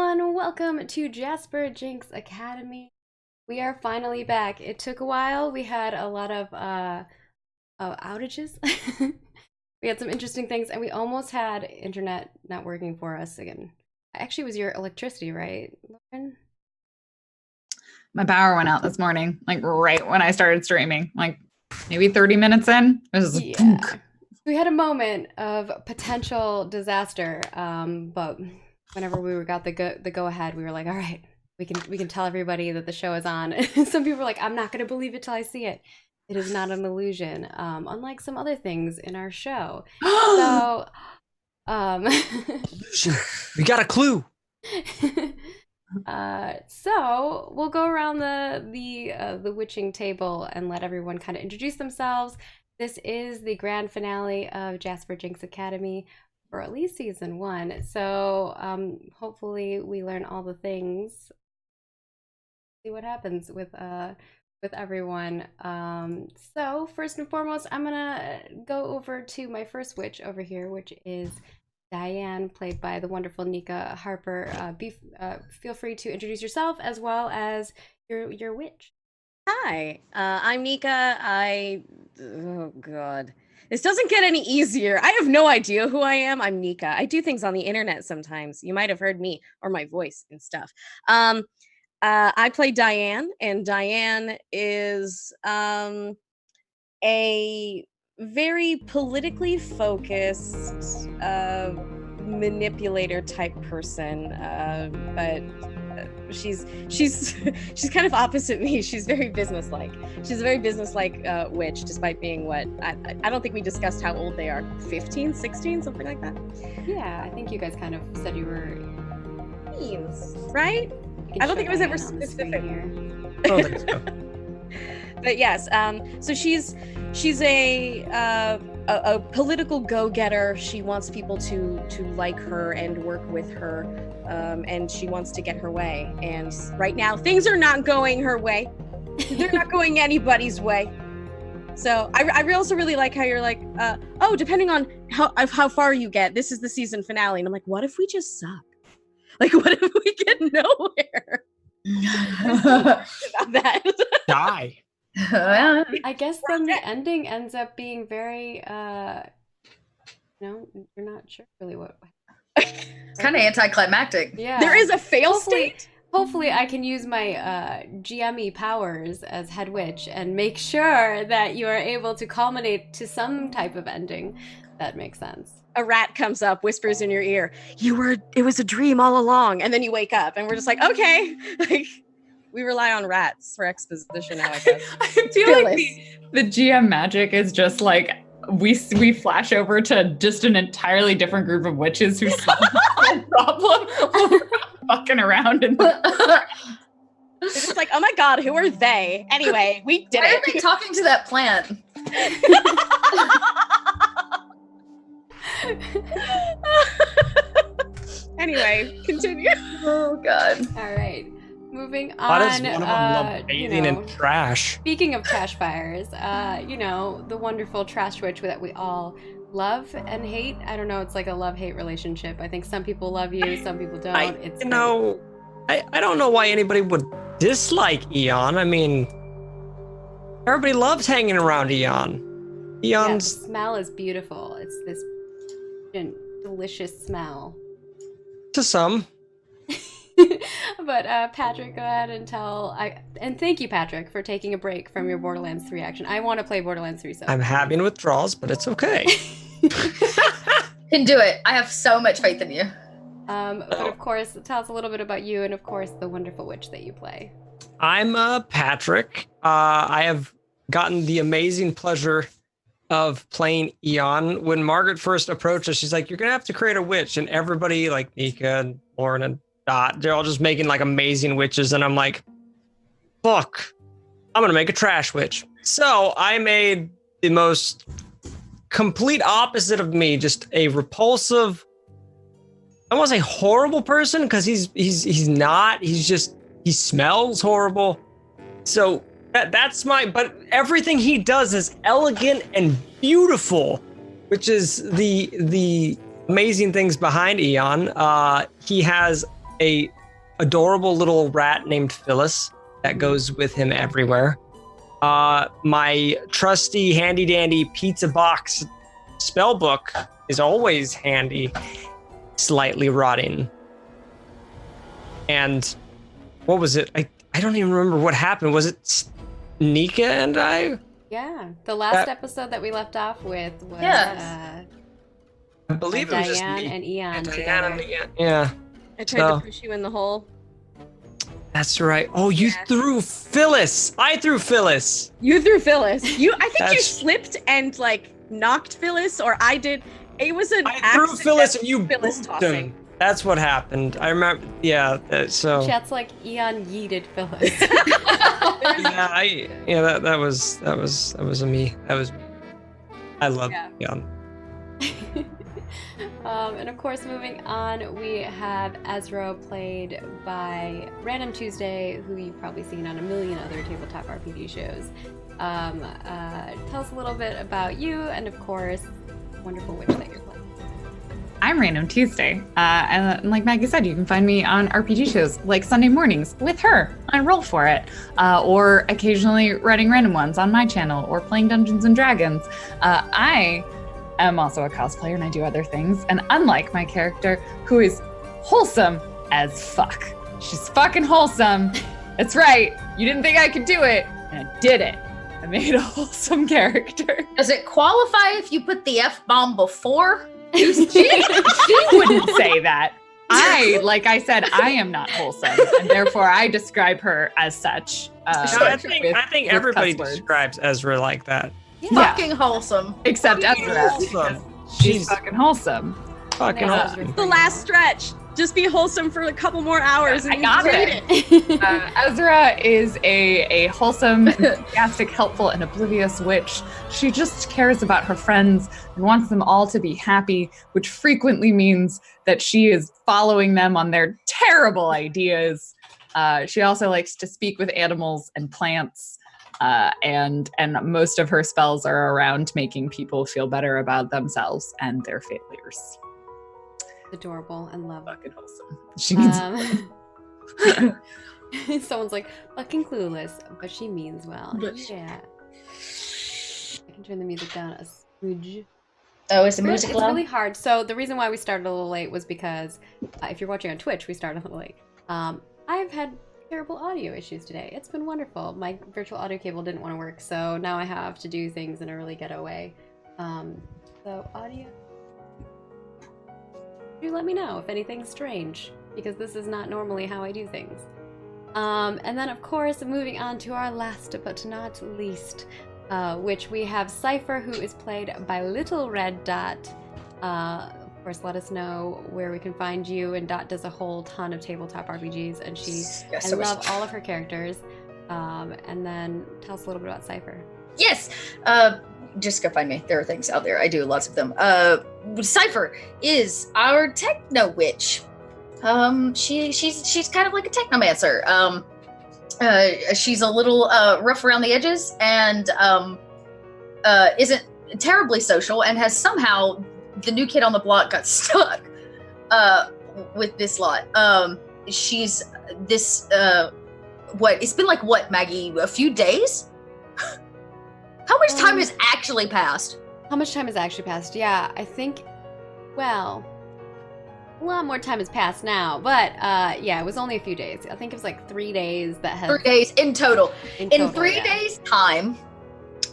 everyone, welcome to Jasper Jinx Academy. We are finally back. It took a while. We had a lot of outages. We had some interesting things, and we almost had internet not working for us again. Actually, it was your electricity, right, Lauren? My power went out this morning, like right when I started streaming, like maybe 30 minutes in. It was Yeah. punk. We had a moment of potential disaster, but whenever we got the go ahead, we were like, all right, we can tell everybody that the show is on. Some people were like, I'm not gonna believe it till I see it. It is not an illusion, unlike some other things in our show. So, we got a clue. So we'll go around the witching table and let everyone kind of introduce themselves. This is the grand finale of Jasper Jinx Academy, or at least season 1. So hopefully we learn all the things. See what happens with everyone. So first and foremost, I'm gonna go over to my first witch over here, which is Diane, played by the wonderful Nika Harper. Feel free to introduce yourself as well as your witch. Hi, I'm Nika. Oh god, this doesn't get any easier. I have no idea who I am. I'm Nika. I do things on the internet sometimes. You might have heard me or my voice and stuff. I play Diane, and Diane is a very politically focused manipulator type person, but she's kind of opposite me. She's very businesslike. She's a very businesslike witch, despite being what I don't think we discussed how old they are. 15, 16, something like that. Yeah, I think you guys kind of said you were teens, right? I don't think it was ever specific here. I don't think so. But yes, so she's a political go-getter. She wants people to like her and work with her, and she wants to get her way. And right now, things are not going her way. They're not going anybody's way. So I also really like how you're like, oh, depending on how far you get, this is the season finale. And I'm like, what if we just suck? Like, what if we get nowhere? About that. Die. I guess then the ending ends up being very, you're not sure really what. It's kind of anticlimactic. Yeah. There is a fail state. Hopefully I can use my GME powers as head witch and make sure that you are able to culminate to some type of ending that makes sense. A rat comes up, whispers in your ear, it was a dream all along. And then you wake up and we're just like, okay. Like, we rely on rats for exposition now, I guess. I feel like the GM magic is just like we flash over to just an entirely different group of witches who solve the problem while we're fucking around. And It's just like, oh my god, who are they? Anyway, we did why it. are they talking to that plant? Anyway, continue. Oh god. All right. Moving Why on. does one of them love bathing in trash? Speaking of trash fires, the wonderful trash witch that we all love and hate. I don't know, it's like a love-hate relationship. I think some people love you, some people don't. I don't know why anybody would dislike Eon. I mean, everybody loves hanging around Eon. Eon's the smell is beautiful. It's this delicious smell. to some. But Patrick, go ahead and and thank you, Patrick, for taking a break from your Borderlands 3 action. I want to play Borderlands 3 so I'm having withdrawals, but it's okay. Can do it. I have so much faith in you. But of course, tell us a little bit about you and of course the wonderful witch that you play. I'm Patrick. I have gotten the amazing pleasure of playing Eon. When Margaret first approached us, she's like, you're gonna have to create a witch, and everybody, like Nika and Lauren and Dot, they're all just making like amazing witches, and I'm like, fuck, I'm gonna make a trash witch. So I made the most complete opposite of me, just a repulsive, I don't want to say horrible person, because he's not. He smells horrible. So that's but everything he does is elegant and beautiful, which is the amazing things behind Eon. He has a adorable little rat named Phyllis that goes with him everywhere. My trusty handy dandy pizza box spell book is always handy, slightly rotting. And what was it? I don't even remember what happened. Was it Nika and I? Yeah, the last episode that we left off with was Yes. I believe it was just Diane me. and Eon Diane together. and Ian. Yeah, I tried to push you in the hole. that's right. Oh, you Yeah. threw Phyllis. I threw Phyllis. You threw Phyllis. I think you That's- slipped and like knocked Phyllis, or I did. It was an I threw Phyllis and you Phyllis booped tossing. him. That's what happened. I remember. Yeah. So. Chat's like Eon yeeted Phyllis. Yeah. That was a me. That was me. I love Ian. And of course, moving on, we have Ezra, played by Random Tuesday, who you've probably seen on a million other tabletop RPG shows. Tell us a little bit about you, and of course, the wonderful witch that you're playing. I'm Random Tuesday. And like Maggie said, you can find me on RPG shows like Sunday mornings with her. I roll for it. Or occasionally writing random ones on my channel or playing Dungeons and Dragons. I am also a cosplayer and I do other things. And unlike my character, who is wholesome as fuck. She's fucking wholesome. That's right. You didn't think I could do it. And I did it. I made a wholesome character. Does it qualify if you put the F-bomb before? She wouldn't say that. Like I said, I am not wholesome, and therefore I describe her as such. I think everybody describes Ezra like that. Fucking wholesome. Except Ezra. Wholesome. She's fucking wholesome. Fucking Yeah. wholesome. The last stretch. Just be wholesome for a couple more hours. And I got you it. did Ezra is a wholesome, enthusiastic, helpful, and oblivious witch. She just cares about her friends and wants them all to be happy, which frequently means that she is following them on their terrible ideas. She also likes to speak with animals and plants, and most of her spells are around making people feel better about themselves and their failures. Adorable and love. Fucking wholesome. She needs. Someone's like fucking clueless, but she means well. But- Yeah. I can turn the music down a smidge. Oh, is the It's music loud? really hard. So the reason why we started a little late was because if you're watching on Twitch, we started a little late. I've had terrible audio issues today. It's been wonderful. My virtual audio cable didn't want to work, so now I have to do things in a really ghetto way. So audio. Do let me know if anything's strange, because this is not normally how I do things. And then, of course, moving on to our last but not least, which we have Cipher, who is played by Little Red Dot. Of course, let us know where we can find you. And Dot does a whole ton of tabletop RPGs, and I love all of her characters. And then tell us a little bit about Cipher. Yes. Just go find me. There are things out there. I do lots of them. Cipher is our techno witch. She's kind of like a technomancer. She's a little rough around the edges and isn't terribly social, and has somehow, the new kid on the block got stuck with this lot. She's this it's been like what, Maggie, a few days? How much time has actually passed? How much time has actually passed? Yeah, I think, well, a lot more time has passed now, but yeah, it was only a few days. I think it was like 3 days that had... 3 days in total. In total, 3 yeah. days' time,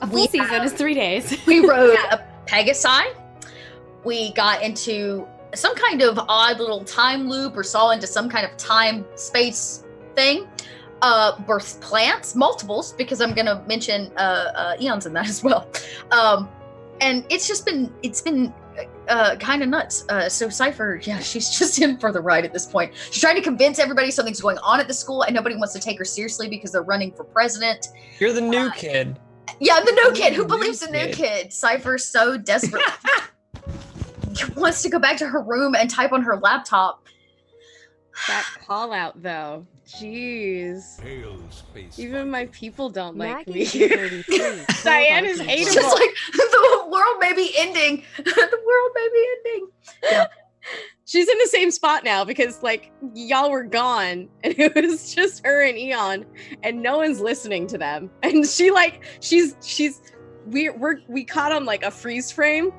A full season is 3 days. we rode a Pegasus. We got into some kind of odd little time loop, or saw into some kind of time space thing. Birthed plants, multiples, because I'm gonna mention eons in that as well. And it's been kind of nuts. So Cipher, yeah, she's just in for the ride at this point. She's trying to convince everybody something's going on at the school, and nobody wants to take her seriously because they're running for president. You're the new kid. Yeah, the new kid who New believes in new kid. kid. Cypher's so desperate. Wants to go back to her room and type on her laptop. That call out though. Jeez. Hail, space Even my people don't like Maggie me. 33. Diane is It's hateable. just like the world may be ending. The world may be ending. Yeah. She's in the same spot now because like y'all were gone and it was just her and Eon and no one's listening to them. And we caught on like a freeze frame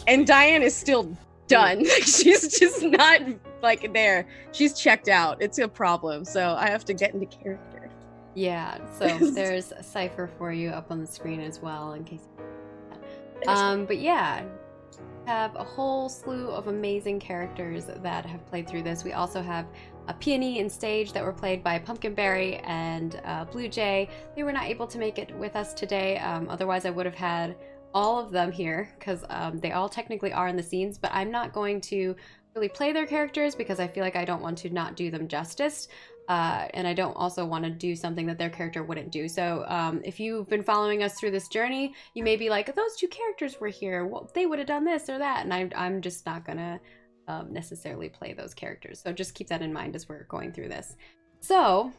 and Diane is still done. She's just not like there. She's checked out. It's a problem. So I have to get into character. Yeah, so there's a Cipher for you up on the screen as well in case. But yeah, have a whole slew of amazing characters that have played through this. We also have a Peony in stage that were played by Pumpkinberry and Blue Jay. They were not able to make it with us today. Otherwise, I would have had all of them here because they all technically are in the scenes, but I'm not going to really play their characters because I feel like I don't want to not do them justice. And I don't also want to do something that their character wouldn't do. So if you've been following us through this journey, you may be like, those two characters were here. Well, they would have done this or that. And I'm just not going to necessarily play those characters. So just keep that in mind as we're going through this. So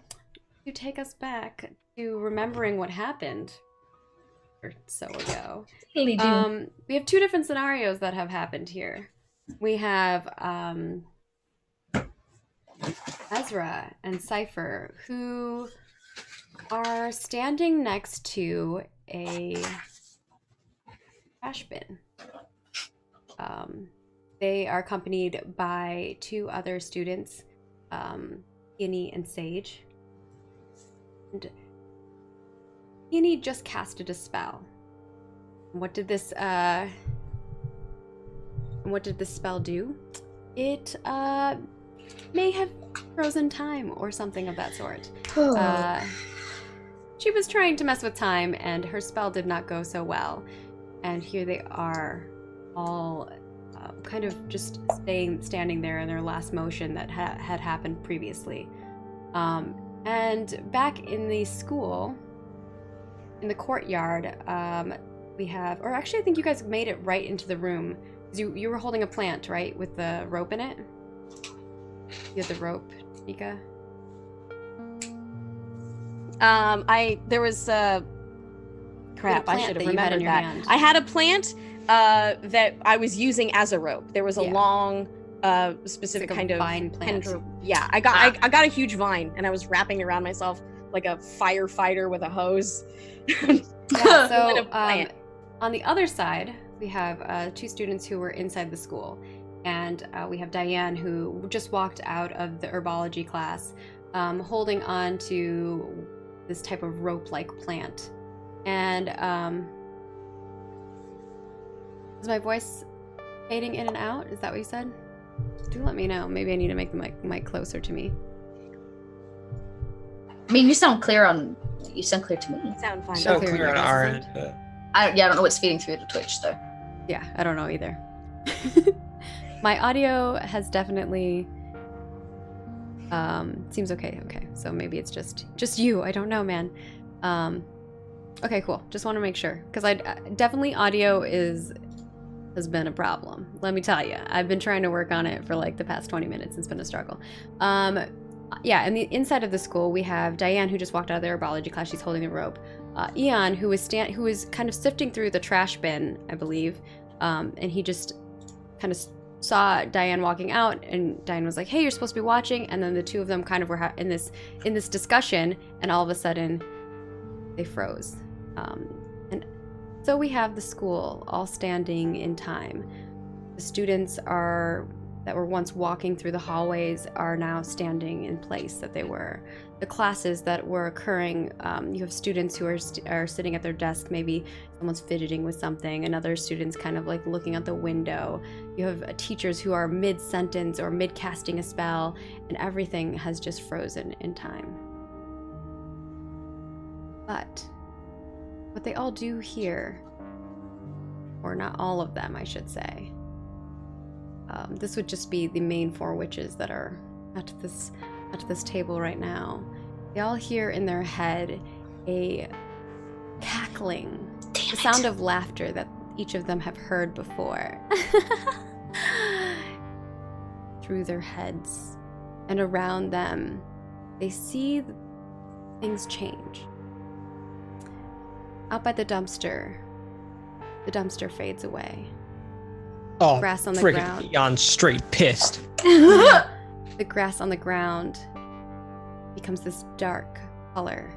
to take us back to remembering what happened or so ago, we have two different scenarios that have happened here. We have Ezra and Cipher, who are standing next to a trash bin. They are accompanied by two other students, Peony and Sage. And Peony just casted a spell. What did this spell do? It may have frozen time or something of that sort. She was trying to mess with time and her spell did not go so well. And here they are, all kind of just standing there in their last motion that had happened previously. And back in the school, in the courtyard, we have, or actually I think you guys made it right into the room. You were holding a plant, right, with the rope in it? You had the rope, Mika? There was crap, I should have remembered that. Hand. I had a plant that I was using as a rope. There was a long specific like kind of vine plant. Yeah, I got a huge vine and I was wrapping around myself like a firefighter with a hose. Yeah, so on the other side, we have two students who were inside the school. And we have Diane, who just walked out of the herbology class, holding on to this type of rope-like plant. And is my voice fading in and out? Is that what you said? Do let me know. Maybe I need to make the mic closer to me. I mean, you sound clear to me. You sound fine. So clear on our end. I don't know what's feeding through to Twitch though. Yeah, I don't know either. My audio has definitely seems okay. Okay, so maybe it's just you. I don't know, man. Okay, cool. Just want to make sure because I definitely audio has been a problem. Let me tell you, I've been trying to work on it for like the past 20 minutes. It's been a struggle. Yeah, in the inside of the school, we have Diane, who just walked out of the herbology class. She's holding the rope. Eon, who is kind of sifting through the trash bin, I believe, and he just kind of saw Diane walking out, and Diane was like, "Hey, you're supposed to be watching." And then the two of them kind of were in this discussion, and all of a sudden, they froze. And so we have the school all standing in time. The students that were once walking through the hallways are now standing in place that they were. The classes that were occurring, you have students who are sitting at their desk, maybe someone's fidgeting with something, and other students kind of like looking out the window. You have teachers who are mid-sentence or mid-casting a spell, and everything has just frozen in time. But what they all do here, or not all of them, I should say, this would just be the main four witches that are at this table right now. They all hear in their head a cackling, the sound of laughter that each of them have heard before. Through their heads and around them, they see things change. Out by the dumpster fades away. Oh, Grass on the friggin' ground. Eon straight pissed. The grass on the ground becomes this dark color.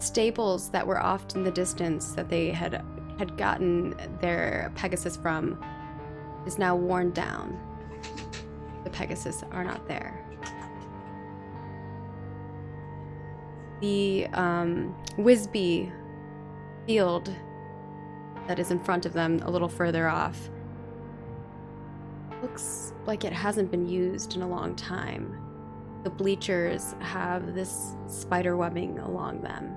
Stables that were off in the distance that they had gotten their Pegasus from is now worn down. The Pegasus are not there. The Whizbee field that is in front of them a little further off looks like it hasn't been used in a long time. The bleachers have this spider webbing along them.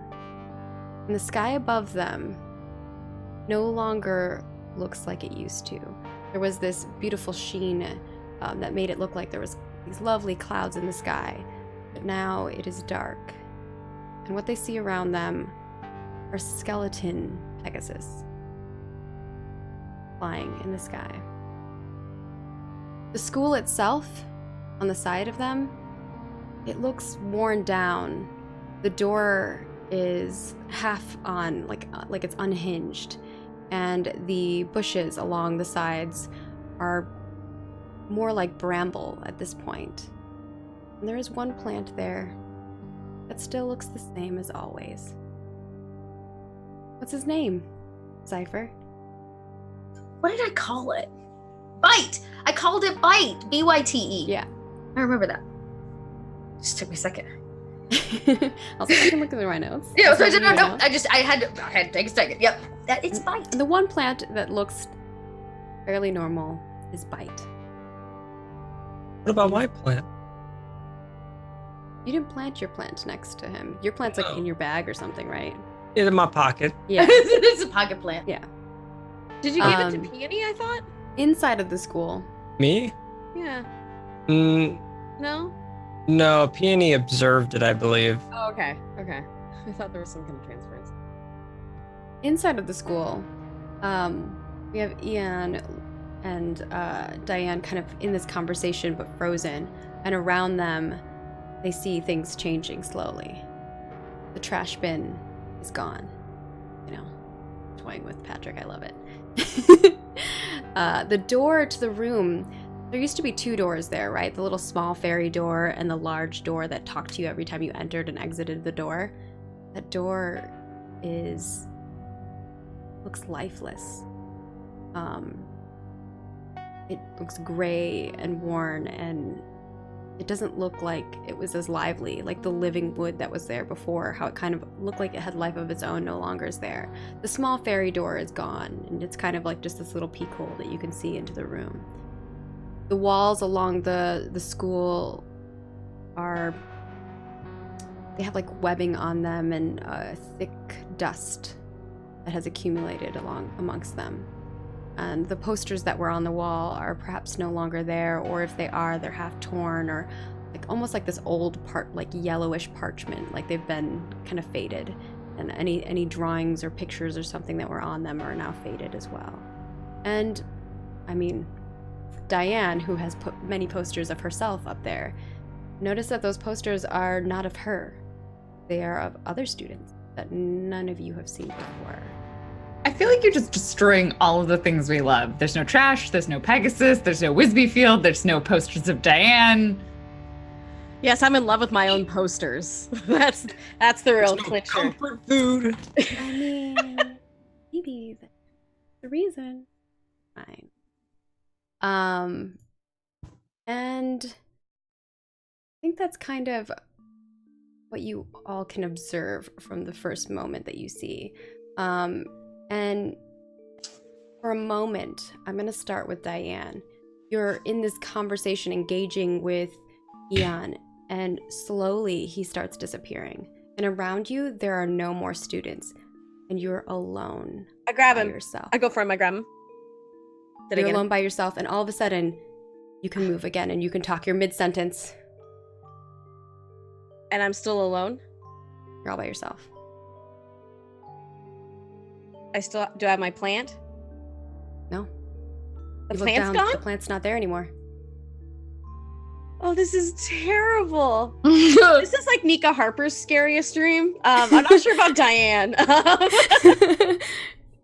And the sky above them no longer looks like it used to. There was this beautiful sheen that made it look like there was these lovely clouds in the sky, but now it is dark. And what they see around them are skeleton Pegasus flying in the sky. The school itself, on the side of them, it looks worn down. The door is half on, like it's unhinged, and the bushes along the sides are more like bramble at this point. And there is one plant there that still looks the same as always. What's his name, Cipher? What did I call it? Bite! I called it Bite. B-Y-T-E. Yeah. I remember that. Just took me a second. I'll see if I can look at my notes. Yeah, I'll no. note. I had to take a second. Yep. It's Bite. And the one plant that looks fairly normal is Bite. What about my plant? You didn't plant your plant next to him. Your plant's like in your bag or something, right? It's in my pocket. Yeah. It's a pocket plant. Yeah. Did you give it to Um, Peony, I thought? Inside of the school. Me? Yeah. Mm, No? no, Peony observed it, I believe. Oh, okay. Okay. I thought there was some kind of transference. Inside of the school, we have Ian and Diane kind of in this conversation but frozen. And around them, they see things changing slowly. The trash bin is gone. You know, toying with Patrick, I love it. The door to the room, there used to be two doors there, right? The little small fairy door and the large door that talked to you every time you entered and exited the door. That door looks lifeless. It looks gray and worn, and it doesn't look like it was as lively, like the living wood that was there before, how it kind of looked like it had life of its own, no longer is there. The small fairy door is gone, and it's kind of like just this little peek hole that you can see into the room. The walls along the school they have like webbing on them and thick dust that has accumulated amongst them. And the posters that were on the wall are perhaps no longer there, or if they are, they're half torn, or like almost like this old like yellowish parchment, like they've been kind of faded. And any drawings or pictures or something that were on them are now faded as well. And I mean, Diane, who has put many posters of herself up there, notice that those posters are not of her. They are of other students that none of you have seen before. I feel like you're just destroying all of the things we love. There's no trash, there's no Pegasus, there's no Whizbee field, there's no posters of Diane. Yes, I'm in love with my own posters. That's the real There's no clincher. comfort food. I mean, maybe that's the reason. Fine. And I think that's kind of what you all can observe from the first moment that you see. And for a moment, I'm going to start with Diane. You're in this conversation engaging with Ian, and slowly he starts disappearing. And around you, there are no more students, and you're alone. I grab by him. yourself. I go for him. I grab him. Did You're again. alone by yourself, and all of a sudden, you can move again, and you can talk your mid-sentence. And I'm still alone. You're all by yourself. Do I have my plant? No. The You look plant's down, gone? The plant's not there anymore. Oh, this is terrible. This is like Nika Harper's scariest dream. I'm not sure about Diane.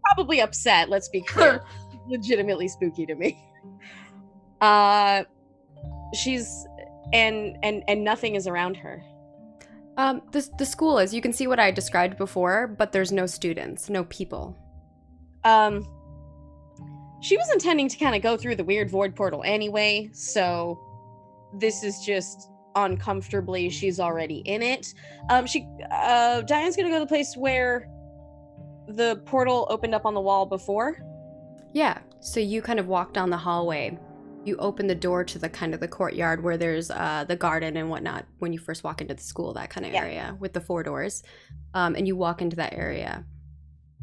Probably upset, let's be clear. legitimately spooky to me. She's and nothing is around her. The school is. You can see what I described before, but there's no students, no people. She was intending to kind of go through the weird void portal anyway, so this is just uncomfortably. She's already in it. Diane's gonna go to the place where the portal opened up on the wall before. Yeah. So you kind of walk down the hallway. You open the door to the kind of the courtyard where there's the garden and whatnot when you first walk into the school, that kind of area with the 4 doors. And you walk into that area.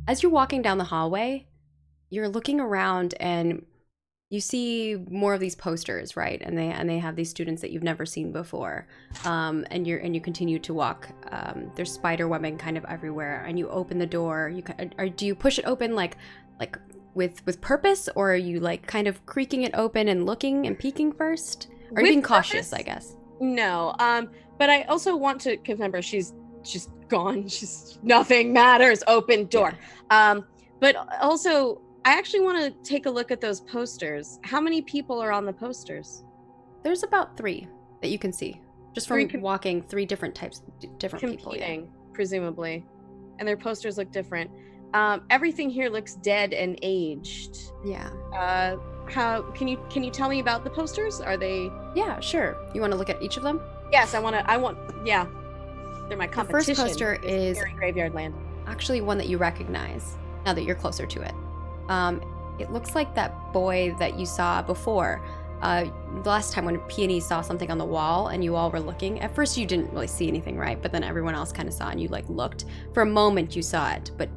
As you're walking down the hallway, you're looking around and you see more of these posters, right? And they have these students that you've never seen before. And you continue to walk. There's spider webbing kind of everywhere. And you open the door. Do you push it open like with purpose, or are you like kind of creaking it open and looking and peeking first? Or are you being cautious, I guess? No. But I also want to remember she's gone. She's nothing matters. Open door. Yeah. But also I actually want to take a look at those posters. How many people are on the posters? There's about 3 that you can see. Just from walking 3 different types, different people. Yeah. Presumably. And their posters look different. Everything here looks dead and aged. Yeah. How can you tell me about the posters? Are they? Yeah, sure. You want to look at each of them? Yes, I want. Yeah. They're my competition. The first poster is Graveyard Land. Actually, one that you recognize now that you're closer to it. It looks like that boy that you saw before. The last time when Peony saw something on the wall and you all were looking, at first you didn't really see anything, right? But then everyone else kind of saw, and you like looked. For a moment you saw it, but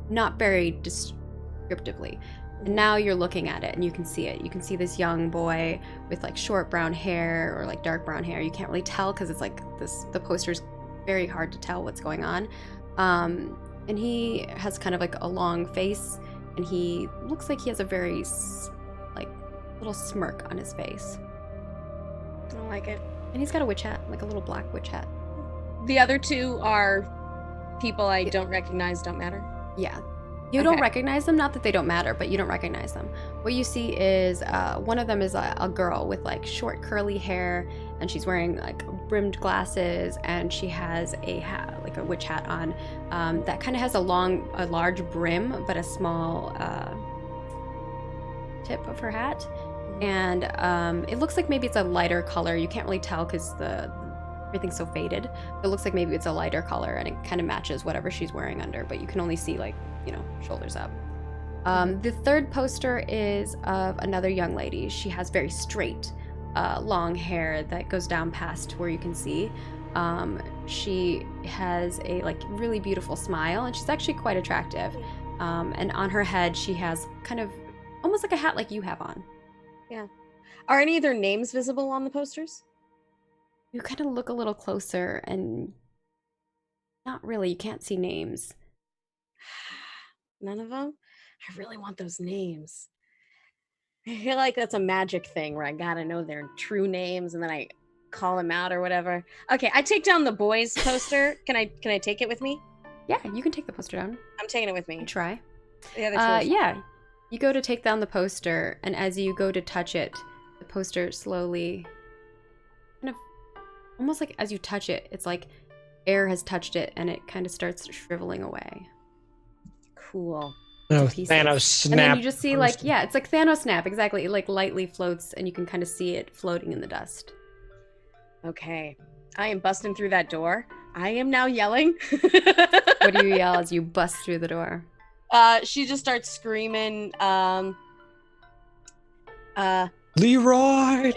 not very descriptively. And now you're looking at it and you can see it. You can see this young boy with like short brown hair or like dark brown hair. You can't really tell because it's like the poster's very hard to tell what's going on. And he has kind of like a long face, and he looks like he has a very like little smirk on his face. I don't like it. And he's got a witch hat, like a little black witch hat. The other 2 are people I don't recognize, don't matter. Yeah. You don't recognize them, not that they don't matter, but you don't recognize them. What you see is one of them is a girl with like short curly hair, and she's wearing like brimmed glasses, and she has a hat, like a witch hat on, that kind of has a large brim, but a small tip of her hat. And it looks like maybe it's a lighter color. You can't really tell because everything's so faded. It looks like maybe it's a lighter color, and it kind of matches whatever she's wearing under, but you can only see like, shoulders up. The third poster is of another young lady. She has very straight, long hair that goes down past where you can see. She has a like really beautiful smile, and she's actually quite attractive. And on her head, she has kind of almost like a hat like you have on. Yeah. Are any of their names visible on the posters? You kind of look a little closer, and not really. You can't see names. None of them? I really want those names. I feel like that's a magic thing where I gotta know their true names and then I call them out or whatever. Okay, I take down the boys poster. Can I take it with me? Yeah, you can take the poster down. I'm taking it with me. Try. Yeah, yeah. You go to take down the poster, and as you go to touch it, the poster slowly, kind of, almost like as you touch it, it's like air has touched it, and it kind of starts shriveling away. Cool. Oh, Thanos snap. And then you just see like, yeah, it's like Thanos snap, exactly. It like lightly floats, and you can kind of see it floating in the dust. Okay. I am busting through that door. I am now yelling. What do you yell as you bust through the door? She just starts screaming, Leroy!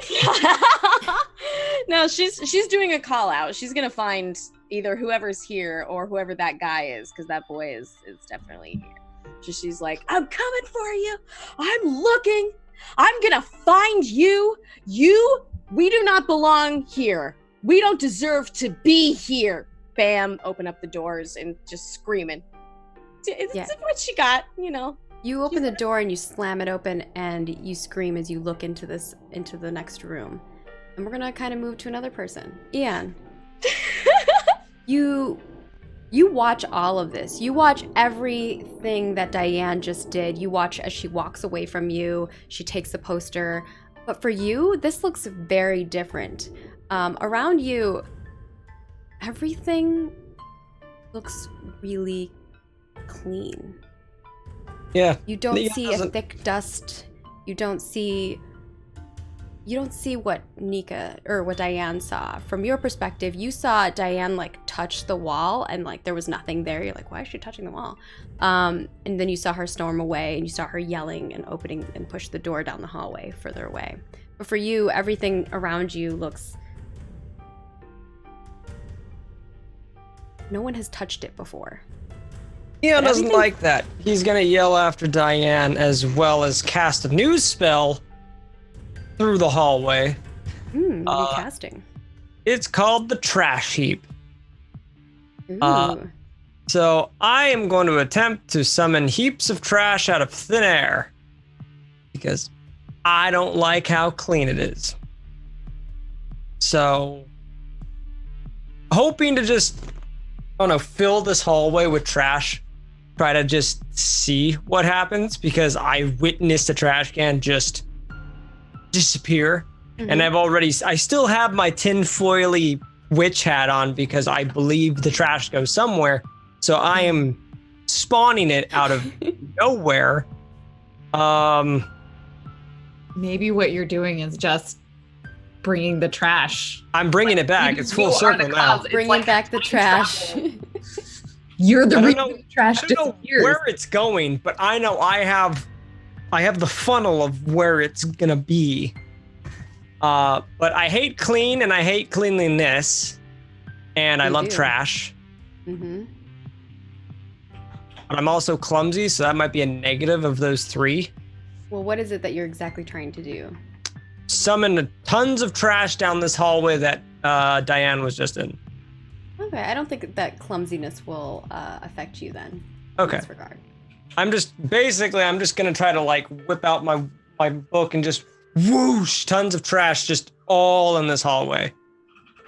No, she's doing a call out. She's gonna find either whoever's here or whoever that guy is, because that boy is definitely here. So she's like, I'm coming for you. I'm looking. I'm gonna find you. We do not belong here. We don't deserve to be here. Bam, open up the doors and just screaming. It's what she got, You open the door and you slam it open, and you scream as you look into the next room. And we're gonna kind of move to another person. Ian. You You watch all of this. You watch everything that Diane just did. You watch as she walks away from you. She takes the poster. But for you, this looks very different. Around you, everything looks really clean. Yeah. You don't see a thick dust. You don't see what Nika or what Diane saw. From your perspective, you saw Diane like touch the wall and like there was nothing there. You're like, why is she touching the wall? And then you saw her storm away and you saw her yelling and opening and push the door down the hallway further away. But for you, everything around you looks... No one has touched it before. Ian doesn't like that. He's gonna yell after Diane as well as cast a new spell through the hallway. What are you casting? It's called the Trash Heap. Ooh. So I am going to attempt to summon heaps of trash out of thin air because I don't like how clean it is. So hoping to just, I don't know, fill this hallway with trash, try to just see what happens because I witnessed a trash can just disappear. And I still have my tinfoily witch hat on because I believe the trash goes somewhere. So I am spawning it out of nowhere. Maybe what you're doing is just bringing the trash. I'm bringing it back. It's full circle now. Bringing back the trash. You're the reason the trash I don't know disappears. where it's going, but I know I have the funnel of where it's gonna be. But I hate clean and I hate cleanliness, and I love trash. But I'm also clumsy, so that might be a negative of those three. Well, what is it that you're exactly trying to do? Summon tons of trash down this hallway that Diane was just in. Okay, I don't think that clumsiness will affect you then. Okay. In this regard. I'm just gonna try to like whip out my book and just whoosh, tons of trash just all in this hallway.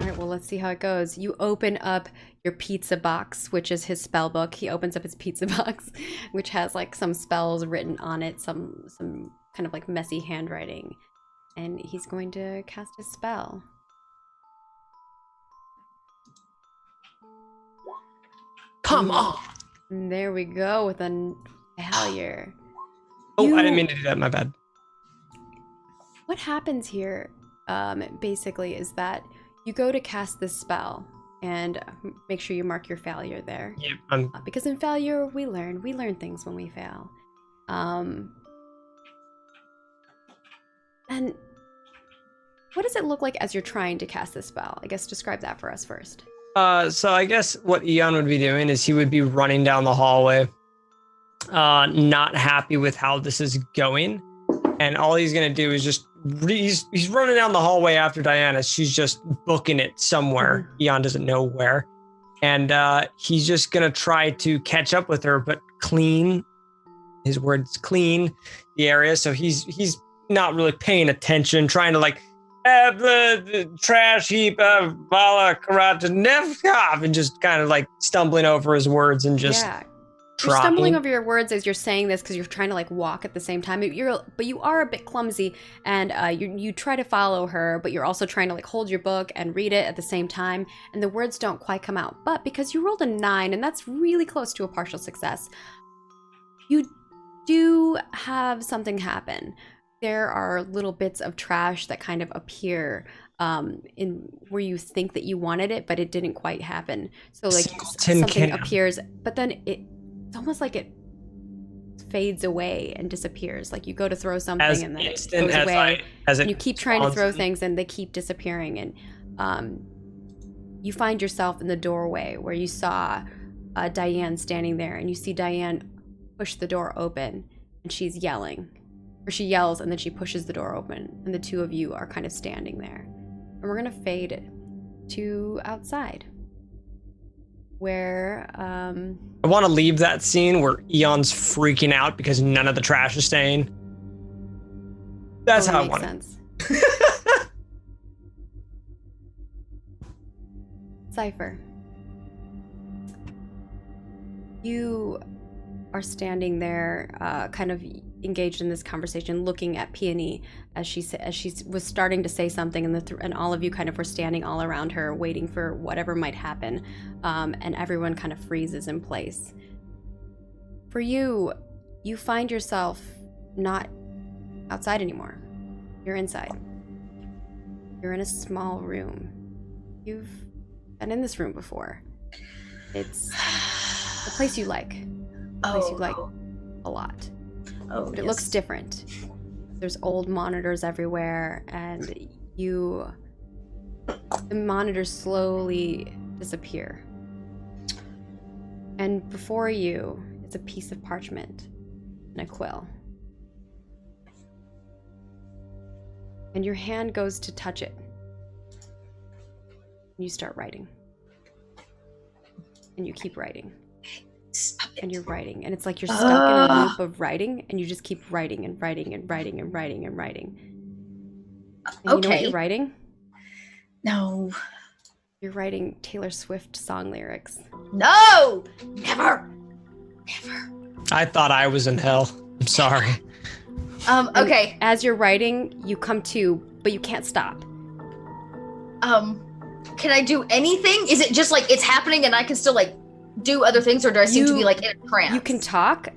All right, well, let's see how it goes. You open up your pizza box, which is his spell book. He opens up his pizza box, which has like some spells written on it, some kind of like messy handwriting. And he's going to cast his spell. Come on. And there we go with a failure. Oh, I didn't mean to do that. My bad. What happens here, basically, is that you go to cast this spell and make sure you mark your failure there. Yeah, because in failure, we learn things when we fail. And what does it look like as you're trying to cast this spell? I guess describe that for us first. So I guess what Eon would be doing is he would be running down the hallway, not happy with how this is going. And all he's going to do is just, he's running down the hallway after Diana. She's just booking it somewhere. Eon doesn't know where. And he's just going to try to catch up with her, but clean, his words, clean the area. So he's not really paying attention, trying to like, the trash heap, Vala Karatnevkov, and just kind of like stumbling over his words and just You're stumbling over your words as you're saying this because you're trying to like walk at the same time. But you are a bit clumsy, and you try to follow her, but you're also trying to like hold your book and read it at the same time, and the words don't quite come out. But because you rolled a 9, and that's really close to a partial success, you do have something happen. There are little bits of trash that kind of appear in where you think that you wanted it, but it didn't quite happen. So like something appears, but then it's almost like it fades away and disappears. Like you go to throw something and then it goes away. And you keep trying to throw things and they keep disappearing. And you find yourself in the doorway where you saw Diane standing there, and you see Diane push the door open and she's yelling. Or she yells and then she pushes the door open, and the two of you are kind of standing there. And we're gonna fade to outside, where I want to leave that scene where Eon's freaking out because none of the trash is staying. That's how I want it. Cipher. You are standing there, kind of engaged in this conversation, looking at Peony as she was starting to say something, and all of you kind of were standing all around her, waiting for whatever might happen, and everyone kind of freezes in place. For you, you find yourself not outside anymore. You're inside. You're in a small room. You've been in this room before. It's a place you like. A place you like a lot. Oh, but it looks different. There's old monitors everywhere, and the monitors slowly disappear. And before you is a piece of parchment and a quill. And your hand goes to touch it. And you start writing. And you keep writing. Stop it. And you're writing. And it's like you're stuck in a loop of writing, and you just keep writing and writing and writing and writing and writing. And you know what you're writing? No. You're writing Taylor Swift song lyrics. No! Never! Never. I thought I was in hell. I'm sorry. Okay. And as you're writing, you come to, but you can't stop. Can I do anything? Is it just like it's happening and I can still like do other things, or do I seem to be like in a trance? You can talk,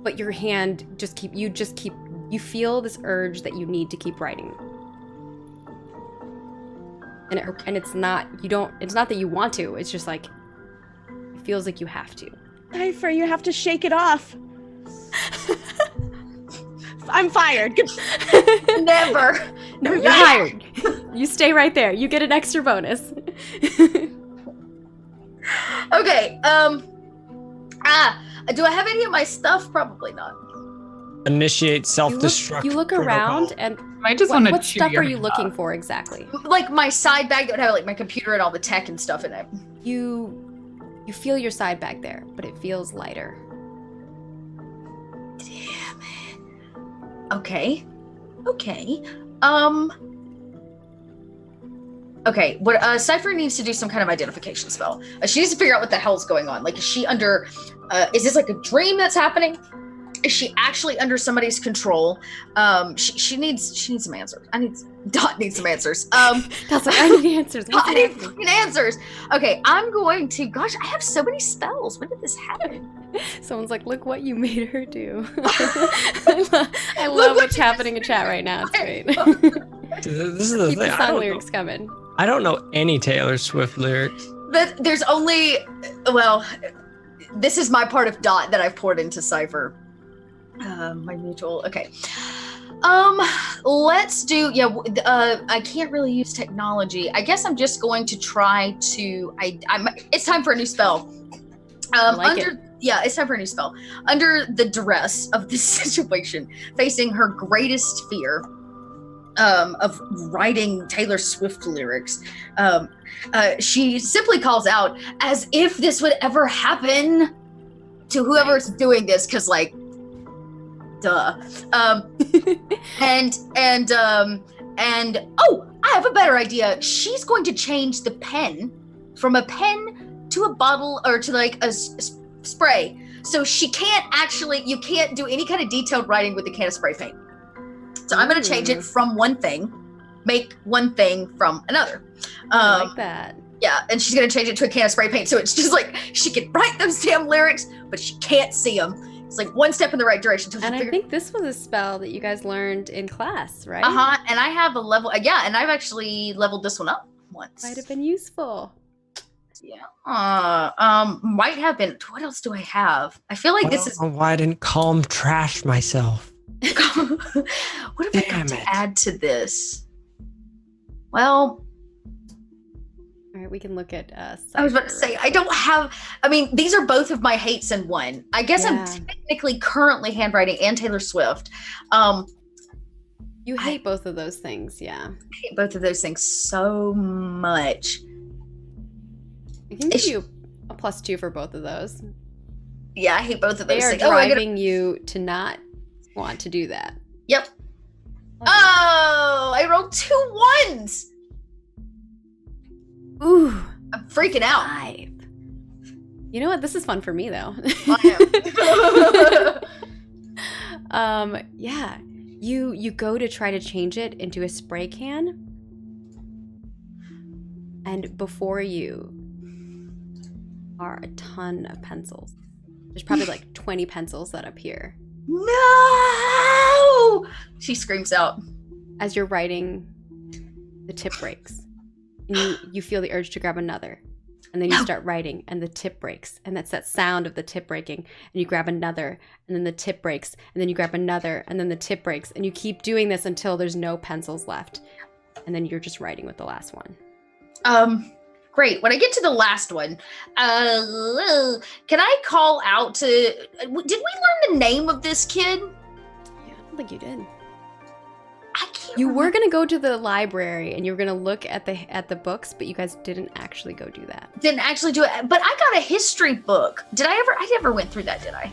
but your hand you feel this urge that you need to keep writing. And it's not that you want to, it's just like it feels like you have to. Cipher, you have to shake it off. I'm fired. Never. No, you're hired. You stay right there. You get an extra bonus. Okay. Do I have any of my stuff? Probably not. Initiate self-destruct. You look around, and I just want to what stuff are you looking for exactly? Like my side bag that would have like my computer and all the tech and stuff in it. You feel your side bag there, but it feels lighter. Damn it. Okay. Okay, what Cipher needs to do some kind of identification spell. She needs to figure out what the hell's going on. Like, is she under, is this like a dream that's happening? Is she actually under somebody's control? She needs some answers. Dot needs some answers. That's like, I need answers. I need fucking answers. Okay, I'm going to, gosh, I have so many spells. When did this happen? Someone's like, look what you made her do. I love what's happening in chat right now. It's great. This is the Keep thing. the song lyrics coming. I don't know any Taylor Swift lyrics. There's only, well, this is my part of Dot that I've poured into Cipher. My mutual, okay. Let's do, I can't really use technology. I guess I'm just going to try to, it's time for a new spell. It's time for a new spell. Under the duress of this situation, facing her greatest fear, of writing Taylor Swift lyrics, she simply calls out, as if this would ever happen to whoever's doing this, because like, duh. And oh, I have a better idea. She's going to change the pen from a pen to a bottle, or to like a spray. So you can't do any kind of detailed writing with a can of spray paint. So I'm going to change it from one thing, make one thing from another. I like that. Yeah, and she's going to change it to a can of spray paint. So it's just like she can write those damn lyrics, but she can't see them. It's like one step in the right direction. And I think this was a spell that you guys learned in class, right? And I have a level, and I've actually leveled this one up once. Might have been useful. Yeah. Might have been. What else do I have? I feel like this is. I don't know why I didn't calm trash myself. What have I got to add to this? Well, all right, we can look at I was about to say, I don't have, these are both of my hates in one. I guess I'm technically currently handwriting and Taylor Swift. You hate both of those things, yeah. I hate both of those things so much. I can give you a +2 for both of those. Yeah, I hate both of those things. They are driving you to not want to do that. Yep. Okay. Oh, I rolled 2 1s. Ooh. I'm freaking out. 5. You know what? This is fun for me though. I am. Yeah. You go to try to change it into a spray can, and before you are a ton of pencils. There's probably like 20 pencils that appear. No! She screams out. As you're writing, the tip breaks. And you feel the urge to grab another. And then you start writing, and the tip breaks. And that's that sound of the tip breaking. And you grab another, and then the tip breaks. And then you grab another, and then the tip breaks. And you keep doing this until there's no pencils left. And then you're just writing with the last one. Great. When I get to the last one, can I call out to... Did we learn the name of this kid? Yeah, I don't think you did. I can't You were remember. gonna go to the library and you were gonna look at the books, but you guys didn't actually go do that. Didn't actually do it, but I got a history book. I never went through that, did I?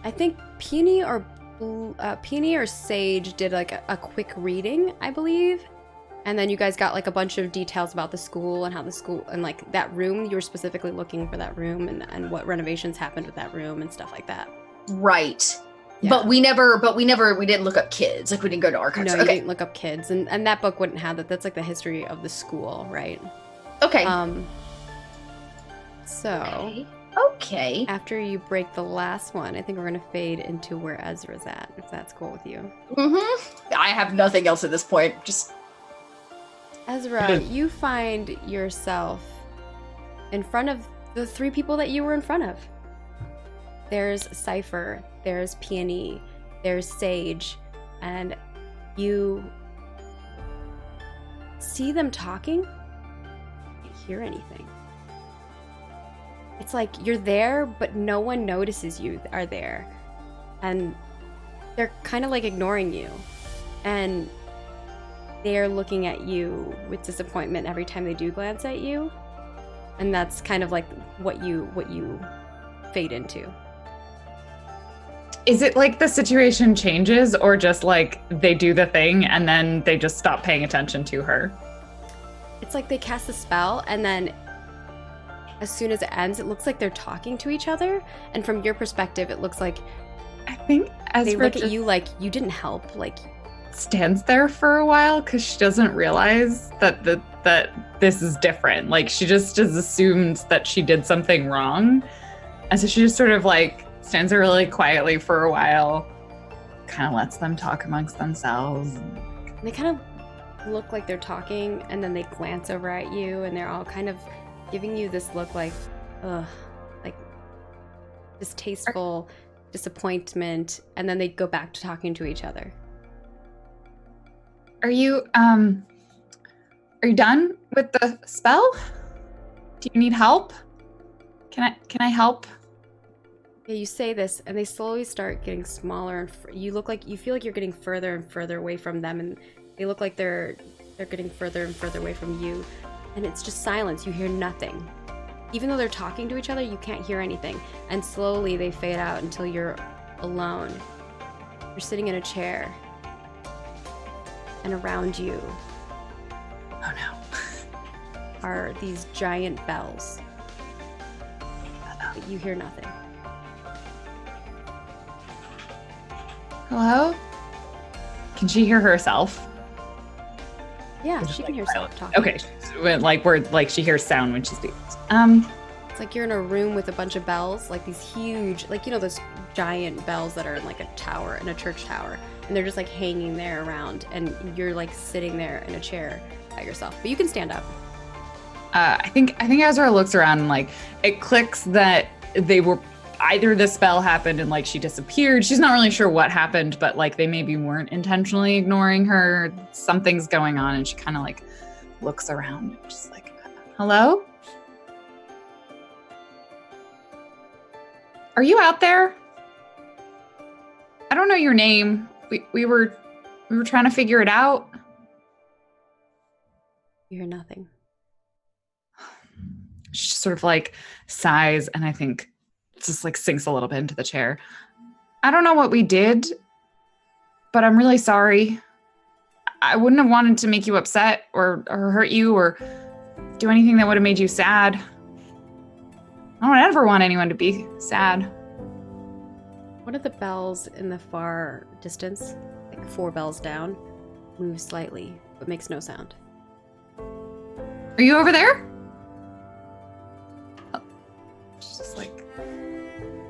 I think Peony or Sage did like a quick reading, I believe. And then you guys got like a bunch of details about the school and how the school and like that room. You were specifically looking for that room and what renovations happened with that room and stuff like that. Right. Yeah. But we didn't look up kids. Like we didn't go to archives. No, you Okay. didn't look up kids, and that book wouldn't have that. That's like the history of the school, right? Okay. So Okay. after you break the last one, I think we're gonna fade into where Ezra's at, if that's cool with you. Mm-hmm. I have nothing else at this point. Just Ezra, you find yourself in front of the three people that you were in front of. There's Cipher, there's Peony, there's Sage, and you see them talking. You can't hear anything. It's like you're there, but no one notices you are there. And they're kind of like ignoring you. And they're looking at you with disappointment every time they do glance at you. And that's kind of like what you fade into. Is it like the situation changes or just like they do the thing and then they just stop paying attention to her? It's like they cast a spell and then as soon as it ends, it looks like they're talking to each other. And from your perspective, it looks like I think they Ezra look at you like you didn't help. Like stands there for a while because she doesn't realize that this is different. Like she just assumes that she did something wrong. And so she just sort of like stands there really quietly for a while, kind of lets them talk amongst themselves. they kind of look like they're talking and then they glance over at you and they're all kind of giving you this look like, ugh, like distasteful disappointment. And then they go back to talking to each other. Are you done with the spell? Do you need help? Can I help? Yeah, you say this, and they slowly start getting smaller, and you feel like you're getting further and further away from them, and they look like they're getting further and further away from you, and it's just silence. You hear nothing. Even though they're talking to each other, you can't hear anything, and slowly they fade out until you're alone. You're sitting in a chair, and around you Oh no. are these giant bells, but you hear nothing. Hello? Can she hear herself? Yeah, Is it she like can hear silent? someone talking. Okay. So when she hears sound when she speaks. It's like you're in a room with a bunch of bells, like these huge, like, you know, those giant bells that are in like a tower, in a church tower, and they're just like hanging there around, and you're like sitting there in a chair by yourself, but you can stand up. I think Ezra looks around and like it clicks that they were either the spell happened and like she disappeared. She's not really sure what happened, but like they maybe weren't intentionally ignoring her. Something's going on, and she kind of like looks around, and just like, hello? Are you out there? I don't know your name. We were trying to figure it out. You hear nothing. She just sort of like sighs and I think just like sinks a little bit into the chair. I don't know what we did, but I'm really sorry. I wouldn't have wanted to make you upset or hurt you or do anything that would have made you sad. I don't ever want anyone to be sad. One of the bells in the far distance, like 4 bells down, moves slightly, but makes no sound. Are you over there? Oh. She's just like,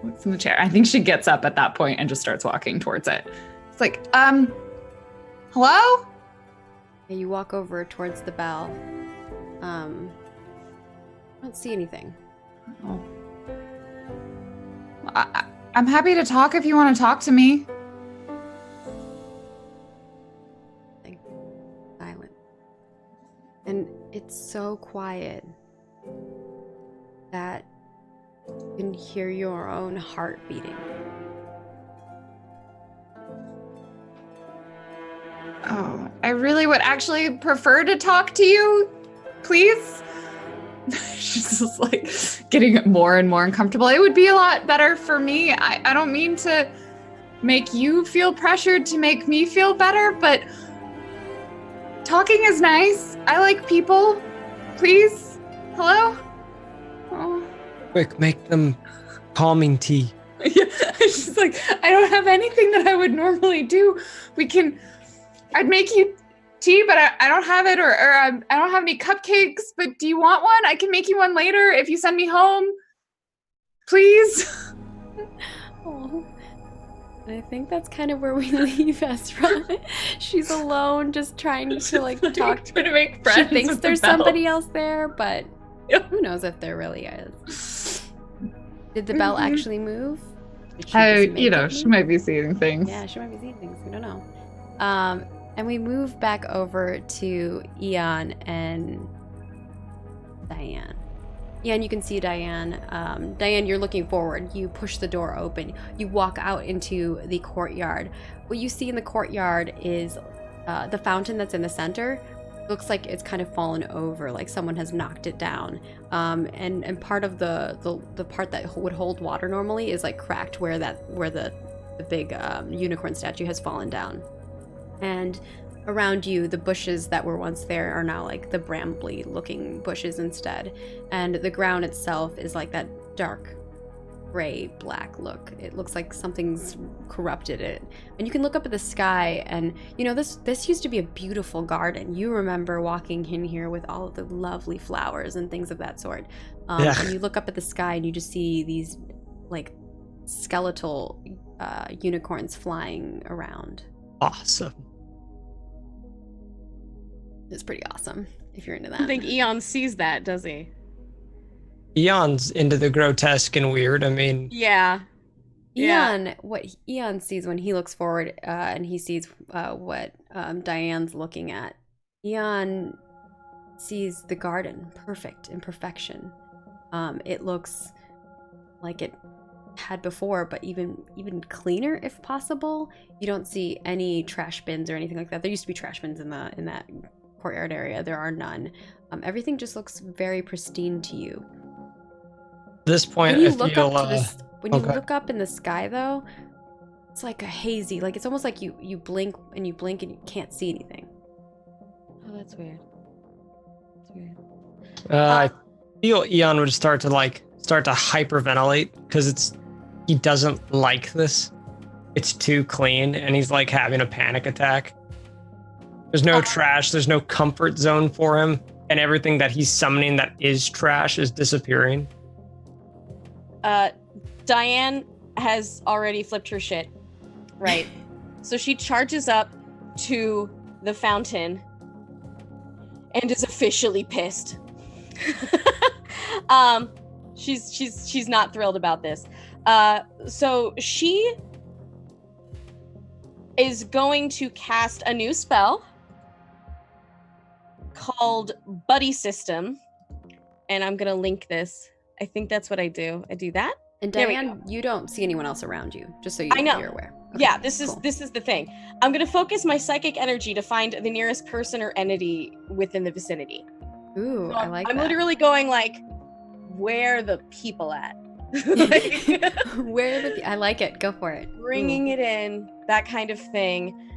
looks in the chair. I think she gets up at that point and just starts walking towards it. It's like, hello? Yeah, you walk over towards the bell. I don't see anything. Oh. I'm happy to talk if you want to talk to me. Silent. And it's so quiet that you can hear your own heart beating. Oh, I really would actually prefer to talk to you, please. She's just like getting more and more uncomfortable. It would be a lot better for me. I don't mean to make you feel pressured to make me feel better, but talking is nice. I like people. Please? Hello? Oh. Quick, make them calming tea. Yeah, she's like, I don't have anything that I would normally do. I'd make you tea, but I don't have it, or I don't have any cupcakes, but do you want one? I can make you one later if you send me home. Please? Oh. I think that's kind of where we leave Ezra. She's alone, just trying to like talk. Trying to make friends. She thinks with there's the bell. somebody else there, but Yeah. who knows if there really is. Did the bell actually move? Did she just make it She move? might be seeing things. Yeah, she might be seeing things. We don't know. And we move back over to Eon and Diane. Eon, you can see Diane. Diane, you're looking forward. You push the door open. You walk out into the courtyard. What you see in the courtyard is the fountain that's in the center. Looks like it's kind of fallen over, like someone has knocked it down. And part of the part that would hold water normally is like cracked where the big unicorn statue has fallen down. And around you, the bushes that were once there are now like the brambly looking bushes instead. And the ground itself is like that dark gray black look. It looks like something's corrupted it. And you can look up at the sky, and you know, this used to be a beautiful garden. You remember walking in here with all of the lovely flowers and things of that sort. Yeah. And you look up at the sky and you just see these like skeletal unicorns flying around. Awesome. It's pretty awesome if you're into I that. think Eon sees that, does he? Eon's into the grotesque and weird. I mean, Yeah. Eon, what Eon sees when he looks forward and he sees what Diane's looking at, Eon sees the garden perfect in perfection. It looks like it had before, but even cleaner if possible. You don't see any trash bins or anything like that. There used to be trash bins in that courtyard area. There are none. Everything just looks very pristine to you. at this point, When you I look feel. up to this, when you okay. look up in the sky, though, it's like a hazy. Like it's almost like you blink and you can't see anything. Oh, that's weird. That's weird. I feel Eon would start to hyperventilate because he doesn't like this. It's too clean, and he's like having a panic attack. There's no trash. There's no comfort zone for him, and everything that he's summoning that is trash is disappearing. Diane has already flipped her shit. Right. So she charges up to the fountain and is officially pissed. She's not thrilled about this. So she is going to cast a new spell called Buddy System, and I'm gonna link this. I think that's what I do. I do that. And There we Diane, you don't see anyone else around you, just so I know. you're aware. Okay, Yeah, this is cool. the thing. I'm gonna focus my psychic energy to find the nearest person or entity within the vicinity. Ooh, So I like I'm that. literally going like, where are the people at? Like, Where the I like it. Go for it. bringing it in, that kind of thing.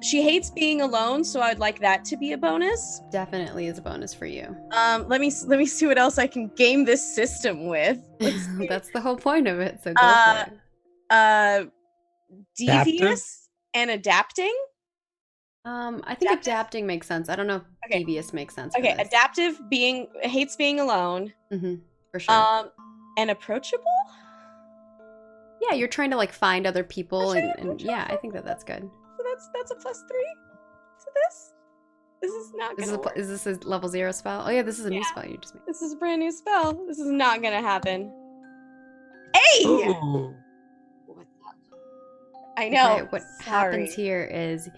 She hates being alone, so I'd like that to be a bonus. Definitely is a bonus for you. Let me see what else I can game this system with. Let's see. That's the whole point of it, so go for it. Devious and adapting. I think adapting makes sense. I don't know if devious makes sense. Okay, for this. adaptive hates being alone. For sure. And approachable. Yeah, you're trying to like find other people, and yeah, I think that's good. So that's a +3 to this. This is not gonna work. Is this a level 0 spell? Oh yeah, this is a new spell you just made. This is a brand new spell. This is not gonna happen. Hey! Ooh. I know. Okay, what happens here is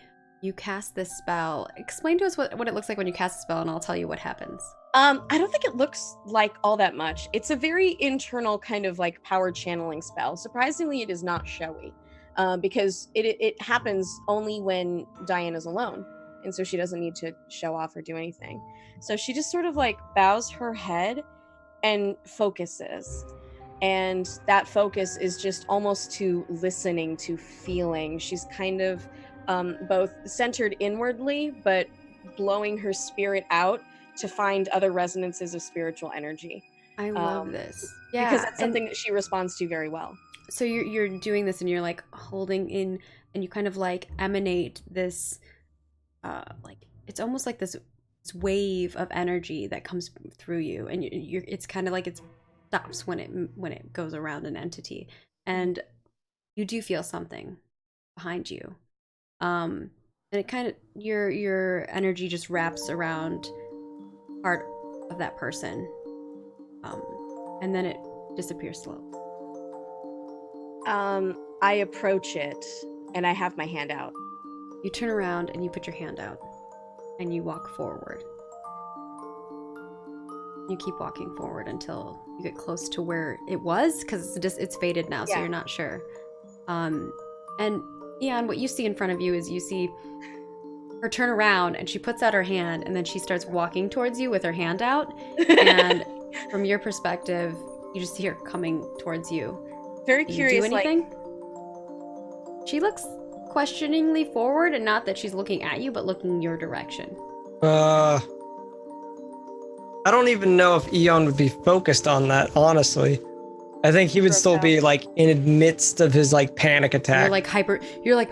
you cast this spell. Explain to us what it looks like when you cast a spell, and I'll tell you what happens. I don't think it looks like all that much. It's a very internal kind of like power channeling spell. Surprisingly, it is not showy, because it happens only when Diane is alone, and so she doesn't need to show off or do anything. So she just sort of like bows her head and focuses. And that focus is just almost to listening, to feeling. She's kind of both centered inwardly, but blowing her spirit out to find other resonances of spiritual energy. I love this. Yeah, because that's something that she responds to very well. So you're doing this, and you're like holding in, and you kind of like emanate this, like it's almost like this wave of energy that comes through you, and you're it's kind of like it stops when it goes around an entity, and you do feel something behind you, and it kind of your energy just wraps around part of that person, and then it disappears slowly. I approach it, and I have my hand out. You turn around and you put your hand out, and you walk forward. You keep walking forward until you get close to where it was, because it's faded now, so you're not sure. And Ian, what you see in front of you is you see her turn around, and she puts out her hand, and then she starts walking towards you with her hand out. And from your perspective, you just see her coming towards you. Very curious. Do anything? She looks questioningly forward, and not that she's looking at you, but looking your direction. I don't even know if Eon would be focused on that, honestly. I think he would still be like in the midst of his like panic attack. You're like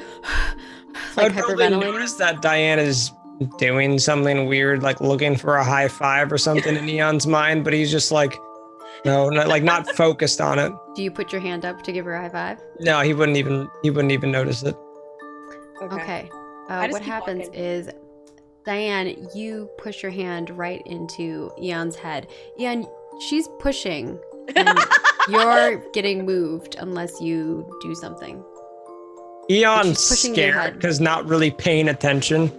I'd probably notice that Diane is doing something weird, like looking for a high five or something in Eon's mind, but he's just like, no, not focused on it. Do you put your hand up to give her a high five? No, he wouldn't even notice it. Okay. What happens is, Diane, you push your hand right into Eon's head. Eon, she's pushing, and you're getting moved unless you do something. Eon's scared because not really paying attention.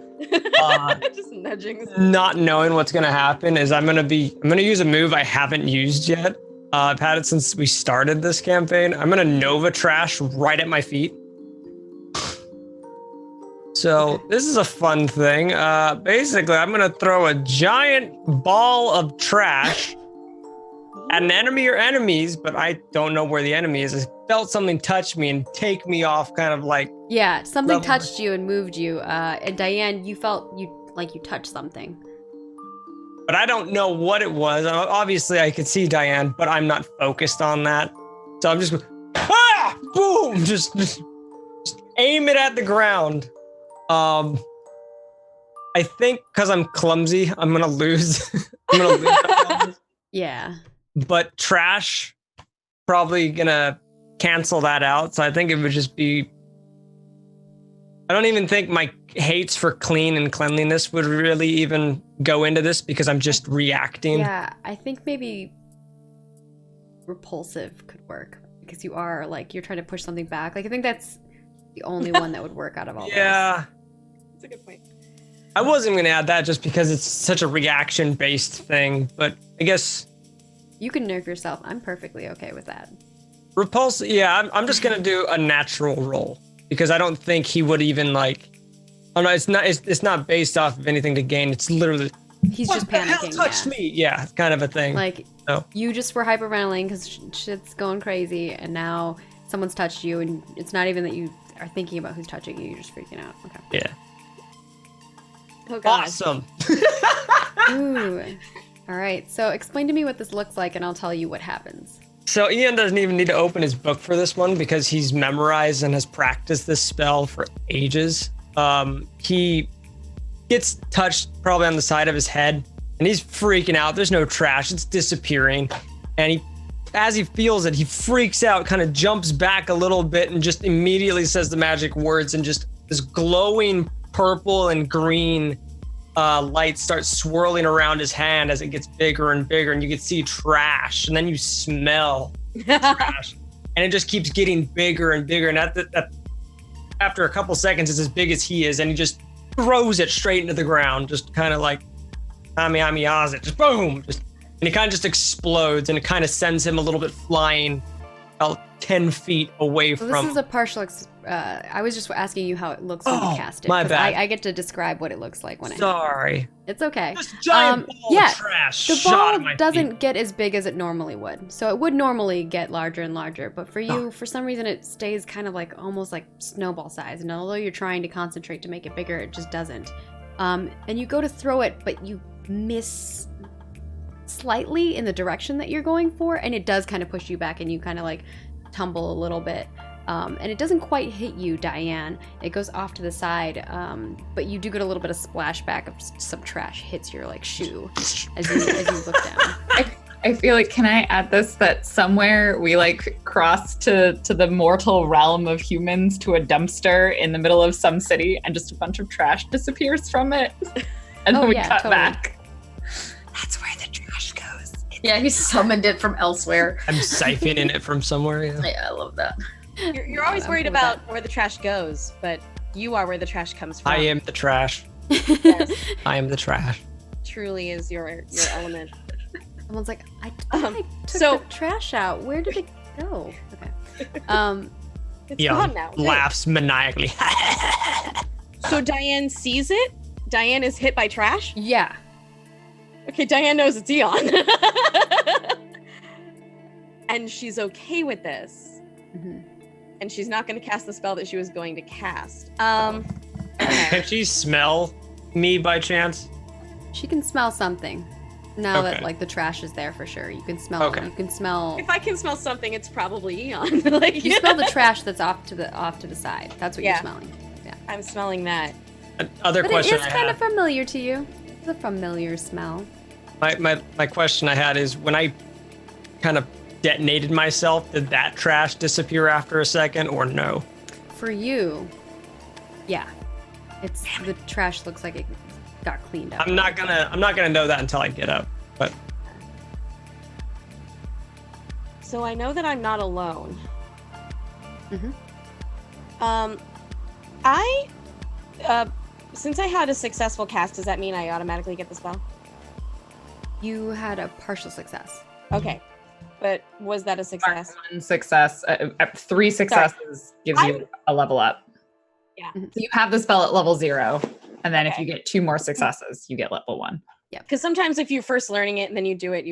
Just nudging. Not knowing what's gonna happen is I'm gonna use a move I haven't used yet. I've had it since we started this campaign. I'm gonna Nova Trash right at my feet. So this is a fun thing. Basically, I'm gonna throw a giant ball of trash at an enemy or enemies, but I don't know where the enemy is. I felt something touch me and take me off, kind of like... Yeah, something touched you and moved you. And Diane, you felt like you touched something. But I don't know what it was. Obviously, I could see Diane, but I'm not focused on that. So I'm just going, boom! Just aim it at the ground. I think because I'm clumsy, I'm going to lose. Yeah. But trash, probably gonna cancel that out. So I think it would just be... I don't even think my hates for clean and cleanliness would really even go into this, because I'm just reacting. Yeah, I think maybe repulsive could work, because you are like, you're trying to push something back. Like, I think that's the only one that would work out of all Yeah. That's a good point. I wasn't gonna add that just because it's such a reaction-based thing, but I guess... You can nerf yourself. I'm perfectly okay with that. Repulsive, yeah, I'm just gonna do a natural roll, because I don't think he would even like... Oh no, it's not based off of anything to gain. It's literally... He's just panicking. What the hell touched me? Yeah, kind of a thing. Like, you just were hyperventilating because shit's going crazy, and now someone's touched you, and it's not even that you are thinking about who's touching you. You're just freaking out. Okay. Yeah. Oh god. Awesome. Ooh. All right. So explain to me what this looks like, and I'll tell you what happens. So Ian doesn't even need to open his book for this one because he's memorized and has practiced this spell for ages. He gets touched probably on the side of his head, and he's freaking out. There's no trash. It's disappearing. And as he feels it, he freaks out, kind of jumps back a little bit, and just immediately says the magic words, and just this glowing purple and green light starts swirling around his hand as it gets bigger and bigger, and you can see trash, and then you smell trash, and it just keeps getting bigger and bigger, and after a couple seconds it's as big as he is, and he just throws it straight into the ground, just kind of like it, just boom, just, and he kind of just explodes, and it kind of sends him a little bit flying about 10 feet away So from. this is a partial. I was just asking you how it looks when you cast it. My 'cause bad. I get to describe what it looks like when Sorry. It's okay. This giant ball yeah, of trash The shot at ball my doesn't feet. get as big as it normally would. So it would normally get larger and larger, but for you, for some reason, it stays kind of like almost like snowball size. And although you're trying to concentrate to make it bigger, it just doesn't. And you go to throw it, but you miss slightly in the direction that you're going for, and it does kind of push you back, and you kind of like tumble a little bit. And it doesn't quite hit you, Diane. It goes off to the side, but you do get a little bit of splashback of some trash hits your like shoe as you look down. I feel like, can I add this, that somewhere we like cross to the mortal realm of humans to a dumpster in the middle of some city, and just a bunch of trash disappears from it, and then we cut totally. back. That's where the trash goes. Yeah, he summoned it from elsewhere. I'm siphoning it from somewhere. Yeah. Yeah, I love that. You're always I'm worried cool with about where the trash goes, but you are where the trash comes from. I am the trash. Yes, I am the trash. truly is your element. Someone's like, I took so- the trash out. Where did it go? Okay. It's Ian gone now. Good. laughs maniacally. So Diane sees it? Diane is hit by trash? Yeah. Okay, Diane knows it's Eon. And she's okay with this. Mhm. And she's not going to cast the spell that she was going to cast. Can she smell me by chance? She can smell something. Now that Okay. like the trash is there for sure. You can smell. Okay. You can smell. If I can smell something, it's probably Eon. Like You smell the trash that's off to the side. That's what Yeah. you're smelling. Yeah. I'm smelling that. Other But it question is I kind have. of familiar to you. It's a familiar smell. My question I had is, when I kind of detonated myself, did that trash disappear after a second or no? For you, yeah. It's the trash looks like it got cleaned up. I'm not gonna know that until I get up. But So I know that I'm not alone. Mhm. Since I had a successful cast, does that mean I automatically get the spell? You had a partial success. Okay. But was that a success? One success, 3 successes gives you a level up. Yeah. So you have the spell at level 0, and then if you get 2 more successes, you get level 1. Because sometimes if you're first learning it and then you do it,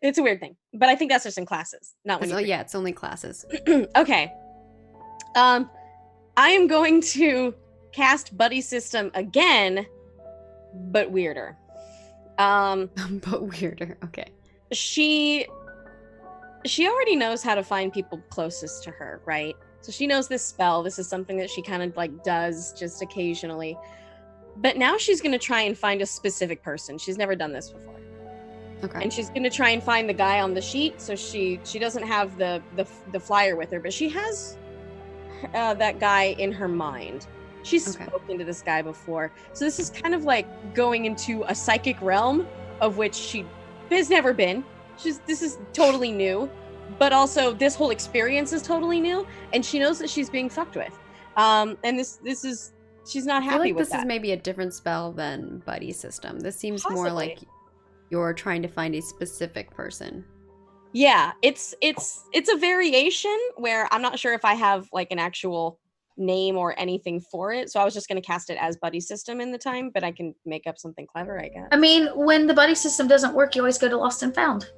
it's a weird thing. But I think that's just in classes, not when So you. yeah, it's only classes. Okay. I am going to cast Buddy System again, but weirder. But weirder. Okay. She already knows how to find people closest to her, right? So she knows this spell. This is something that she kind of like does just occasionally. But now she's going to try and find a specific person. She's never done this before. Okay. And she's going to try and find the guy on the sheet. So she doesn't have the flyer with her, but she has that guy in her mind. She's spoken to this guy before. So this is kind of like going into a psychic realm of which she has never been. This is totally new, but also this whole experience is totally new, and she knows that she's being fucked with. And this is, she's not I feel happy like with this that. is maybe a different spell than Buddy System. This seems more Possibly. like you're trying to find a specific person. Yeah, it's a variation where I'm not sure if I have like an actual name or anything for it. So I was just going to cast it as Buddy System in the time, but I can make up something clever, I guess. I mean, when the buddy system doesn't work, you always go to Lost and Found.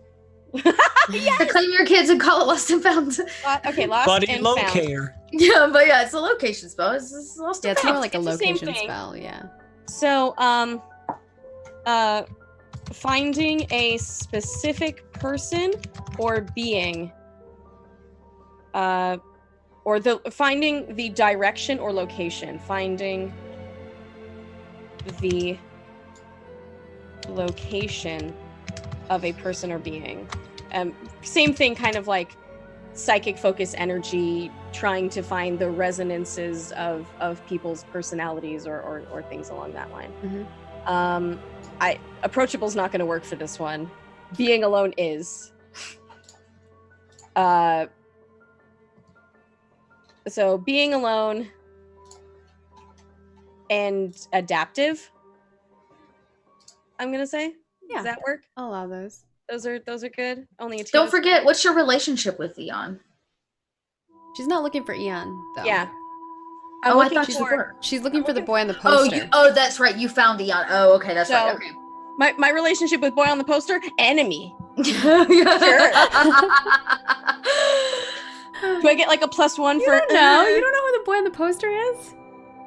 Yes! Claim your kids and call it Lost and Found. Okay, Lost Buddy and Found. locator. Yeah, but yeah, it's a location spell. It's lost Yeah, it's more like a It's the same location thing. spell. Yeah. So, finding a specific person or being, or finding the direction or location, finding the location of a person or being. Same thing, kind of like psychic focus energy, trying to find the resonances of people's personalities or things along that line. Mm-hmm. Approachable's not going to work for this one. Being alone is. So being alone and adaptive, I'm going to say. Yeah. Does that work? I'll allow those. Those are good. Only a 2. Don't forget, what's your relationship with Eon? She's not looking for Eon, though. Yeah. Oh, I thought you were. She's looking for the boy on the Oh, poster. oh, that's right. You found Eon. Oh, okay, that's right. Okay. My relationship with boy on the poster, enemy. Sure. Do I get like a +1 for? You don't know. You don't know who the boy on the poster is?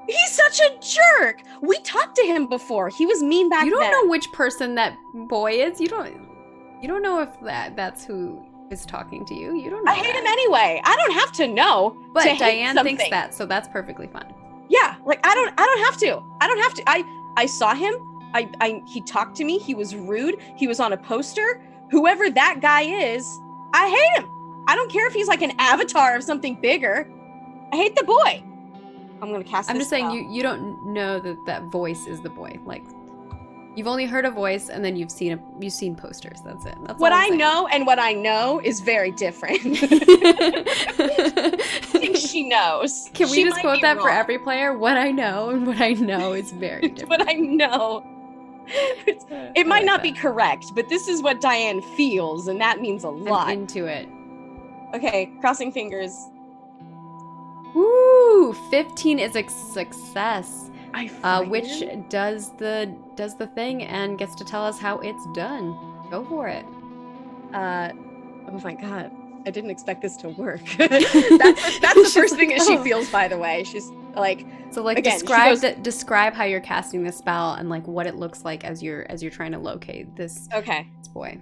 He's such a jerk. We talked to him before. He was mean back then. You don't know which person that boy is. You don't know if that's who is talking to you. You don't know. I hate him anyway. I don't have to know. But to hate Diane thinks something. that, so that's perfectly fine. Yeah, like I don't have to. I don't have to. I saw him. He talked to me. He was rude. He was on a poster. Whoever that guy is, I hate him. I don't care if he's like an avatar of something bigger. I hate the boy. I'm gonna cast. I'm this just saying spell. you don't know that voice is the boy. Like, you've only heard a voice and then you've seen posters. That's it. That's What all I I'm saying. know and what I know is very different. I think she knows. Can we She just might quote be that for wrong. every player? What I know and what I know is very different. What I know. It might not be correct, but this is what Diane feels, and that means a lot. I'm into it. Okay, crossing fingers. Woo! 15 is a success. Which find- does the thing and gets to tell us how it's done. Go for it. Oh my god. I didn't expect this to work. that's the first thing that she feels, by the way. She's like, So like again, she describe how you're casting the spell and like what it looks like as you're trying to locate this boy.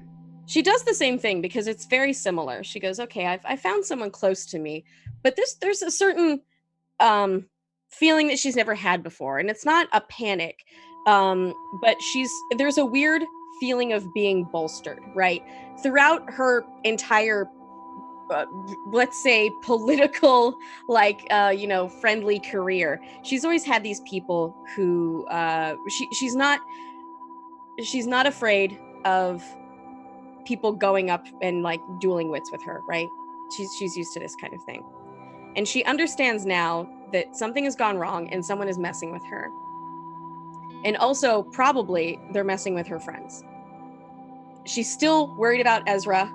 She does the same thing because it's very similar. She goes, okay, I found someone close to me, but there's a certain feeling that she's never had before, and it's not a panic, but there's a weird feeling of being bolstered, right? Throughout her entire let's say political, like friendly career, she's always had these people who she's not afraid of people going up and like dueling wits with her, right? She's used to this kind of thing, and she understands now that something has gone wrong and someone is messing with her, and also probably they're messing with her friends. She's still worried about Ezra.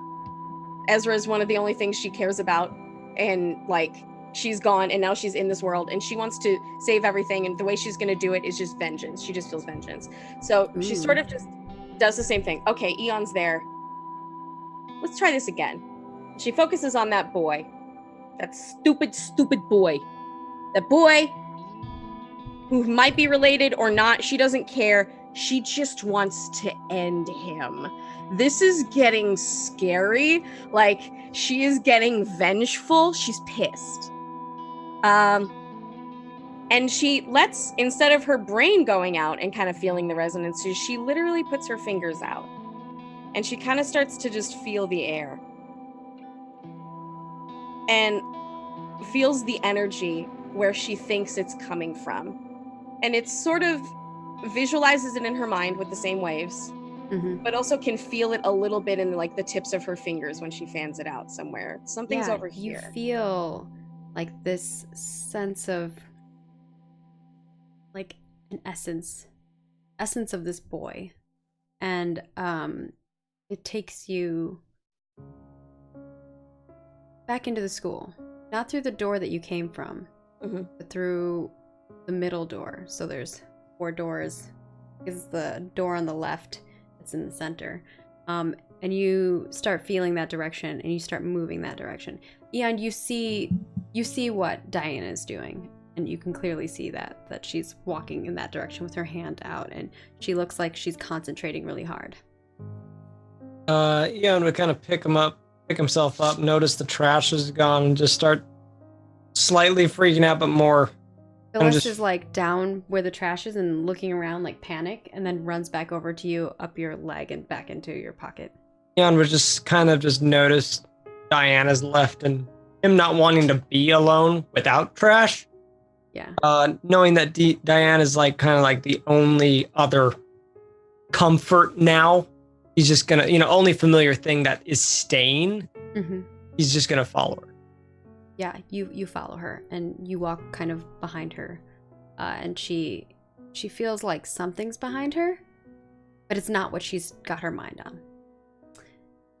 Ezra is one of the only things she cares about, and like she's gone and now she's in this world and she wants to save everything, and the way she's going to do it is just vengeance. She just feels vengeance. So she sort of just does the same thing. Okay, Eon's there. Let's try this again. She focuses on that boy. That stupid boy. That boy who might be related or not, she doesn't care. She just wants to end him. This is getting scary. Like, she is getting vengeful. She's pissed. And she lets, instead of her brain going out and kind of feeling the resonances, she literally puts her fingers out. And she kind of starts to just feel the air. And feels the energy where she thinks it's coming from. And it's sort of visualizes it in her mind with the same waves, but also can feel it a little bit in like the tips of her fingers when she fans it out somewhere. Something's over here. You feel like this sense of like an essence of this boy, and it takes you back into the school, not through the door that you came from, but through the middle door. So there's 4 doors. This is the door on the left that's in the center, and you start feeling that direction, and you start moving that direction. And you see what Diana is doing, and you can clearly see that she's walking in that direction with her hand out, and she looks like she's concentrating really hard. Ian would kind of pick himself up, notice the trash is gone, and just start slightly freaking out, but more. Phyllis is like down where the trash is and looking around like panic, and then runs back over to you, up your leg and back into your pocket. Ian would just kind of just notice Diana's left and him not wanting to be alone without trash. Yeah. Knowing that Diana's like kind of like the only other comfort now. He's just gonna, only familiar thing that is staying. Mm-hmm. He's just gonna follow her. Yeah, you follow her, and you walk kind of behind her, and she feels like something's behind her, but it's not what she's got her mind on.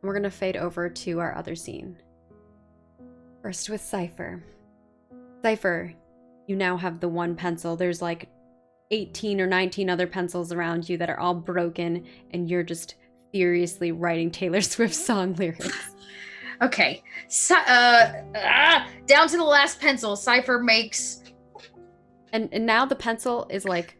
We're gonna fade over to our other scene. First with Cipher. Cipher, you now have the one pencil. There's like 18 or 19 other pencils around you that are all broken, and you're just furiously writing Taylor Swift song lyrics. Okay. So, down to the last pencil, Cipher makes... And now the pencil is like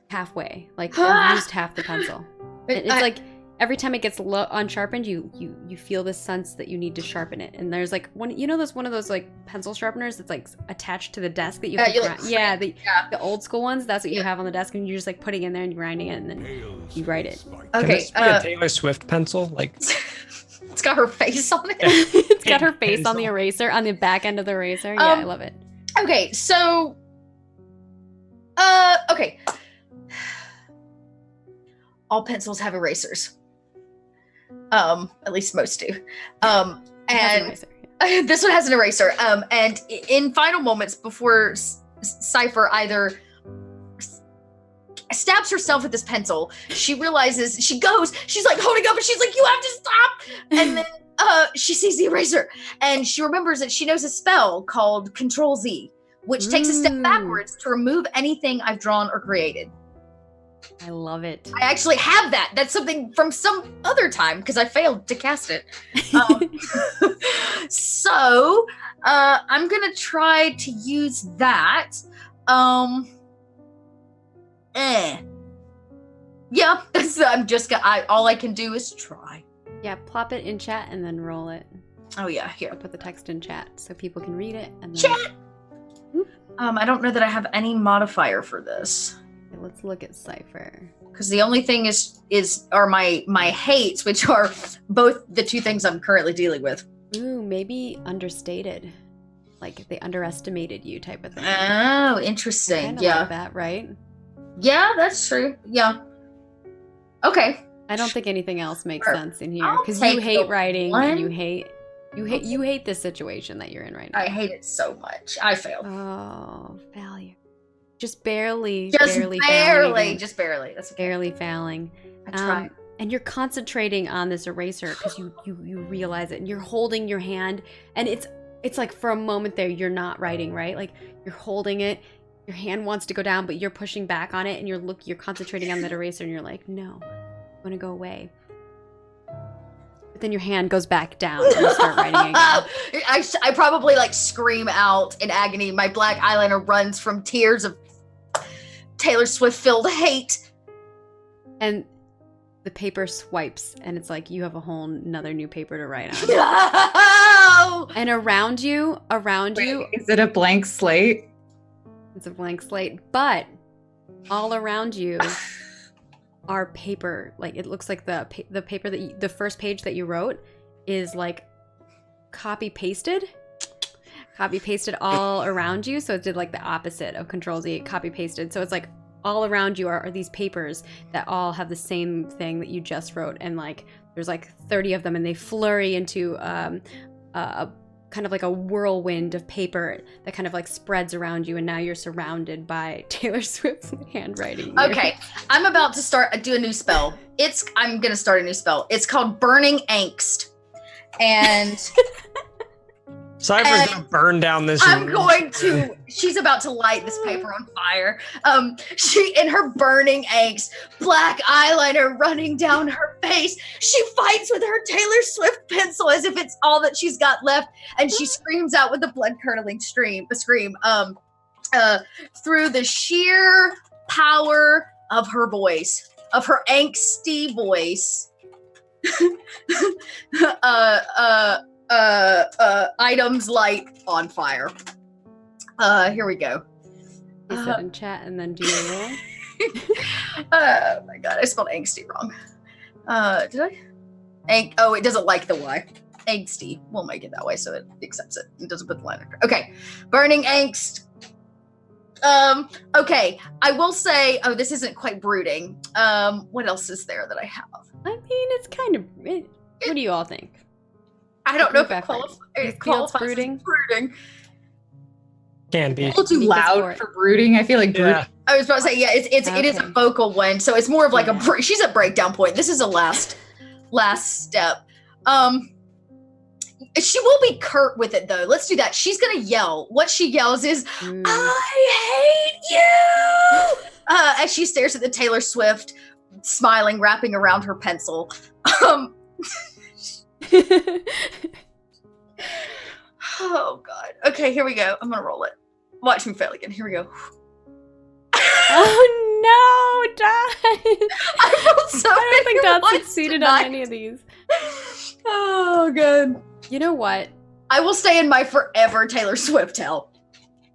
halfway. Like you've used half the pencil. It's like every time it gets unsharpened, you feel this sense that you need to sharpen it. And there's like one of those like pencil sharpeners that's like attached to the desk that you can grind. The old school ones. That's what you have on the desk, and you're just like putting it in there and grinding it, and then you write it. Okay. Can this be a Taylor Swift pencil? Like it's got her face on it. It's got her face on the eraser, on the back end of the eraser. Yeah, I love it. Okay, so okay. All pencils have erasers. At least most do. And this one has an eraser. And in final moments before Cipher either stabs herself with this pencil, she realizes, she's like holding up and she's like, you have to stop. And then she sees the eraser and she remembers that she knows a spell called Control Z, which takes a step backwards to remove anything I've drawn or created. I love it. I actually have that. That's something from some other time because I failed to cast it. So I'm gonna try to use that. Yeah, all I can do is try. Yeah, plop it in chat and then roll it. Oh yeah, here. I'll put the text in chat so people can read it. And then... Chat. I don't know that I have any modifier for this. Okay, let's look at Cipher. Because the only thing are my hates, which are both the two things I'm currently dealing with. Ooh, maybe understated. Like they underestimated you type of thing. Oh, interesting. Yeah. Like that, right? Yeah, that's true. Yeah. Okay. I don't think anything else makes sense in here because you hate writing and you hate this situation that you're in right now. I hate it so much. I failed. Oh, failure. Just barely. Just barely. That's okay. Barely failing. I tried. And you're concentrating on this eraser because you realize it, and you're holding your hand, and it's like for a moment there you're not writing, right? Like you're holding it, your hand wants to go down, but you're pushing back on it, and you're concentrating on that eraser, and you're like, no, I'm gonna go away. But then your hand goes back down and you start writing again. I probably like scream out in agony. My black eyeliner runs from tears of Taylor Swift filled hate. And the paper swipes and it's like you have a whole another new paper to write on. No! And around you, is it a blank slate? It's a blank slate, but all around you are paper. Like it looks like the paper that the first page that you wrote is like copy pasted all around you. So it did like the opposite of Control Z, copy pasted. So it's like all around you are these papers that all have the same thing that you just wrote, and like there's like 30 of them, and they flurry into a kind of like a whirlwind of paper that kind of like spreads around you, and now you're surrounded by Taylor Swift's handwriting. Okay, I'm about to do a new spell. I'm gonna start a new spell. It's called Burning Angst, and Cypher's gonna burn down this I'm room. going to. She's about to light this paper on fire. She, in her burning angst, black eyeliner running down her face, she fights with her Taylor Swift pencil as if it's all that she's got left, and she screams out with a blood-curdling scream. Through the sheer power of her voice, of her angsty voice. Items light on fire. Here we go. You sit in chat and then do your roll. Oh my god, I spelled angsty wrong. Did I? Oh, it doesn't like the Y. Angsty. We'll make it that way so it accepts it. It doesn't put the line under. Okay. Burning angst. Okay. I will say, oh, this isn't quite brooding. What else is there that I have? I mean, it's kind of. What do you all think? I don't know if Group it effort. It qualifies feels brooding? as brooding. Can be. A little too Think it's loud for- for brooding. I feel like brooding. Yeah. I was about to say, yeah, it is a Okay. vocal one, so it's more of like Yeah. she's at breakdown point. This is a last step. She will be curt with it though. Let's do that. She's gonna yell. What she yells is, Mm. "I hate you!" As she stares at the Taylor Swift, smiling, wrapping around her pencil. Oh god. Okay, here we go. I'm gonna roll it. Watch me fail again. Here we go. Oh no, Dot! I rolled so I don't think many Dot ones succeeded on tonight. any of these. Oh god. You know what? I will stay in my forever Taylor Swift hell.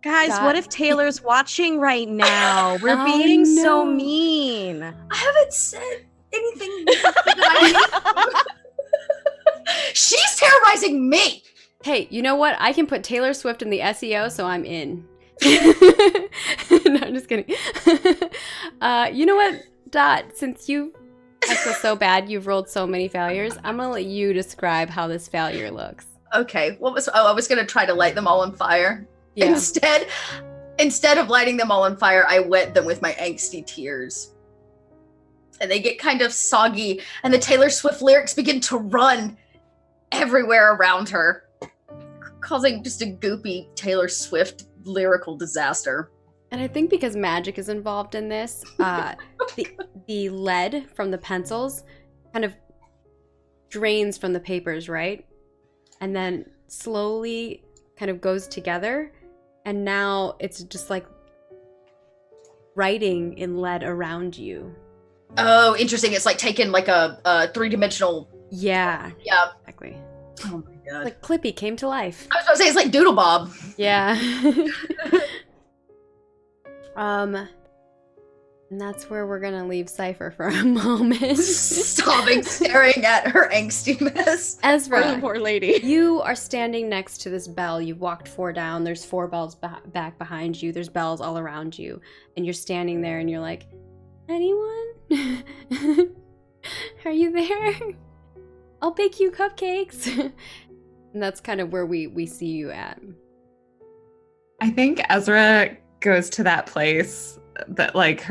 Guys, Dot. what if Taylor's watching right now? We're Oh, being so no. mean. I haven't said anything. She's terrorizing me. Hey, you know what? I can put Taylor Swift in the SEO, so I'm in. No, I'm just kidding. You know what, Dot? Since you I feel so bad you've rolled so many failures, I'm gonna let you describe how this failure looks. Okay, I was gonna try to light them all on fire. Yeah. Instead of lighting them all on fire, I wet them with my angsty tears. And they get kind of soggy, and the Taylor Swift lyrics begin to run everywhere around her, causing just a goopy Taylor Swift lyrical disaster. And I think because magic is involved in this, the lead from the pencils kind of drains from the papers, right? And then slowly kind of goes together. And now it's just like writing in lead around you. Oh, interesting. It's like taking like a three-dimensional. Yeah, Yeah. exactly. Oh my god. Like Clippy came to life. I was about to say it's like Doodle Bob. Yeah. And that's where we're gonna leave Cipher for a moment. Sobbing, staring at her angsty mess. Ezra, Poor lady. you are standing next to this bell. You've walked 4 down. There's 4 bells back behind you. There's bells all around you. And you're standing there and you're like, anyone? Are you there? I'll bake you cupcakes. And that's kind of where we see you at. I think Ezra goes to that place that like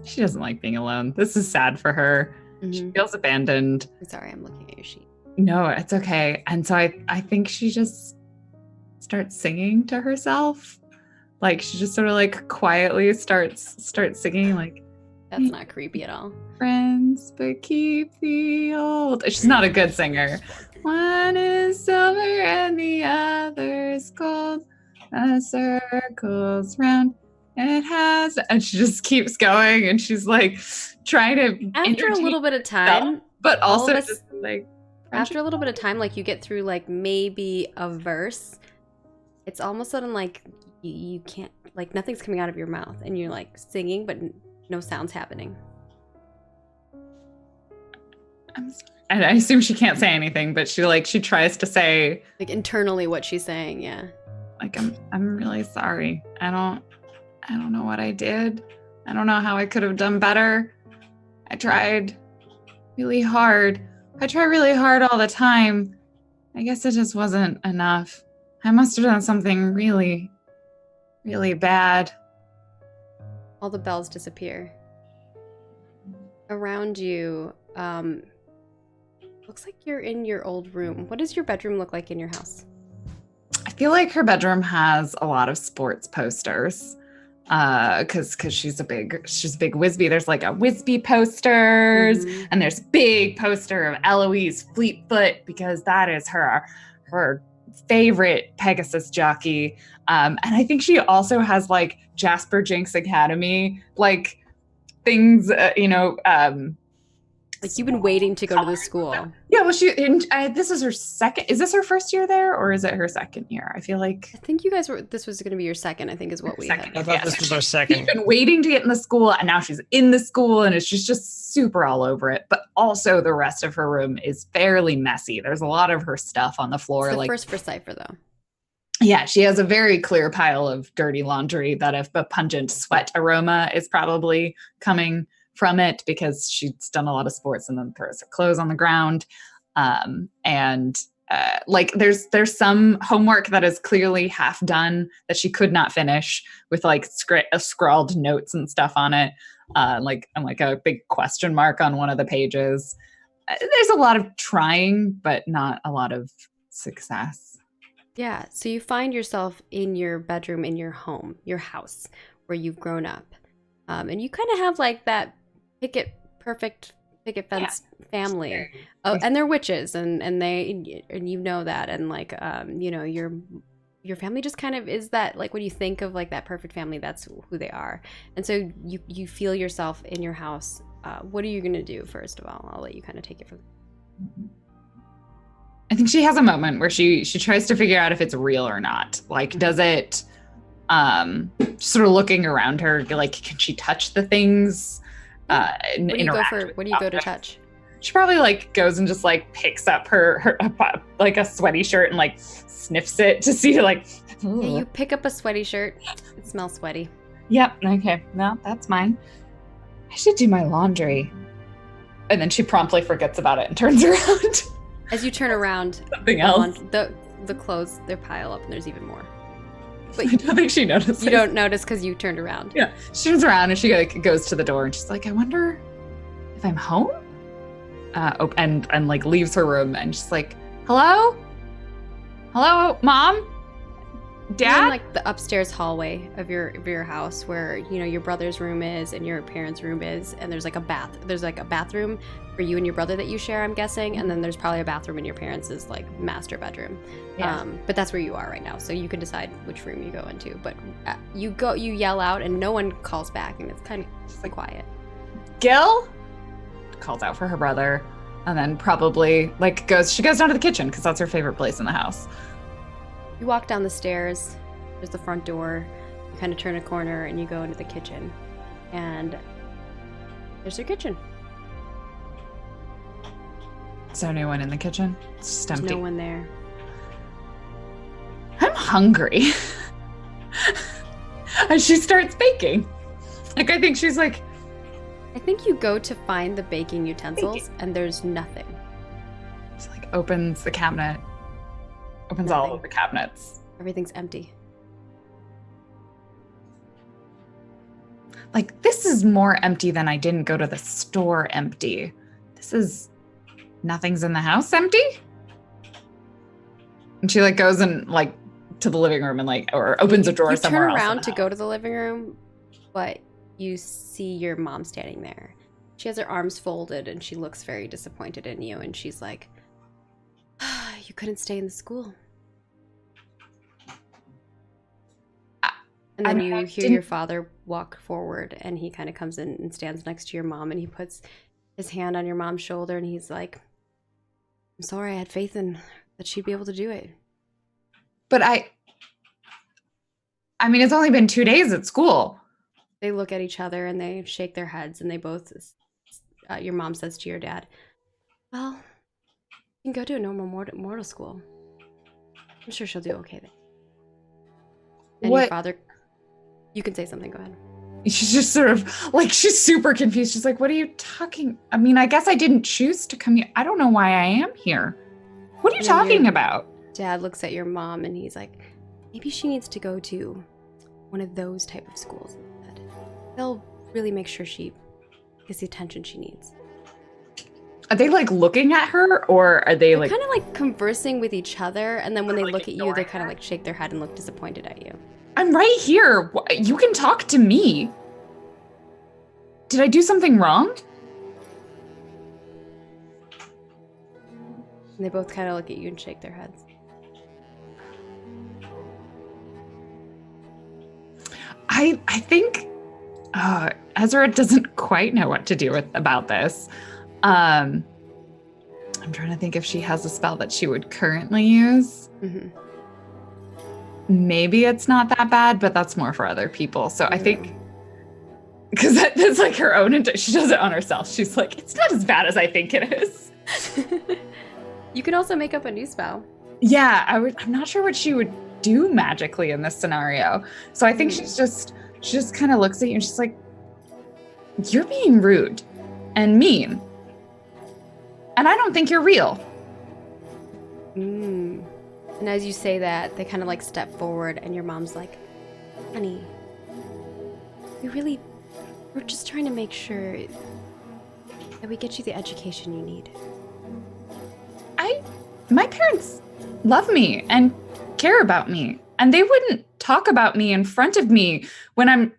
she doesn't like being alone. This is sad for her. She feels abandoned. Sorry, I'm looking at your sheet. No, it's okay. And so I think she just starts singing to herself. Like she just sort of like quietly starts singing like That's not creepy at all. friends, but keep the old. She's not a good singer. One is silver and the other's gold. The circles round. It has, and she just keeps going, and she's like trying to After a entertain little bit of time, herself, but all also of us- just like after a little bit of time, like you get through like maybe a verse, it's almost sudden like you can't, like nothing's coming out of your mouth, and you're like singing, but no sounds happening. I'm sorry. And I assume she can't say anything, but she tries to say Like internally, what she's saying, yeah. like I'm really sorry. I don't know what I did. I don't know how I could have done better. I tried really hard. I try really hard all the time. I guess it just wasn't enough. I must have done something really, really bad. All the bells disappear. Around you, looks like you're in your old room. What does your bedroom look like in your house? feel like her bedroom has a lot of sports posters. Because she's a big Whizbee. There's like a Whizbee posters, and there's a big poster of Eloise Fleetfoot because that is her favorite Pegasus jockey. And I think she also has like Jasper Jinx Academy like things, Like you've been waiting to go to the school. Yeah, well, this is her second. Is this her first year there, or is it her second year? I feel like I think you guys were. This was going to be your second. I think is what we had. I thought this was our second. She's been waiting to get in the school, and now she's in the school, and she's just super all over it. But also, the rest of her room is fairly messy. There's a lot of her stuff on the floor. It's the like first for Cipher, though. Yeah, she has a very clear pile of dirty laundry that if a pungent sweat aroma is probably coming from it because she's done a lot of sports and then throws her clothes on the ground. There's some homework that is clearly half done that she could not finish with like scrawled notes and stuff on it. And a big question mark on one of the pages. There's a lot of trying, but not a lot of success. Yeah. So you find yourself in your bedroom, in your home, your house where you've grown up. And you kind of have like that perfect picket fence family. Oh, and they're witches and you know that. And like, your family just kind of is that, like, when you think of like that perfect family, that's who they are. And so you feel yourself in your house. What are you going to do first of all? I'll let you kind of take it from there. I think she has a moment where she tries to figure out if it's real or not. Like, does it, sort of looking around her, like, can she touch the things? What do you go to touch? She probably like goes and just like picks up her like a sweaty shirt and like sniffs it to see like. Yeah, you pick up a sweaty shirt. It smells sweaty. Yep. Okay. No, that's mine. I should do my laundry. And then she promptly forgets about it and turns around. As you turn around, something else. The clothes, they pile up and there's even more. But I don't think she notices. You don't notice because you turned around. Yeah. She turns around and she like goes to the door and she's like, I wonder if I'm home? And like leaves her room and she's like, hello? Hello, Mom? Dad? You're in like the upstairs hallway of your house where, your brother's room is and your parents' room is, and there's like a bathroom for you and your brother that you share, I'm guessing, and then there's probably a bathroom in your parents' like master bedroom. Yeah. But that's where you are right now, so you can decide which room you go into. But you yell out and no one calls back, and it's kind of like quiet. Gil calls out for her brother, and then probably like she goes down to the kitchen because that's her favorite place in the house. You walk down the stairs, there's the front door, you kind of turn a corner and you go into the kitchen. And there's your kitchen. Is there anyone in the kitchen? It's just empty. There's no one there. I'm hungry. And she starts baking. Like, I think she's like... I think you go to find the baking utensils and there's nothing. She like opens the cabinet. Opens Nothing. all of the cabinets. Everything's empty. Like, this is more empty than I didn't go to the store empty. This is... Nothing's in the house empty? And she like goes and like to the living room and like, or opens a drawer somewhere else. You turn around to go to the living room, but you see your mom standing there. She has her arms folded and she looks very disappointed in you. And she's like, you couldn't stay in the school. And then you hear your father walk forward and he kind of comes in and stands next to your mom and he puts his hand on your mom's shoulder and he's like, I'm sorry, I had faith in that she'd be able to do it. But I mean, it's only been 2 days at school. They look at each other and they shake their heads and they both, your mom says to your dad, well, you can go to a normal mortal school. I'm sure she'll do okay there. And your father, you can say something, go ahead. She's just sort of like, she's super confused. She's like, what are you talking? I mean, I guess I didn't choose to come here. I don't know why I am here. What are you talking about? Dad looks at your mom and he's like, maybe she needs to go to one of those type of schools instead. They'll really make sure she gets the attention she needs. Are they like looking at her, or are they They're like kind of like conversing with each other, and then when they Like look at you, they ignoring kind of her? like shake their head and look disappointed at you. I'm right here. You can talk to me. Did I do something wrong? And they both kind of look at you and shake their heads. I think Ezra doesn't quite know what to do about this. I'm trying to think if she has a spell that she would currently use. Mm-hmm. Maybe it's not that bad, but that's more for other people. So I think, because that's like her own, she does it on herself. She's like, it's not as bad as I think it is. You can also make up a new spell. Yeah, I'm not sure what she would do magically in this scenario. So I think she just kind of looks at you and she's like, you're being rude and mean. And I don't think you're real. Mm. And as you say that, they kind of like step forward, and your mom's like, honey, we're just trying to make sure that we get you the education you need. My parents love me and care about me, and they wouldn't talk about me in front of me when I'm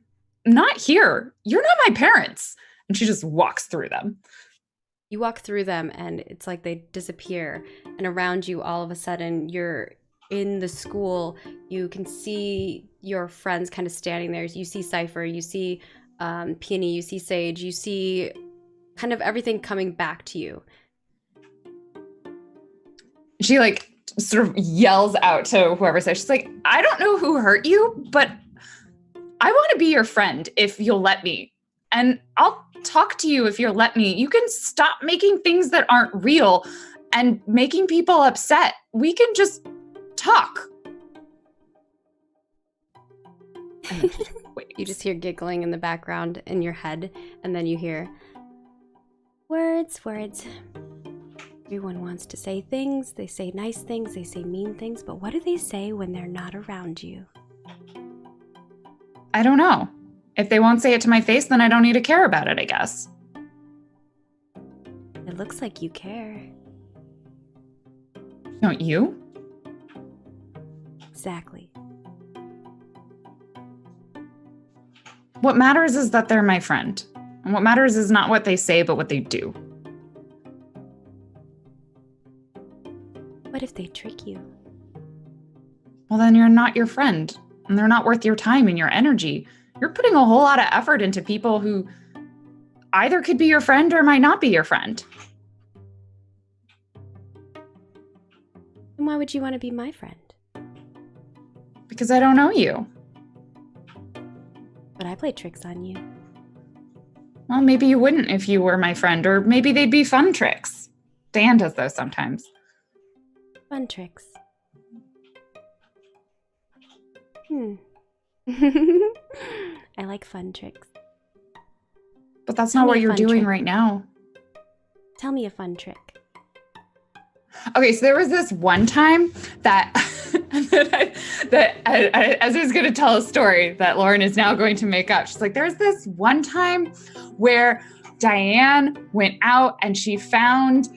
not here. You're not my parents. And she just walks through them. You walk through them, and it's like they disappear. And around you, all of a sudden, you're in the school. You can see your friends kind of standing there. You see Cipher, you see Peony, you see Sage, you see kind of everything coming back to you. She like sort of yells out to whoever's there. She's like, I don't know who hurt you, but I want to be your friend if you'll let me. And I'll talk to you if you'll let me. You can stop making things that aren't real and making people upset. We can just talk. You just hear giggling in the background in your head, and then you hear words. Everyone wants to say things. They say nice things, they say mean things, but what do they say when they're not around you? I don't know. If they won't say it to my face, then I don't need to care about it, I guess. It looks like you care. Don't you? Exactly. What matters is that they're my friend. And what matters is not what they say, but what they do. What if they trick you? Well, then you're not your friend, and they're not worth your time and your energy. You're putting a whole lot of effort into people who either could be your friend or might not be your friend. And why would you want to be my friend? Because I don't know you. But I play tricks on you. Well, maybe you wouldn't if you were my friend, or maybe they'd be fun tricks. Dan does those sometimes. Fun tricks. I like fun tricks. But that's Tell not me what a you're fun doing trick. right now. Tell me a fun trick. Okay, so there was this one time that as I was going to tell a story that Lauren is now going to make up. She's like, there's this one time where Diane went out and she found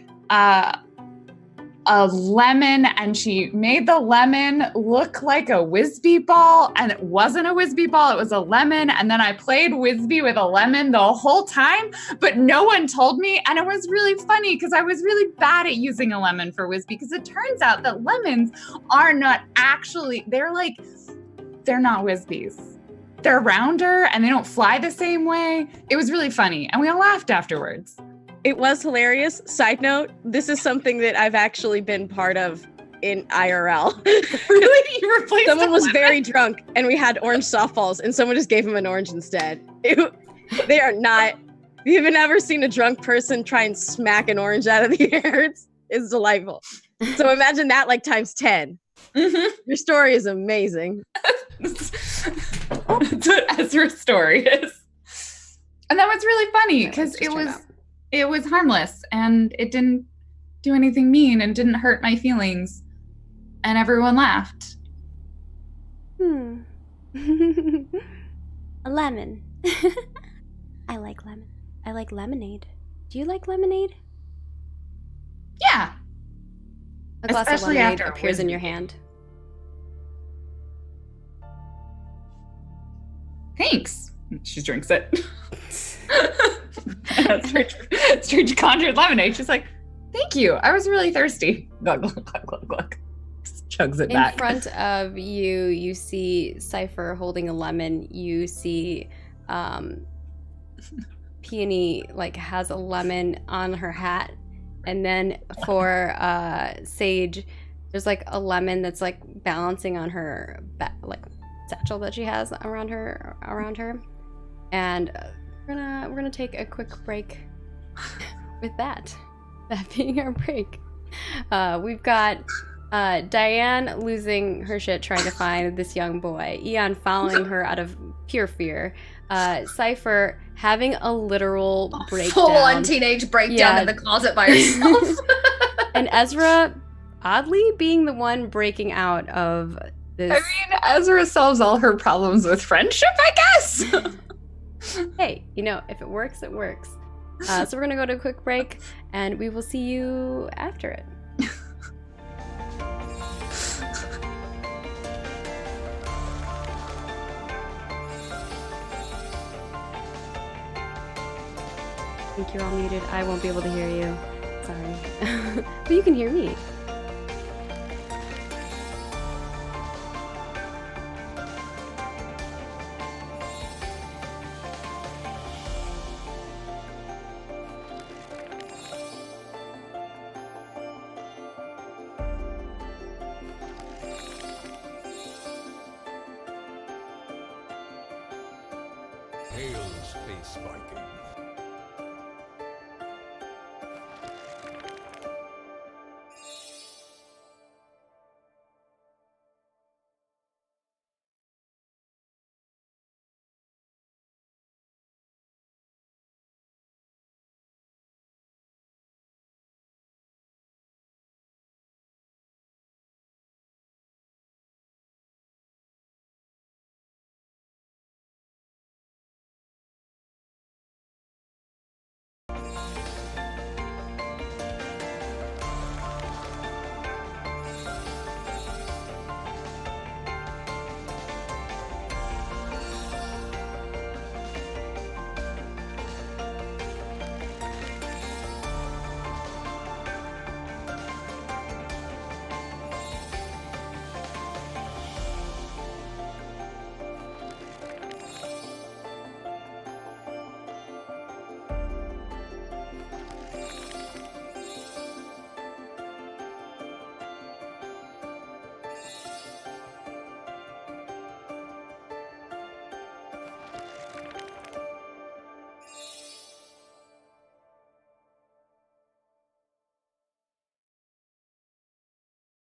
a lemon, and she made the lemon look like a Whizbee ball, and it wasn't a Whizbee ball, it was a lemon. And then I played Whizbee with a lemon the whole time, but no one told me. And it was really funny because I was really bad at using a lemon for Whizbee, because it turns out that lemons are not actually, they're not Whizbees. They're rounder and they don't fly the same way. It was really funny. And we all laughed afterwards. It was hilarious. Side note, this is something that I've actually been part of in IRL. Really? You replaced Someone a was lemon? very drunk and we had orange softballs and someone just gave him an orange instead. They are not, if you've never seen a drunk person try and smack an orange out of the air, it's delightful. So imagine that like times 10. Mm-hmm. Your story is amazing. That's what Ezra's story is. And that was really funny because it was harmless and it didn't do anything mean and didn't hurt my feelings. And everyone laughed. A lemon. I like lemon. I like lemonade. Do you like lemonade? Yeah. A glass Especially of lemonade after a appears in wizard. your hand. Thanks. She drinks it. Strange conjured lemonade. She's like, thank you. I was really thirsty. Glug, glug, glug, glug, glug. Just chugs it In back. front of you, you see Cipher holding a lemon. You see Peony like has a lemon on her hat. And then for Sage, there's like a lemon that's like balancing on her like satchel that she has around her. And we're gonna take a quick break with that being our break. We've got Diane losing her shit trying to find this young boy, Eon following her out of pure fear, Cipher having a literal breakdown, Full-on teenage breakdown in the closet by herself. and Ezra oddly being the one breaking out of this. I mean, Ezra solves all her problems with friendship, I guess. Hey, you know, if it works, it works. So we're gonna go to a quick break, and we will see you after it. I think you're all muted. I won't be able to hear you. Sorry. But you can hear me. Hail, Space Viking.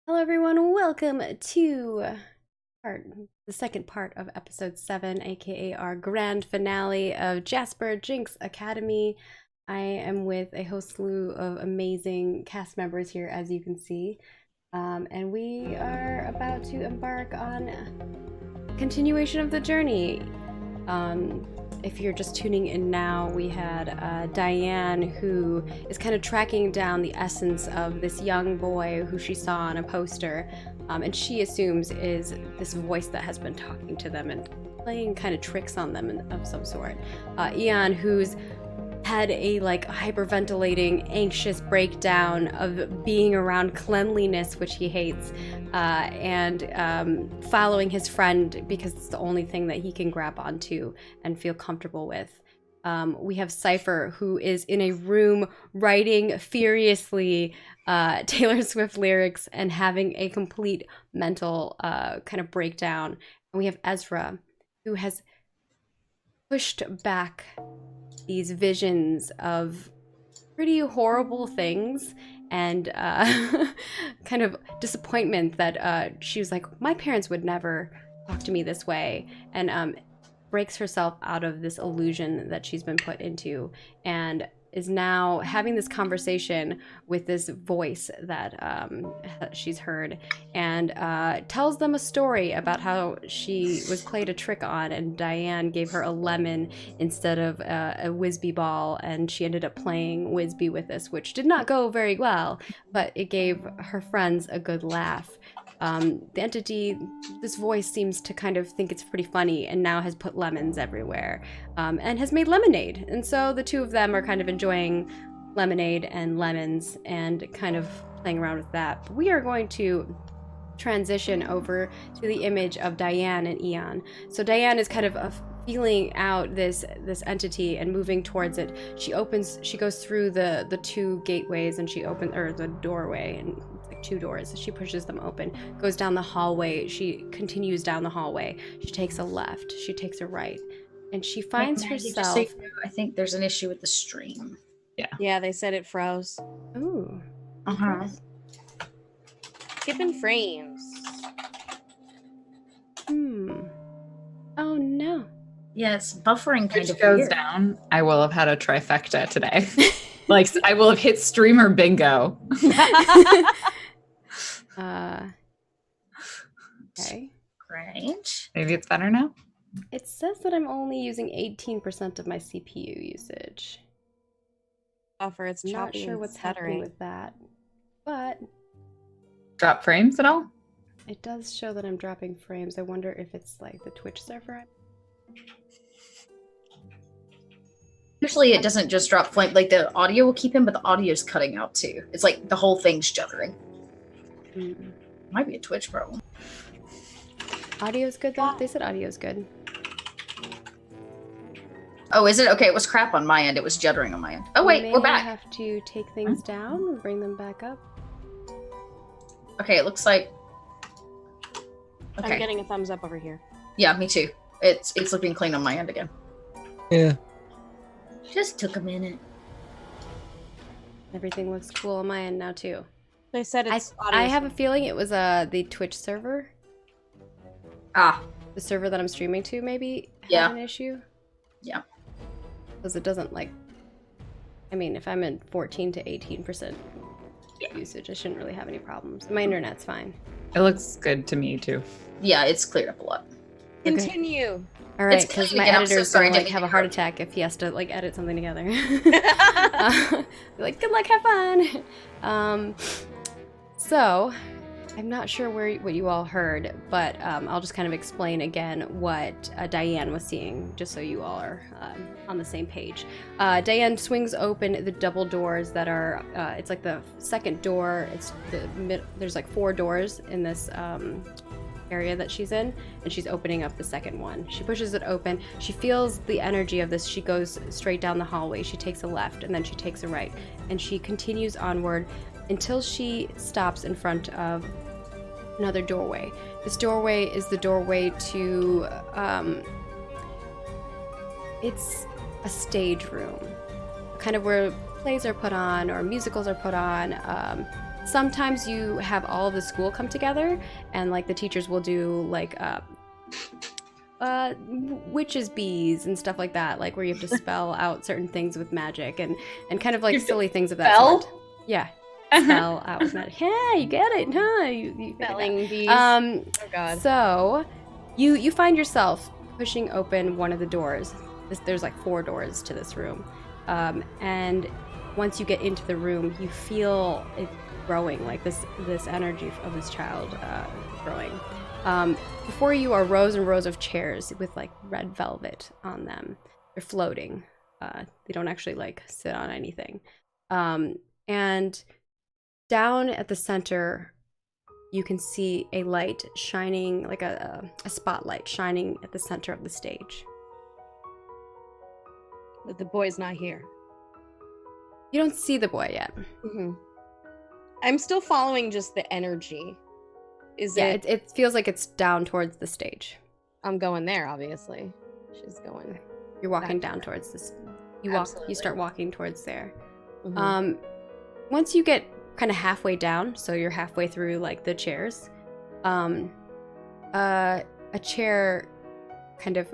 Hello, everyone. Welcome to the second part of episode 7, aka our grand finale of Jasper Jinx Academy. I am with a whole slew of amazing cast members here, as you can see, and we are about to embark on a continuation of the journey. If you're just tuning in now, we had Diane, who is kind of tracking down the essence of this young boy who she saw on a poster, and she assumes is this voice that has been talking to them and playing kind of tricks on them of some sort. Eon, who's had a like hyperventilating, anxious breakdown of being around cleanliness, which he hates, and following his friend because it's the only thing that he can grab onto and feel comfortable with. We have Cipher, who is in a room writing furiously Taylor Swift lyrics and having a complete mental kind of breakdown. And we have Ezra, who has pushed back these visions of pretty horrible things and kind of disappointment that she was like, my parents would never talk to me this way, and breaks herself out of this illusion that she's been put into and is now having this conversation with this voice that she's heard, and tells them a story about how she was played a trick on, and Diane gave her a lemon instead of a Whizbee ball, and she ended up playing Whizbee with this, which did not go very well, but it gave her friends a good laugh. The entity, this voice seems to kind of think it's pretty funny, and now has put lemons everywhere, and has made lemonade. And so the two of them are kind of enjoying lemonade and lemons and kind of playing around with that. But we are going to transition over to the image of Diane and Eon. So Diane is kind of feeling out this entity and moving towards it. She goes through the two gateways, and the doorway, and it's like two doors. She pushes them open, goes down the hallway. She continues down the hallway. She takes a left, she takes a right, and she finds herself. I think there's an issue with the stream. Yeah, they said it froze. Ooh. Skipping frames. Oh no. Yeah, it's buffering kind of goes weird. down, I will have had a trifecta today. Like, I will have hit streamer bingo. Okay. Great. Maybe it's better now? It says that I'm only using 18% of my CPU usage. Buffer, it's Not choppy sure and what's happening stuttering. with that, but Drop frames at all? it does show that I'm dropping frames. I wonder if it's like the Twitch server. Usually it doesn't just drop flame, like the audio will keep in, but the audio's cutting out too. It's like the whole thing's juddering. Might be a Twitch problem. Audio's good though? They said audio's good. Oh, is it? Okay, it was crap on my end. It was juddering on my end. Oh We wait, may we're back. have to take things down and bring them back up. Okay, it looks like. I'm Okay. getting a thumbs up over here. Yeah, me too. It's looking clean on my end again. Yeah. Just took a minute. Everything looks cool on my end now too. They said it's I have a feeling it was the Twitch server. Ah, The server that I'm streaming to maybe had Yeah. an issue. Yeah. Because it doesn't like, I mean, if I'm in 14 to 18% usage, I shouldn't really have any problems. My internet's fine. It looks good to me, too. yeah, it's cleared up a lot. Continue. All right, It's because clean my again. I'm so editor's sorry, gonna like didn't have a mean to heart interrupt. attack if he has to like edit something together. Be like, good luck, have fun. So I'm not sure what you all heard, but I'll just kind of explain again what Diane was seeing, just so you all are on the same page. Diane swings open the double doors that are, it's like the second door, there's like 4 doors in this area that she's in, and she's opening up the second one. She pushes it open. She feels the energy of this. She goes straight down the hallway. She takes a left, and then she takes a right, and she continues onward until she stops in front of another doorway. This doorway is the doorway to it's a stage room, kind of where plays are put on or musicals are put on. Sometimes you have all of the school come together, and like the teachers will do like witches bees and stuff like that, like where you have to spell out certain things with magic and kind of like silly things of that spell? sort. Yeah. Spell out with magic. Yeah, you get it, huh? You Spelling bees. oh God. So you find yourself pushing open one of the doors. There's like 4 doors to this room, and once you get into the room, you feel it growing, like this energy of this child growing. Before you are rows and rows of chairs with like red velvet on them. They're floating. They don't actually like sit on anything. And down at the center, you can see a light shining, like a spotlight shining at the center of the stage. But the boy's not here. You don't see the boy yet. I'm still following just the energy. Is Yeah, it? it feels like it's down towards the stage. I'm going there, obviously. She's going. You're walking Back down there. towards this. You walk. Absolutely. You start walking towards there. Mhm. Once you get kind of halfway down, so you're halfway through like the chairs, a chair kind of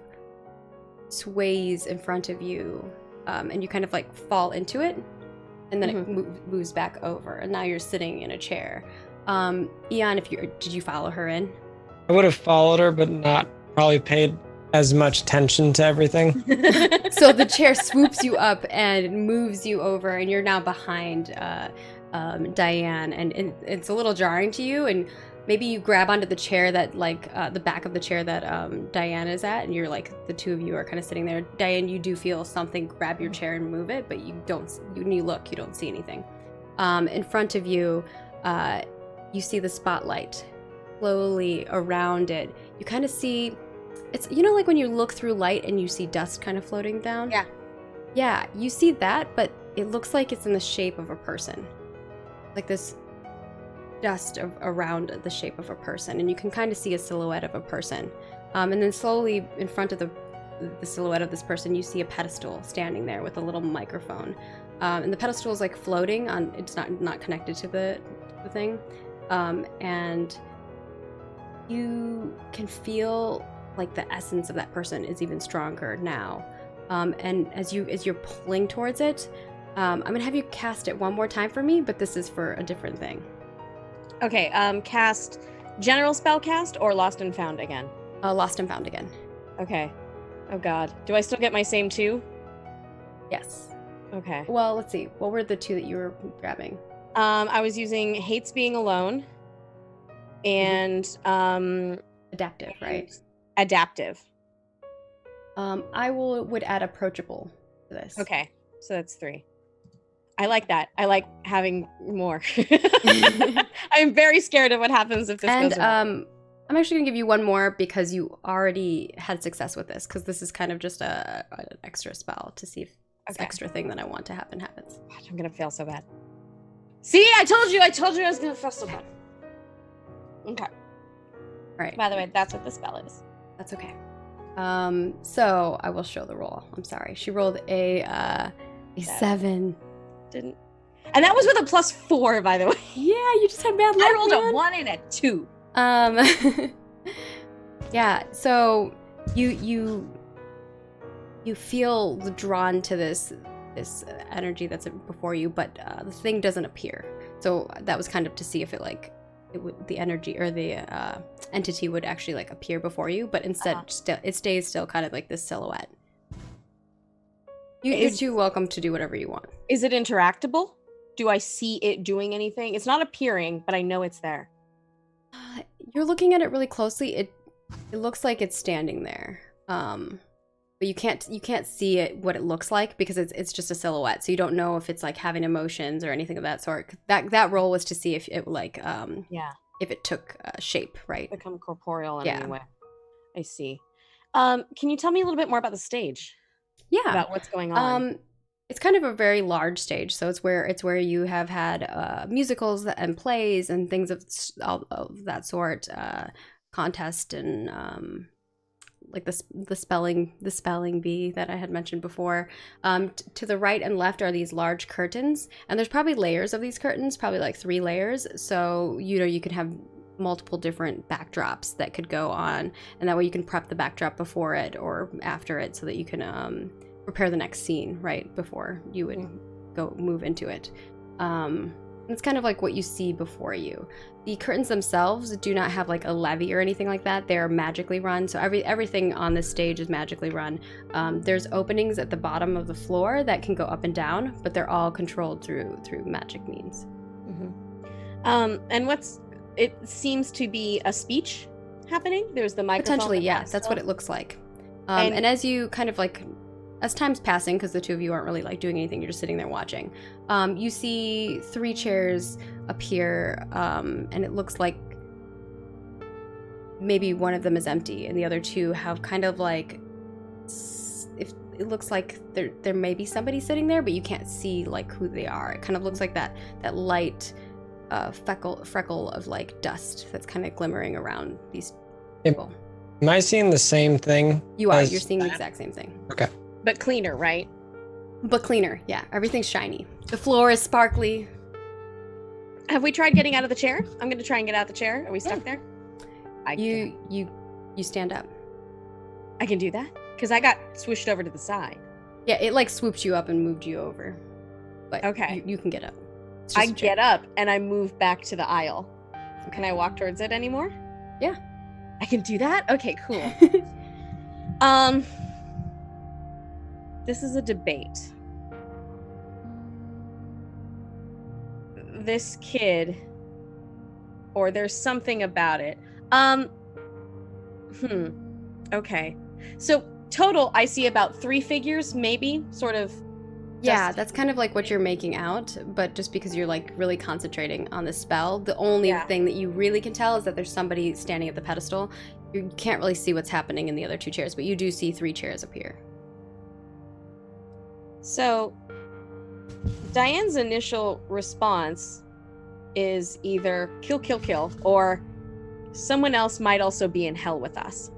sways in front of you, and you kind of like fall into it, and then it moves back over, and now you're sitting in a chair. Eon, did you follow her in? I would have followed her, but not probably paid as much attention to everything. So the chair swoops you up and moves you over, and you're now behind Diane, and it's a little jarring to you, and maybe you grab onto the chair that the back of the chair that Diane is at, and you're like, the two of you are kind of sitting there. Diane, you do feel something grab your chair and move it, but you don't, when you look, you don't see anything. In front of you, you see the spotlight slowly around it. You kind of see, it's, like when you look through light and you see dust kind of floating down? Yeah, you see that, but it looks like it's in the shape of a person. Like this dust around the shape of a person, and you can kind of see a silhouette of a person. And then slowly in front of the silhouette of this person, you see a pedestal standing there with a little microphone. And the pedestal is like floating on, it's not connected to the thing. And you can feel like the essence of that person is even stronger now. And as you're pulling towards it, I'm gonna have you cast it one more time for me, but this is for a different thing. Okay, cast general spell cast or lost and found again? Lost and found again. Okay. Oh god. Do I still get my same 2? Yes. Okay. Well, let's see. What were the 2 that you were grabbing? I was using hates being alone and Adaptive, right? Adaptive. I would add approachable to this. Okay. So that's 3. I like that. I like having more. I'm very scared of what happens if this goes wrong. I'm actually gonna give you one more because you already had success with this, because this is kind of just an extra spell to see if this extra thing that I want to happen happens. God, I'm gonna fail so bad. See, I told you I was gonna fail so bad. Okay. All right. By the way, that's what the spell is. That's okay. So I will show the roll. I'm sorry. She rolled a 7. Didn't. And that was with a +4, by the way. Yeah, you just had bad luck. I rolled a 1 and a 2. Yeah, so you feel drawn to this energy that's before you, but the thing doesn't appear. So that was kind of to see if the energy or the entity would actually appear before you, but instead it stays still kind of like this silhouette. You're too welcome to do whatever you want. Is it interactable? Do I see it doing anything? It's not appearing, but I know it's there. You're looking at it really closely. It looks like it's standing there, but you can't see it what it looks like because it's just a silhouette. So you don't know if it's having emotions or anything of that sort. That roll was to see if it if it took shape, right? Become corporeal in any way. I see. Can you tell me a little bit more about the stage? Yeah, about what's going on. It's kind of a very large stage, so it's where you have had musicals and plays and things of that sort, contest and the spelling bee that I had mentioned before. To the right and left are these large curtains, and there's probably layers of these curtains, probably 3 layers. So you could have multiple different backdrops that could go on, and that way you can prep the backdrop before it or after it so that you can prepare the next scene right before you would go move into it. It's kind of like what you see before you. The curtains themselves do not have a levee or anything like that. They're magically run, so everything on this stage is magically run. There's openings at the bottom of the floor that can go up and down, but they're all controlled through magic means. And it seems to be a speech happening. There's the microphone. Potentially, yeah, that's what it looks like. And as you kind of as time's passing, because the two of you aren't really doing anything, you're just sitting there watching, you see 3 chairs appear, and it looks like maybe one of them is empty and the other 2 have kind of if it looks like there may be somebody sitting there, but you can't see who they are. It kind of looks like that light freckle of dust that's kind of glimmering around these people. Am I seeing the same thing? You are. You're seeing the exact same thing. Okay. But cleaner, right? But cleaner, yeah. Everything's shiny. The floor is sparkly. Have we tried getting out of the chair? I'm going to try and get out of the chair. Are we stuck there? You stand up. I can do that? Because I got swooshed over to the side. Yeah, it like swooped you up and moved you over. But Okay. you can get up. It's I just a get chair. up and I move back to the aisle. Can I walk towards it anymore? Yeah. I can do that? Okay, cool. This is a debate. This kid, or there's something about it. Okay. So total, I see about 3 figures, maybe, sort of. Yeah, Just- that's kind of like what you're making out, but just because you're like really concentrating on the spell, the only Yeah. thing that you really can tell is that there's somebody standing at the pedestal. You can't really see what's happening in the other 2 chairs, but you do see 3 chairs appear. So Diane's initial response is either kill, kill, kill, or someone else might also be in hell with us.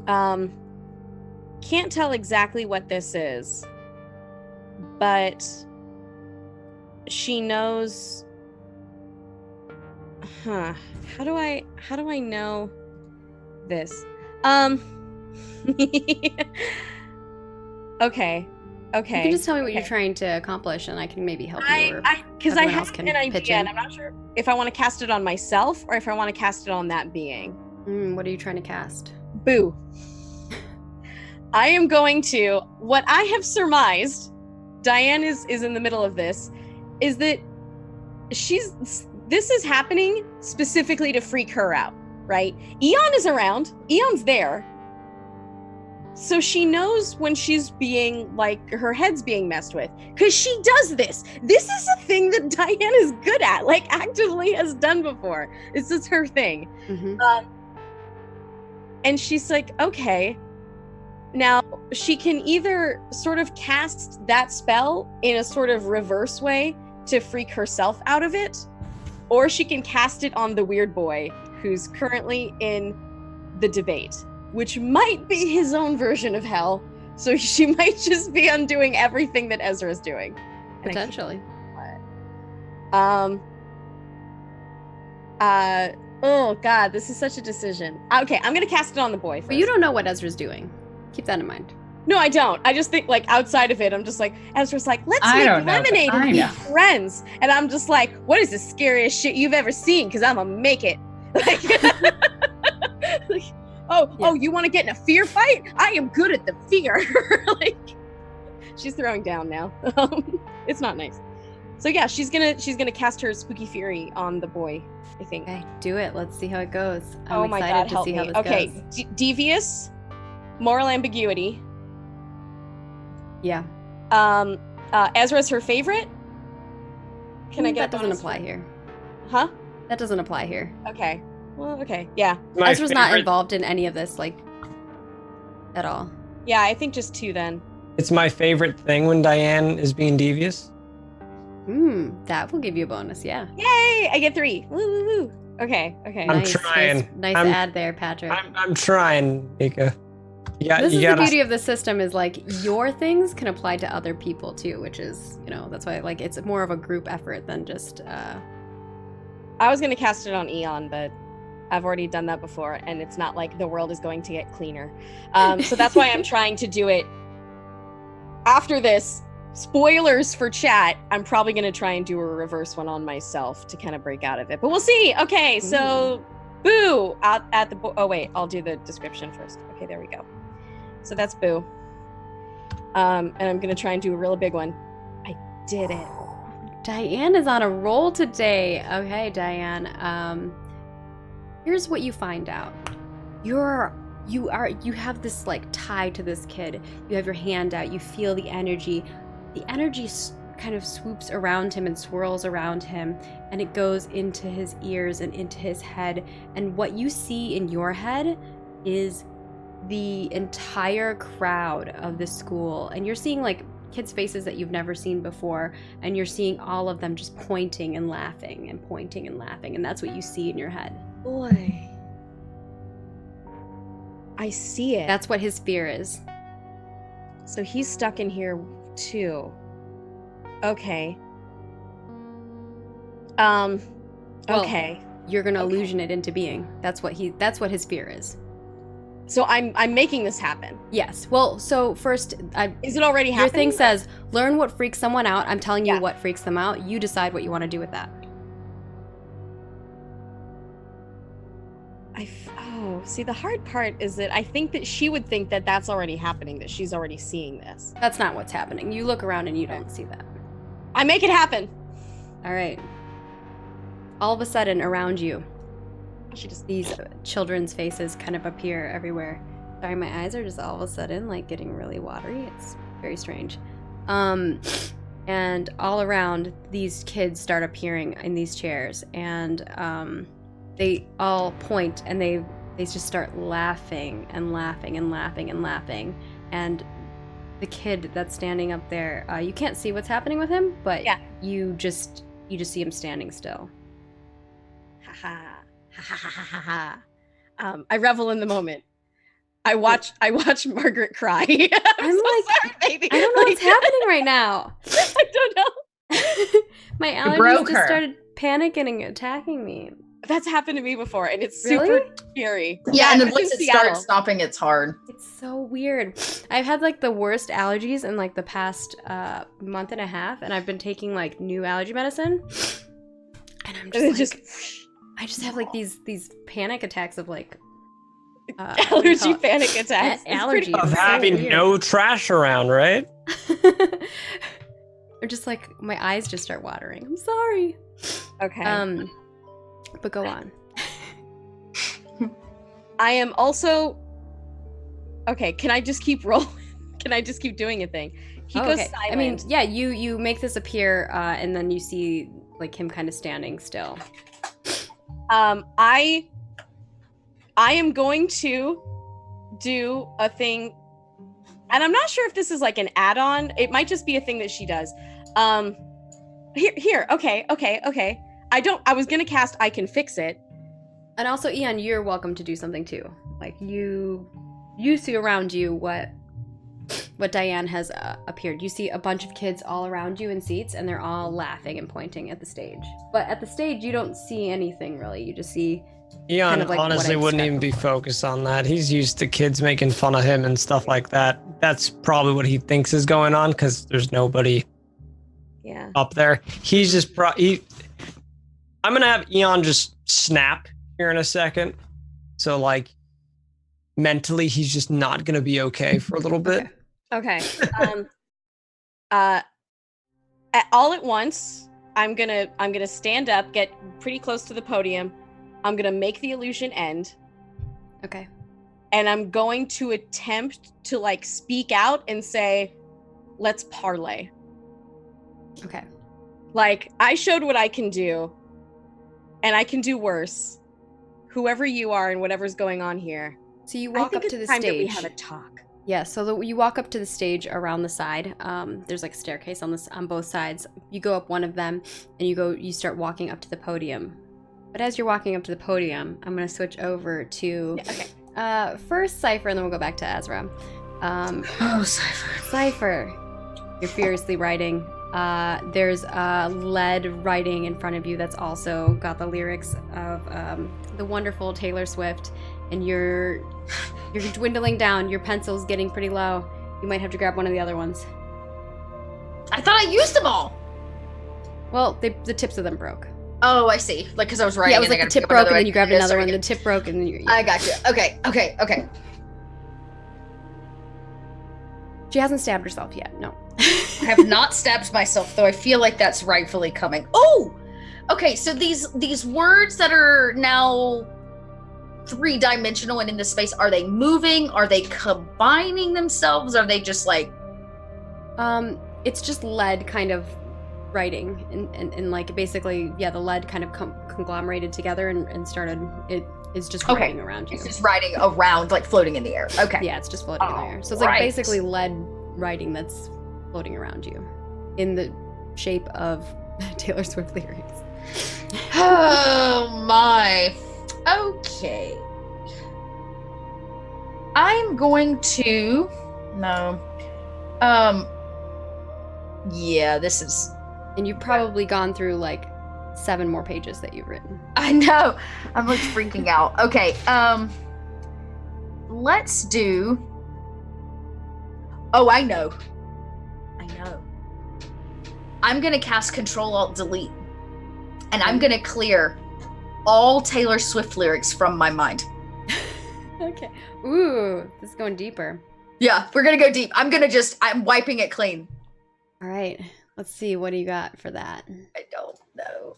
Can't tell exactly what this is, but she knows. How do I know this? Okay. You can just tell me what you're trying to accomplish, and I can maybe help you. Or Because I everyone have else can an pitch idea, in. and I'm not sure if I want to cast it on myself or if I want to cast it on that being. What are you trying to cast? Boo. I am going to. What I have surmised, Diane is in the middle of this, is that this is happening specifically to freak her out, right? Eon is around. Eon's there. So she knows when she's being, like, her head's being messed with. Because she does this. This is a thing that Diane is good at, like, actively has done before. This is her thing. And she's like, okay. Now, she can either sort of cast that spell in a sort of reverse way to freak herself out of it, or she can cast it on the weird boy who's currently in the debate, which might be his own version of hell. So she might just be undoing everything that Ezra's doing. And Potentially. Oh god, this is such a decision. Okay, I'm gonna cast it on the boy first. But you don't know what Ezra's doing. Keep that in mind. No, I don't. I just think, like, outside of it, I'm just like, Ezra's like, let's I make don't know, but lemonade I and be know. friends. And I'm just like, what is the scariest shit you've ever seen? Because I'm gonna make it. Like, like, oh, you want to get in a fear fight? I am good at the fear. Like, she's throwing down now. It's not nice. So yeah, she's gonna cast her spooky fury on the boy, I think. Okay, do it. Let's see how it goes. I'm Oh my excited god, to help see me. how this Okay, goes. devious, moral ambiguity. Yeah. Ezra's her favorite. Can I get that a doesn't bonus apply for- here. Huh? That doesn't apply here. Okay. Well, okay. Yeah. My Ezra's not favorite- involved in any of this, like, at all. Yeah, I think just 2 then. It's my favorite thing when Diane is being devious. That will give you a bonus, yeah. Yay! I get 3. Woo woo woo. Okay. Okay. I'm nice, trying. Nice I'm- ad there, Patrick. I'm trying, Mika. Yeah, This you is gotta. the beauty of the system is like your things can apply to other people too, which is, that's why like it's more of a group effort than just I was gonna cast it on Eon, but I've already done that before, and it's not like the world is going to get cleaner. So that's why I'm trying to do it after this. Spoilers for chat. I'm probably gonna try and do a reverse one on myself to kind of break out of it, but we'll see. Okay, so Boo out at the. Oh wait, I'll do the description first. Okay, there we go. So that's Boo. And I'm gonna try and do a really big one. I did it. Diane is on a roll today. Okay, Diane. Here's what you find out. You have this like tie to this kid. You have your hand out. You feel the energy. The energy kind of swoops around him and swirls around him, and it goes into his ears and into his head. And what you see in your head is the entire crowd of the school, and you're seeing like kids' faces that you've never seen before, and you're seeing all of them just pointing and laughing and pointing and laughing, and that's what you see in your head. Boy. I see it. That's what his fear is. So he's stuck in here too. Okay. Well, Okay. You're gonna Okay. illusion it into being. That's what his fear is. So I'm making this happen. Yes. Well, so first, Is it already your happening? thing says, learn what freaks someone out. I'm telling you Yeah. what freaks them out. You decide what you want to do with that. See, the hard part is that I think that she would think that that's already happening, that she's already seeing this. That's not what's happening. You look around and you don't see that. I make it happen. All right. All of a sudden, around you, She just these children's faces kind of appear everywhere. Sorry, my eyes are just all of a sudden like getting really watery. It's very strange. And all around, these kids start appearing in these chairs, and they all point, and they just start laughing and laughing and laughing and laughing. And the kid that's standing up there, you can't see what's happening with him, but Yeah. you just see him standing still. ha ha ha ha ha ha ha. I revel in the moment. I watch Margaret cry. I'm so like, sorry, baby. I don't know what's happening right now. I don't know. broke My allergies just her. started panicking and attacking me. That's happened to me before, and it's Really? super scary. Yeah, and I then was in once it Seattle. starts stopping, it's hard. It's so weird. I've had like the worst allergies in like the past month and a half, and I've been taking like new allergy medicine. And I'm And just, it like, I just have like these panic attacks of like what do you call allergy it? panic attacks. It's pretty- Allergies. Of So having weird. no trash around, right? Or just like my eyes just start watering. I'm sorry. Okay. But go on. I am also. Okay, can I just keep rolling? Can I just keep doing a thing? He goes silent. I mean, yeah, you make this appear, and then you see like him kind of standing still. I am going to do a thing, and I'm not sure if this is like an add-on. It might just be a thing that she does. Here. Okay. I was gonna cast I Can Fix It. And also, Ian, you're welcome to do something too. Like you see around you what Diane has appeared. You see a bunch of kids all around you in seats, and they're all laughing and pointing at the stage. But at the stage, you don't see anything really. You just see. Eon Kind of like what honestly I wouldn't expect even be before. focused on that. He's used to kids making fun of him and stuff like that. That's probably what he thinks is going on because there's nobody Yeah. up there. He's just I'm gonna have Eon just snap here in a second. So like mentally, he's just not gonna be okay for a little bit. Okay. All at once, I'm gonna stand up, get pretty close to the podium. I'm gonna make the illusion end, Okay. and I'm going to attempt to like speak out and say, "Let's parlay." Okay. Like, I showed what I can do, and I can do worse. Whoever you are and whatever's going on here, So you I walk think up to it's the time that we stage. have a talk. Yeah, so you walk up to the stage around the side. There's like a staircase on both sides. You go up one of them, and you start walking up to the podium. But as you're walking up to the podium, I'm gonna switch over to first Cipher, and then we'll go back to Ezra. Oh, Cipher. Cipher, you're furiously writing. There's lead writing in front of you that's also got the lyrics of the wonderful Taylor Swift, and you're dwindling down. Your pencil's getting pretty low. You might have to grab one of the other ones. I thought I used them all. Well, the tips of them broke. Oh, I see. Like, because I was writing. Yeah, it was and I like the gotta tip pick up broke, another and then you grabbed idea, another sorry. one. The tip broke, and then you. I got you. Okay. She hasn't stabbed herself yet. No. I have not stabbed myself, though I feel like that's rightfully coming. Oh! Okay, so these words that are now three-dimensional and in this space, are they moving? Are they combining themselves? Are they just like... It's just lead kind of writing, and like basically, yeah, the lead kind of conglomerated together and started. It is just Okay. writing around you. It's just riding around, like floating in the air. Okay. Yeah, it's just floating in the air. So it's like Alright. basically lead writing that's floating around you in the shape of Taylor Swift lyrics. Oh my. Okay. I'm going to no. Yeah, this is And you've probably gone through like 7 more pages that you've written. I know. I'm like freaking out. Okay. let's do. Oh, I know. I'm gonna cast Control Alt Delete, and I'm gonna clear all Taylor Swift lyrics from my mind. Okay. Ooh, this is going deeper. Yeah, we're gonna go deep. I'm wiping it clean. All right. Let's see. What do you got for that? I don't know.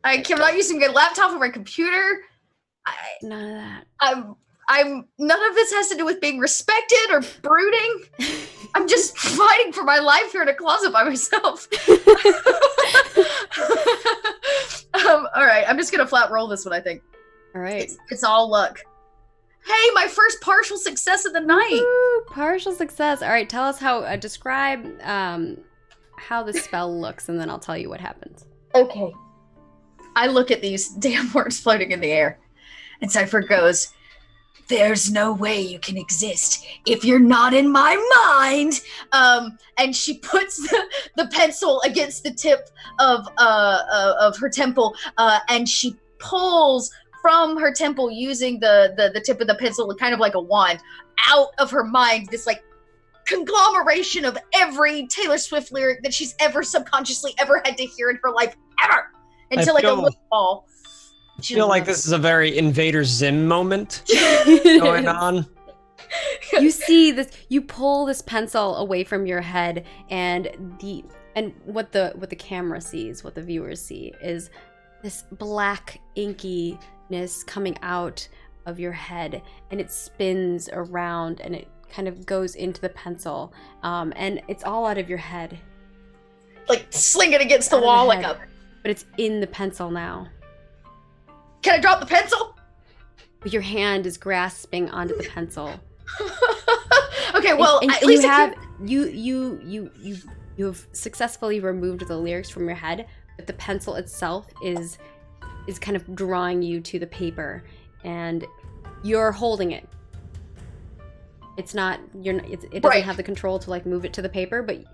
I'm not using a laptop or my computer. None of that. None of this has to do with being respected or brooding. I'm just fighting for my life here in a closet by myself. All right, I'm just gonna flat roll this one, I think. All right. It's all luck. Hey, my first partial success of the night. Ooh, partial success. All right, tell us how, describe how the spell looks, and then I'll tell you what happens. Okay. I look at these damn words floating in the air, and Cipher goes, "There's no way you can exist if you're not in my mind." And she puts the pencil against the tip of her temple, and she pulls from her temple using the tip of the pencil, kind of like a wand, out of her mind this like conglomeration of every Taylor Swift lyric that she's ever subconsciously ever had to hear in her life ever, into like a little ball. I feel like this is a very Invader Zim moment going on. You see this, you pull this pencil away from your head, and what the camera sees, what the viewers see, is this black inkiness coming out of your head, and it spins around and it kind of goes into the pencil, and it's all out of your head. Like sling it against the wall like a... But it's in the pencil now. Can I drop the pencil? But your hand is grasping onto the pencil. Okay, well, and at least you have successfully removed the lyrics from your head, but the pencil itself is kind of drawing you to the paper, and you're holding it. It's not it doesn't have the control to like move it to the paper, but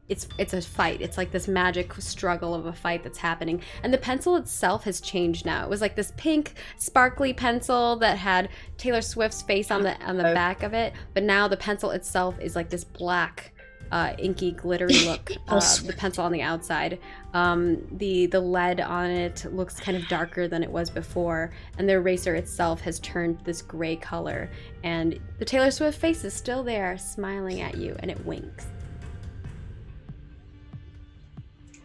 it's a fight. It's like this magic struggle of a fight that's happening. And the pencil itself has changed now. It was like this pink, sparkly pencil that had Taylor Swift's face on the back of it. But now the pencil itself is like this black, inky, glittery look. The pencil on the outside. The lead on it looks kind of darker than it was before. And the eraser itself has turned this gray color. And the Taylor Swift face is still there, smiling at you, and it winks.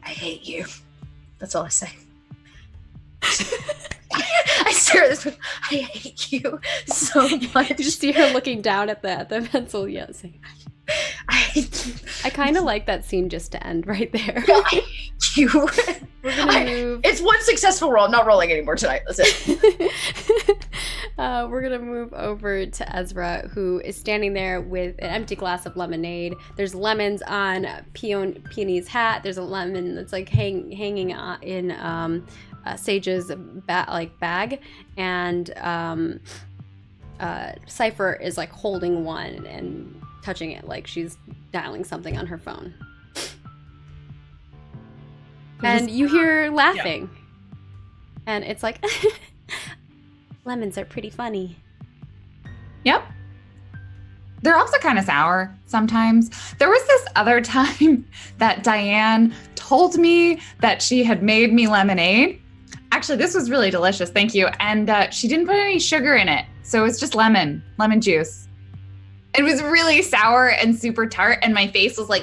I hate you. That's all I say. I stare at this one. I hate you so much. You just see her looking down at the pencil, yes. I hate you. I kind of like that scene just to end right there. I hate you. We're gonna move. It's one successful roll. I'm not rolling anymore tonight. That's it. We're gonna move over to Ezra, who is standing there with an empty glass of lemonade. There's lemons on Peony's hat. There's a lemon that's like hanging in Sage's bag, and Cipher is like holding one and touching it like she's dialing something on her phone. And you hear laughing. Yeah. And it's like, lemons are pretty funny. Yep. They're also kind of sour sometimes. There was this other time that Diane told me that she had made me lemonade. Actually, this was really delicious. Thank you. And she didn't put any sugar in it. So it was just lemon juice. It was really sour and super tart. And my face was like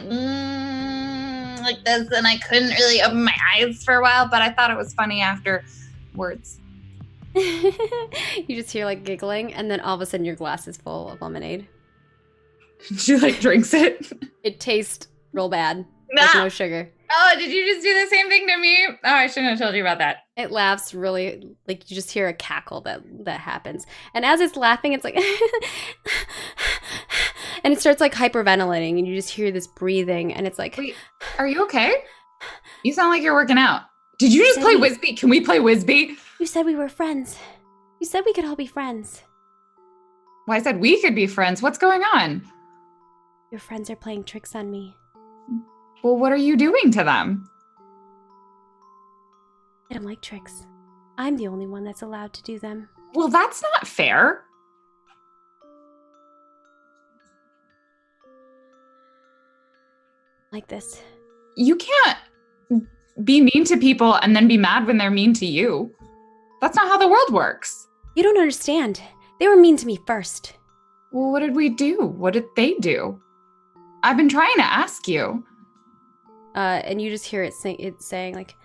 this. And I couldn't really open my eyes for a while. But I thought it was funny afterwards. You just hear like giggling. And then all of a sudden your glass is full of lemonade. She like drinks it. It tastes real bad. Nah. There's no sugar. Oh, did you just do the same thing to me? Oh, I shouldn't have told you about that. It laughs really, like you just hear a cackle that happens. And as it's laughing, it's like, and it starts like hyperventilating, and you just hear this breathing, and it's like, wait, are you okay? You sound like you're working out. Did you just play Whizbee? Can we play Whizbee? You said we were friends. You said we could all be friends. Well, I said we could be friends. What's going on? Your friends are playing tricks on me. Well, what are you doing to them? I don't like tricks. I'm the only one that's allowed to do them. Well, that's not fair. like this. You can't be mean to people and then be mad when they're mean to you. That's not how the world works. You don't understand. They were mean to me first. Well, what did we do? What did they do? I've been trying to ask you. And you just hear it saying like,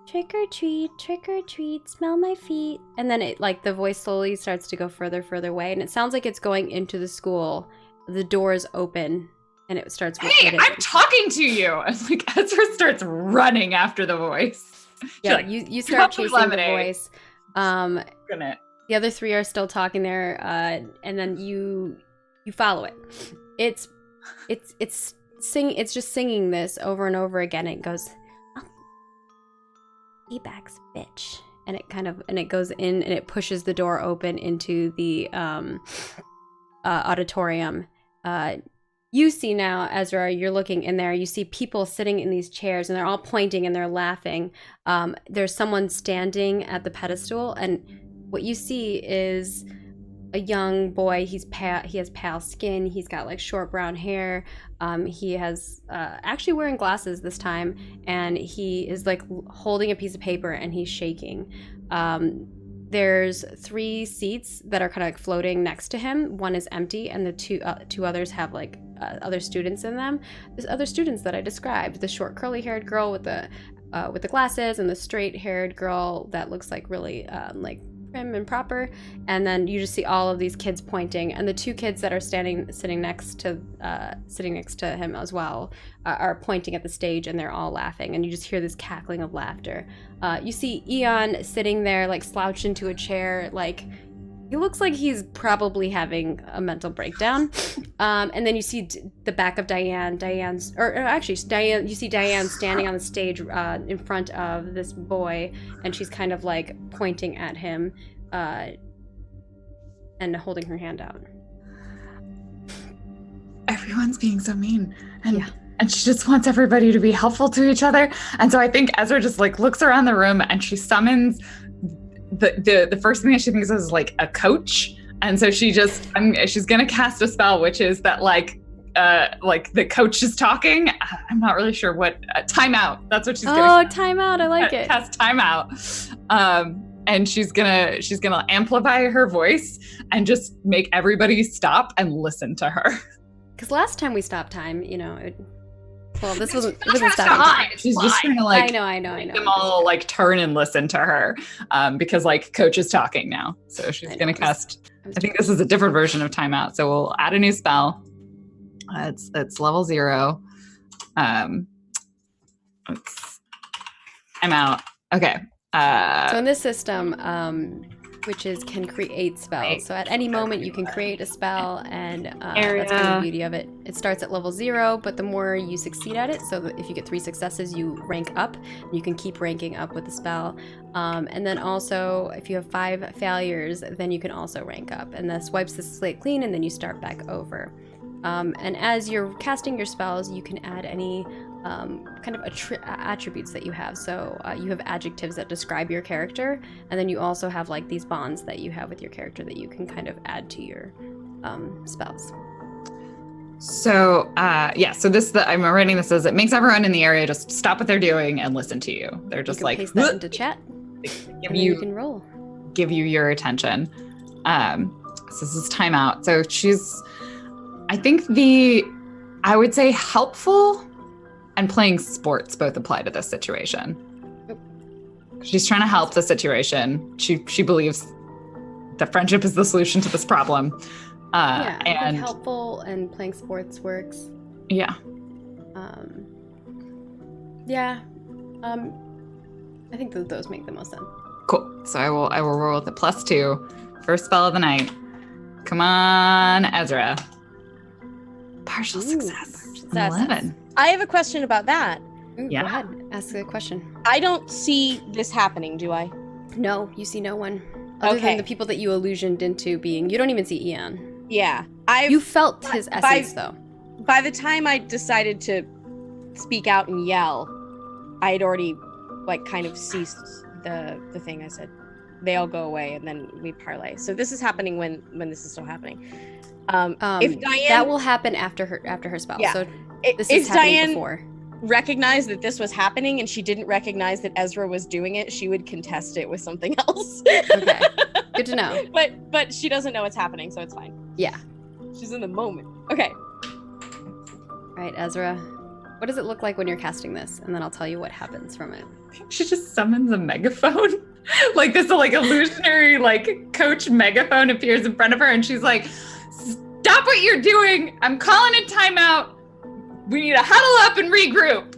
trick or treat, smell my feet. And then it like the voice slowly starts to go further away, and it sounds like it's going into the school. The doors open and it starts. Hey, I'm talking to you. And like Ezra starts running after the voice. Yeah, like, you start chasing the voice. Gonna. The other three are still talking there, and then you follow it. It's just singing this over and over again. It goes, oh, D-bags, bitch, and it goes in and it pushes the door open into the auditorium. You see now, Ezra, you're looking in there. You see people sitting in these chairs, and they're all pointing and they're laughing. There's someone standing at the pedestal, and what you see is a young boy. He has pale skin. He's got like short brown hair. He has actually wearing glasses this time, and he is like holding a piece of paper and he's shaking. There's 3 seats that are kind of like floating next to him. One is empty, and the two others have like other students in them. There's other students that I described: the short curly-haired girl with the glasses, and the straight-haired girl that looks like really like prim and proper. And then you just see all of these kids pointing, and the 2 kids that are sitting next to him as well are pointing at the stage, and they're all laughing, and you just hear this cackling of laughter. You see Eon sitting there like slouched into a chair, like he looks like he's probably having a mental breakdown. And then you see the back of Diane. You see Diane standing on the stage in front of this boy, and she's kind of like pointing at him and holding her hand out. Everyone's being so mean. And she just wants everybody to be helpful to each other. And so I think Ezra just like looks around the room, and she summons the first thing that she thinks of is like a coach. And so she's gonna cast a spell, which is that like the coach is talking. I'm not really sure what timeout. That's what she's gonna. Oh, timeout! I like it. Cast timeout. And she's gonna amplify her voice and just make everybody stop and listen to her. Because last time we stopped time, this wasn't stopping time. She's just trying to like I know. make them all like turn and listen to her, because like coach is talking now. So she's gonna cast. I think this is a different version of timeout. So we'll add a new spell. It's level 0. I'm out. Okay. So in this system, witches can create spells. So at any moment you can create a spell, and that's kind of the beauty of it. It starts at level 0, but the more you succeed at it, so that if you get 3 successes, you rank up. You can keep ranking up with the spell. And then also, if you have 5 failures, then you can also rank up. And this wipes the slate clean, and then you start back over. And as you're casting your spells, you can add any kind of attributes that you have. So you have adjectives that describe your character, and then you also have like these bonds that you have with your character that you can kind of add to your spells. So so this I'm writing this as it makes everyone in the area just stop what they're doing and listen to you. They're just like paste that into chat. You can roll. Give you your attention. So this is timeout. So I think I would say helpful and playing sports both apply to this situation. She's trying to help the situation. She believes that friendship is the solution to this problem. I think helpful and playing sports works. Yeah. I think those make the most sense. Cool. So I will roll with a +2. First spell of the night. Come on, Ezra. Partial success. 11. I have a question about that. Yeah. Go ahead. Ask a question. I don't see this happening, do I? No, you see no one. Other than the people that you illusioned into being. You don't even see Eon. Yeah. You felt his essence, though. By the time I decided to speak out and yell, I had already, kind of ceased the thing. I said, they all go away, and then we parlay. So this is happening when this is still happening. If Diane... That will happen after her spell. Yeah. So this is happening before. recognized that this was happening and she didn't recognize that Ezra was doing it, she would contest it with something else. Okay. Good to know. But she doesn't know what's happening, so it's fine. Yeah. She's in the moment. Okay. All right, Ezra. What does it look like when you're casting this? And then I'll tell you what happens from it. She just summons a megaphone. Like this like illusionary like coach megaphone appears in front of her and she's like, stop what you're doing. I'm calling a timeout. We need to huddle up and regroup.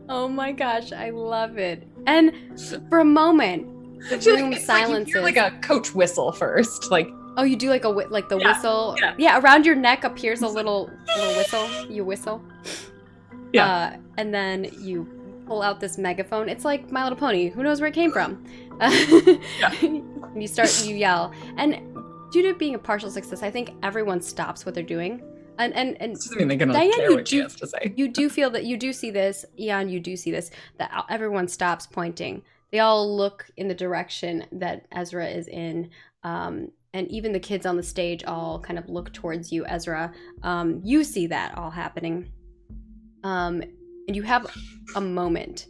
Oh my gosh, I love it. And for a moment, the room silences. Like a coach whistle first. Like, oh, you do like the whistle. Yeah, around your neck appears a little whistle. You whistle. Yeah. And then you pull out this megaphone. It's like My Little Pony. Who knows where it came from? You yell. And due to being a partial success, I think everyone stops what they're doing. And they're gonna Diane, care what she has to say. You do feel that you do see this, Eon, you do see this, that everyone stops pointing. They all look in the direction that Ezra is in. And even the kids on the stage all kind of look towards you, Ezra. You see that all happening. And you have a moment.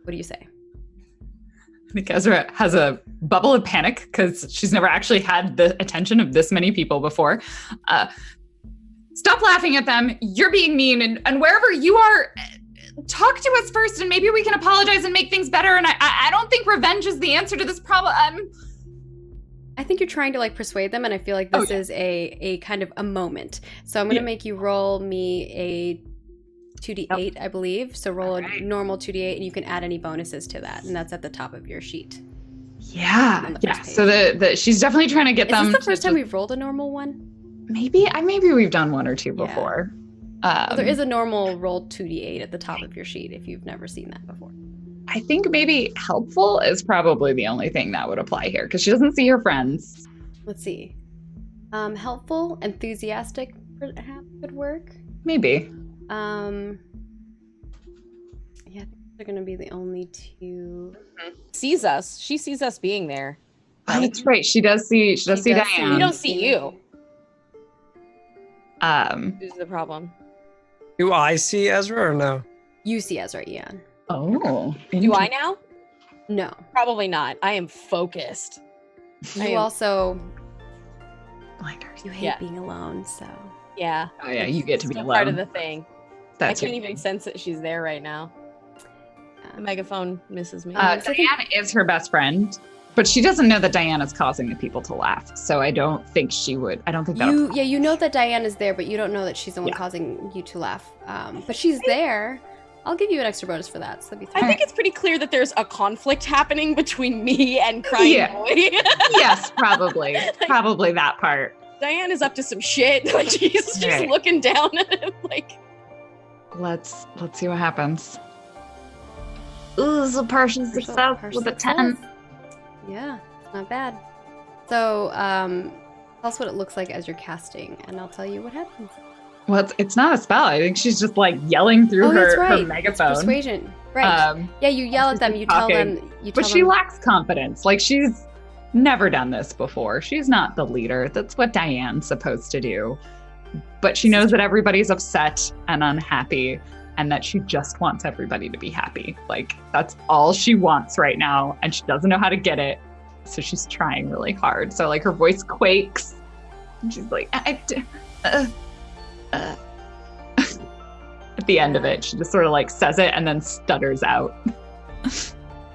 What do you say? I think Ezra has a bubble of panic because she's never actually had the attention of this many people before. Stop laughing at them. You're being mean. And wherever you are, talk to us first and maybe we can apologize and make things better. And I don't think revenge is the answer to this problem. I think you're trying to like persuade them, and I feel like this is a kind of a moment. So I'm going to make you roll me a 2d8, I believe. So roll a normal 2d8, and you can add any bonuses to that, and that's at the top of your sheet. Yeah. So the she's definitely trying to get them. Is this the first time we've rolled a normal one? Maybe we've done one or two before. Well, there is a normal roll 2d8 at the top of your sheet if you've never seen that before. I think maybe helpful is probably the only thing that would apply here because she doesn't see her friends. Let's see. Helpful, enthusiastic perhaps could work. Maybe. Yeah, I think they're gonna be the only two. Sees us. She sees us being there. Oh, that's right. She does see Diane. We don't see you. This is the problem. Do I see Ezra or no? You see Ezra, Ian. Oh. Do I now? No. Probably not. I am focused. You also Blinders. you hate being alone, so Yeah. Oh yeah, you get to be Still alone. part of the thing. That's I can't even sense that she's there right now. The megaphone misses me. Diane is her best friend, but she doesn't know that Diane is causing the people to laugh. So I don't think she would. I don't think that. You know that Diane is there, but you don't know that she's the one causing you to laugh. But she's there. I'll give you an extra bonus for that. So that'd be 3. I think it's pretty clear that there's a conflict happening between me and Crying Boy. Yes, probably. Probably that part. Diane is up to some shit. Like she's looking down at him like. Let's see what happens. Ooh, this is a partial success with a 10. Yeah, it's not bad. So, tell us what it looks like as you're casting, and I'll tell you what happens. Well, it's not a spell. I think she's just like yelling through her megaphone. It's persuasion, right? Yeah, you yell at them. You tell them. But she lacks confidence. Like she's never done this before. She's not the leader. That's what Diane's supposed to do. But she knows that everybody's upset and unhappy, and that she just wants everybody to be happy. Like that's all she wants right now, and she doesn't know how to get it. So she's trying really hard. So like her voice quakes, and she's like, at the end of it, she just sort of like says it and then stutters out.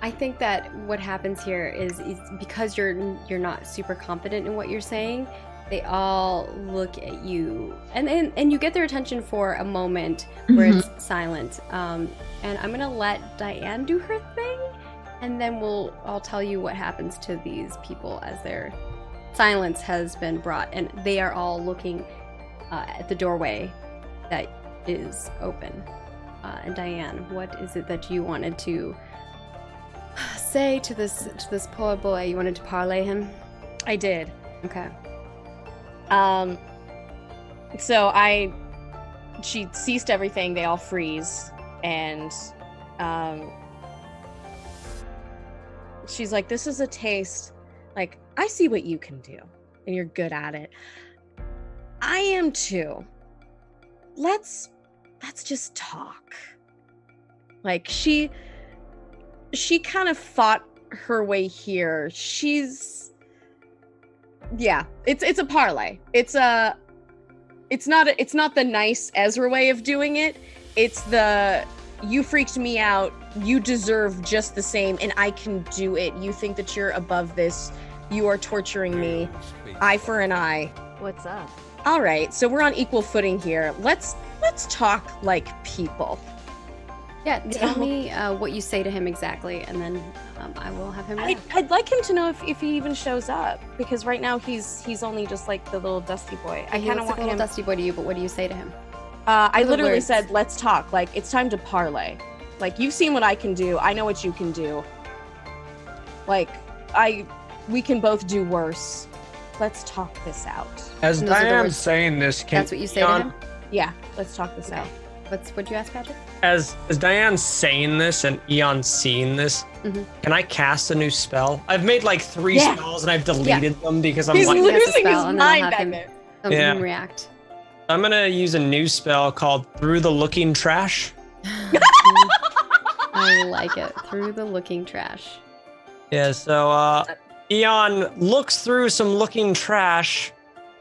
I think that what happens here is because you're not super confident in what you're saying, they all look at you and you get their attention for a moment where it's silent. And I'm gonna let Diane do her thing, and then I'll tell you what happens to these people as their silence has been brought, and they are all looking at the doorway that is open. And Diane, what is it that you wanted to say to this poor boy? You wanted to parlay him? I did. Okay. So she ceased everything. They all freeze, and she's like, "This is a taste. Like I see what you can do, and you're good at it. I am too. Let's let's just talk. Like she kind of fought her way here. It's a parlay. It's not the nice Ezra way of doing it. It's the you freaked me out, you deserve just the same, and I can do it. You think that you're above this. You are torturing me. Eye for an eye. What's up? All right, so we're on equal footing here. Let's talk like people. Yeah, tell me what you say to him exactly, and then I will have him react. I'd like him to know if he even shows up, because right now he's only just like the little dusty boy. I He kind of looks like want a little him. dusty boy to you, but what do you say to him? I the literally words. said, "Let's talk." Like it's time to parlay. Like you've seen what I can do. I know what you can do. Like we can both do worse. Let's talk this out. As And those are the Diane's words- saying this, can That's what you say to Eon- him? Yeah, let's talk this out. What'd you ask, Patrick? As Diane's saying this and Eon's seeing this, Mhm. can I cast a new spell? I've made like 3 Yeah. spells and I've deleted them because I'm He's like, He has a losing his spell, and then I'll mind have back him- there. Yeah. Him react. I'm gonna use a new spell called Through the Looking Trash. I like it. Through the looking trash. Yeah, so Eon looks through some looking trash,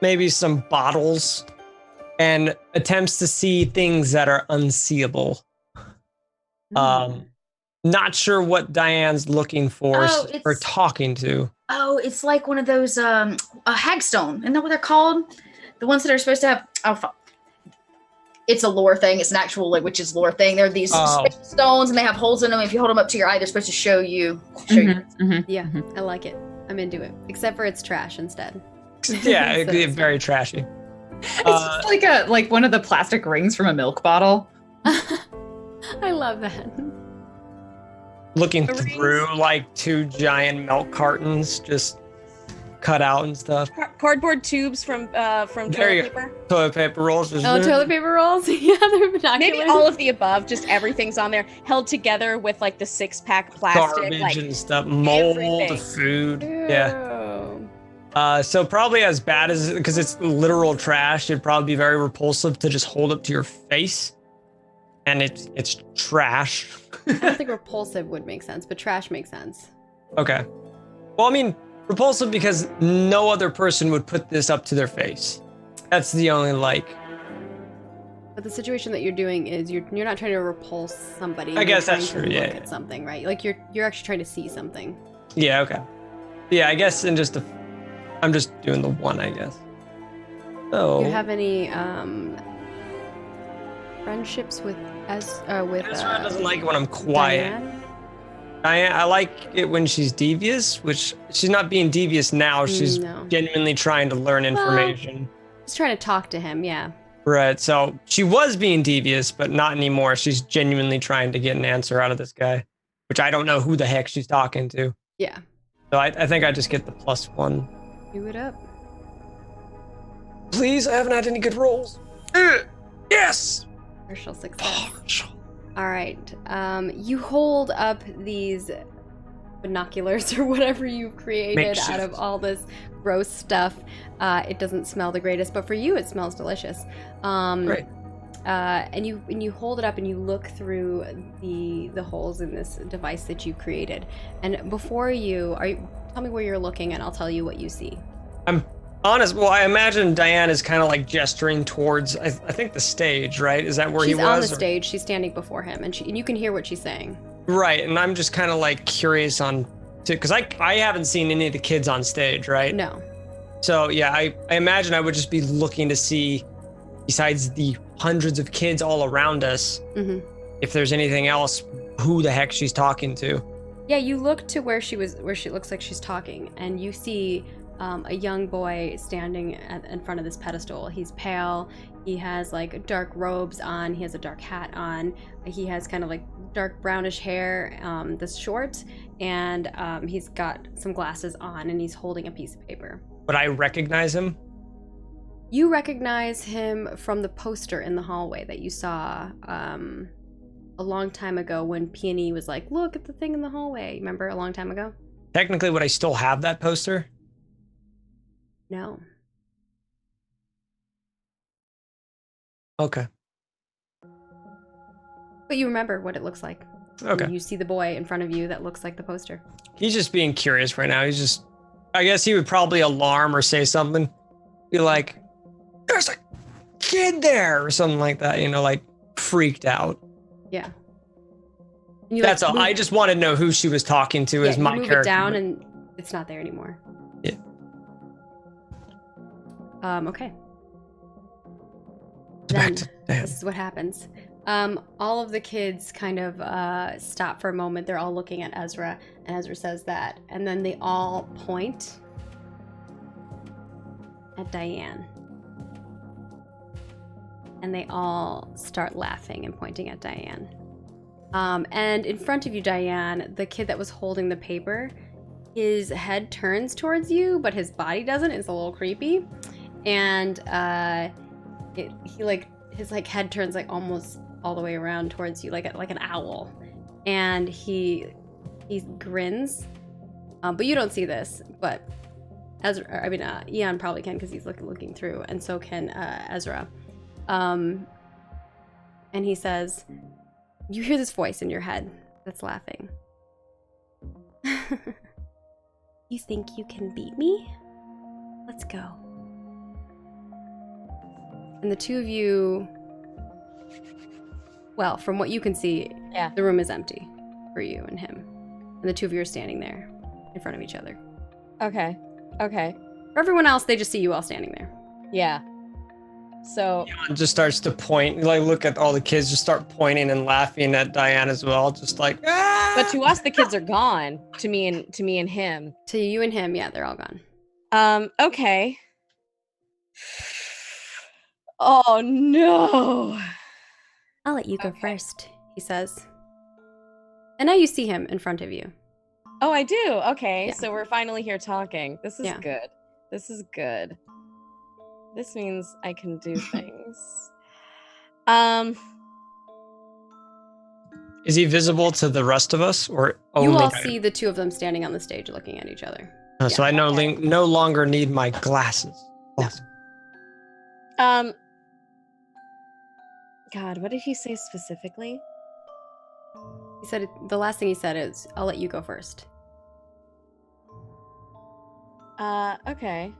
maybe some bottles, and attempts to see things that are unseeable. Not sure what Diane's looking for Oh, or it's- talking to. Oh, it's like one of those a hagstone. Isn't that what they're called? The ones that are supposed to have it's a lore thing. It's an actual like witch's lore thing. They're these special stones and they have holes in them. If you hold them up to your eye, they're supposed to show you. Yeah, I like it. I'm into it. Except for it's trash instead. Yeah, So it's very trashy. It's just like one of the plastic rings from a milk bottle. I love that. Looking The rings- through like 2 giant milk cartons, just cut out and stuff. Cardboard tubes from There toilet you go. paper. Toilet paper rolls. Just Oh, toilet paper rolls? Yeah, they're binoculars. Maybe all of the above. Just everything's on there, held together with like the 6-pack plastic. Garbage Like and stuff, mold, everything. food. Yeah. Ew. So probably as bad as, because it's literal trash, it'd probably be very repulsive to just hold up to your face, and it's trash. I don't think repulsive would make sense, but trash makes sense. Okay. Well, I mean, repulsive because no other person would put this up to their face. That's the only But the situation that you're doing is you're not trying to repulse somebody. I guess you're that's trying true, to yeah, look yeah. at something, right? Like you're actually trying to see something. Yeah. Okay. Yeah, I guess I'm just doing the one, I guess. Oh. Do you have any friendships with Ezra doesn't like it when I'm quiet. Diane? I like it when she's devious, which she's not being devious now. She's No. genuinely trying to learn information. Just trying to talk to him, yeah. Right. So she was being devious, but not anymore. She's genuinely trying to get an answer out of this guy, which I don't know who the heck she's talking to. Yeah. So I think I just get the +1. Do it up. Please, I haven't had any good rolls. Yes. Partial success. All right. You hold up these binoculars or whatever you've created out of all this gross stuff. It doesn't smell the greatest, but for you, it smells delicious. Great. And you hold it up and you look through the holes in this device that you created. And before you, tell me where you're looking, and I'll tell you what you see. I'm honest. Well, I imagine Diane is kind of like gesturing towards, I think, the stage, right? Is that where he She's was? on the or- stage. She's standing before him, and you can hear what she's saying. Right. And I'm just kind of like curious because I haven't seen any of the kids on stage, right? No. So yeah, I imagine I would just be looking to see, besides the hundreds of kids all around us, if there's anything else, who the heck she's talking to. Yeah, you look to where she looks like she's talking, and you see a young boy standing in front of this pedestal. He's pale. He has like dark robes on. He has a dark hat on. He has kind of like dark brownish hair that's short, and he's got some glasses on, and he's holding a piece of paper. Would I recognize him? You recognize him from the poster in the hallway that you saw a long time ago when Peony was like, look at the thing in the hallway. Remember a long time ago? Technically, would I still have that poster? No. Okay. But you remember what it looks like. Okay. You see the boy in front of you that looks like the poster. He's just being curious right now. I guess he would probably alarm or say something. Be like, there's a kid there or something like that, like freaked out. Yeah. You, That's all. I just wanted to know who she was talking to as my move character. It down and it's not there anymore. Yeah. Okay. Back Then to Dan. this is what happens. All of the kids kind of stop for a moment. They're all looking at Ezra, and Ezra says that, and then they all point at Diane. And they all start laughing and pointing at Diane. And in front of you, Diane, the kid that was holding the paper, his head turns towards you, but his body doesn't. It's a little creepy. And his head turns almost all the way around towards you, like an owl. And he grins. But you don't see this, but Eon probably can because he's looking through, and so can Ezra. And he says, you hear this voice in your head that's laughing. You think you can beat me? Let's go. And the two of you, well, from what you can see, the room is empty for you and him. And the two of you are standing there in front of each other. Okay. For everyone else, they just see you all standing there. Yeah. So Eon just starts to point, look at all the kids, just start pointing and laughing at Diane as well, just ah! But to us, the kids are gone. To me and him. To you and him, yeah, they're all gone. Okay. Oh no. I'll let you go first, he says. And now you see him in front of you. Oh, I do. Okay, Yeah. so we're finally here talking. This is Yeah. good. This is good. This means I can do things. Is he visible to the rest of us, or only You all Diane? see the two of them standing on the stage looking at each other. So I no longer need my glasses. Awesome. God, what did he say specifically? He said the last thing he said is, "I'll let you go first." Okay.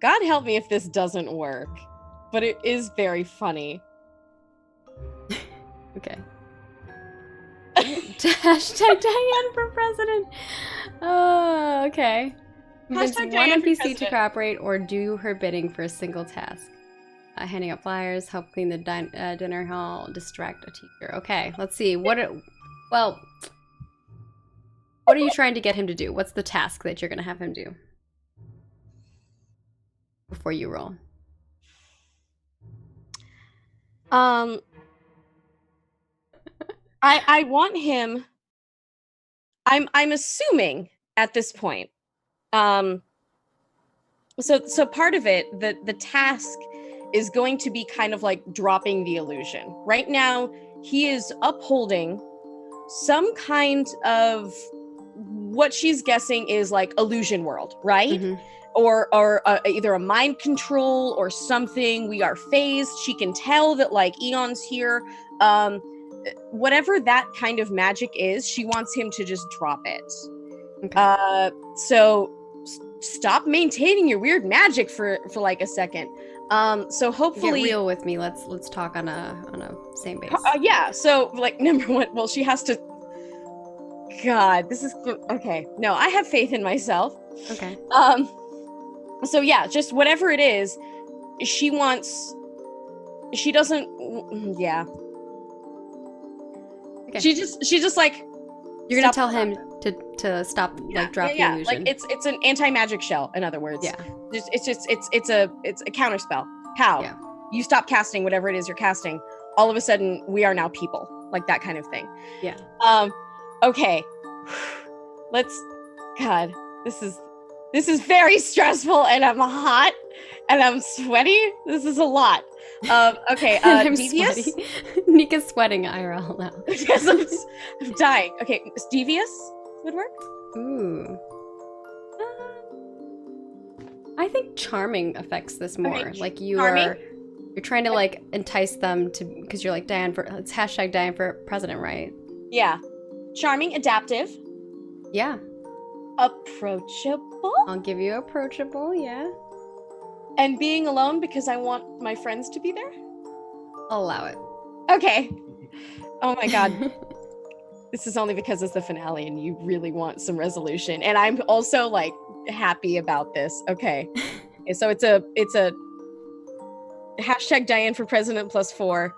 God help me if this doesn't work, but it is very funny. Okay. Hashtag Diane for president. Oh, okay. Convince one Diane for NPC to president. cooperate or do her bidding for a single task. Handing out flyers, help clean the dinner hall, distract a teacher. Okay, let's see. What are you trying to get him to do? What's the task that you're going to have him do? Before you roll. I want him. I'm assuming at this point. So part of it, the task is going to be kind of like dropping the illusion. Right now, he is upholding some kind of what she's guessing is like illusion world, right? Mhm. Or either a mind control or something. We are phased. She can tell that like Eon's here. Whatever that kind of magic is, she wants him to just drop it. Okay. So stop maintaining your weird magic for like a second. So hopefully Get real with me. Let's talk on a same base. yeah. So like number one, well, she has to. God, this is okay. No, I have faith in myself. Okay. So yeah, just whatever it is, she doesn't. Yeah. Okay. She just like. You're gonna stop tell him to stop, drop the illusion. Like it's an anti-magic shell. In other words, Yeah. It's a counter spell. How? Yeah. You stop casting whatever it is you're casting. All of a sudden, we are now people. Like that kind of thing. Yeah. Okay. Let's. God, this is very stressful, and I'm hot, and I'm sweaty. This is a lot. Okay. I'm Devious. sweaty. Nika's sweating IRL now. Yes, I'm dying. Okay, devious would work. Ooh. I think charming affects this more. Okay, Like you're trying to like entice them to, because you're like it's hashtag Diane for president, right? Yeah. Charming, adaptive, Yeah. approachable, I'll give you approachable, yeah. and being alone because I want my friends to be there. I'll allow it. Okay. Oh my god. This is only because it's the finale and you really want some resolution. And I'm also like happy about this. Okay. So it's a hashtag Diane for president +4.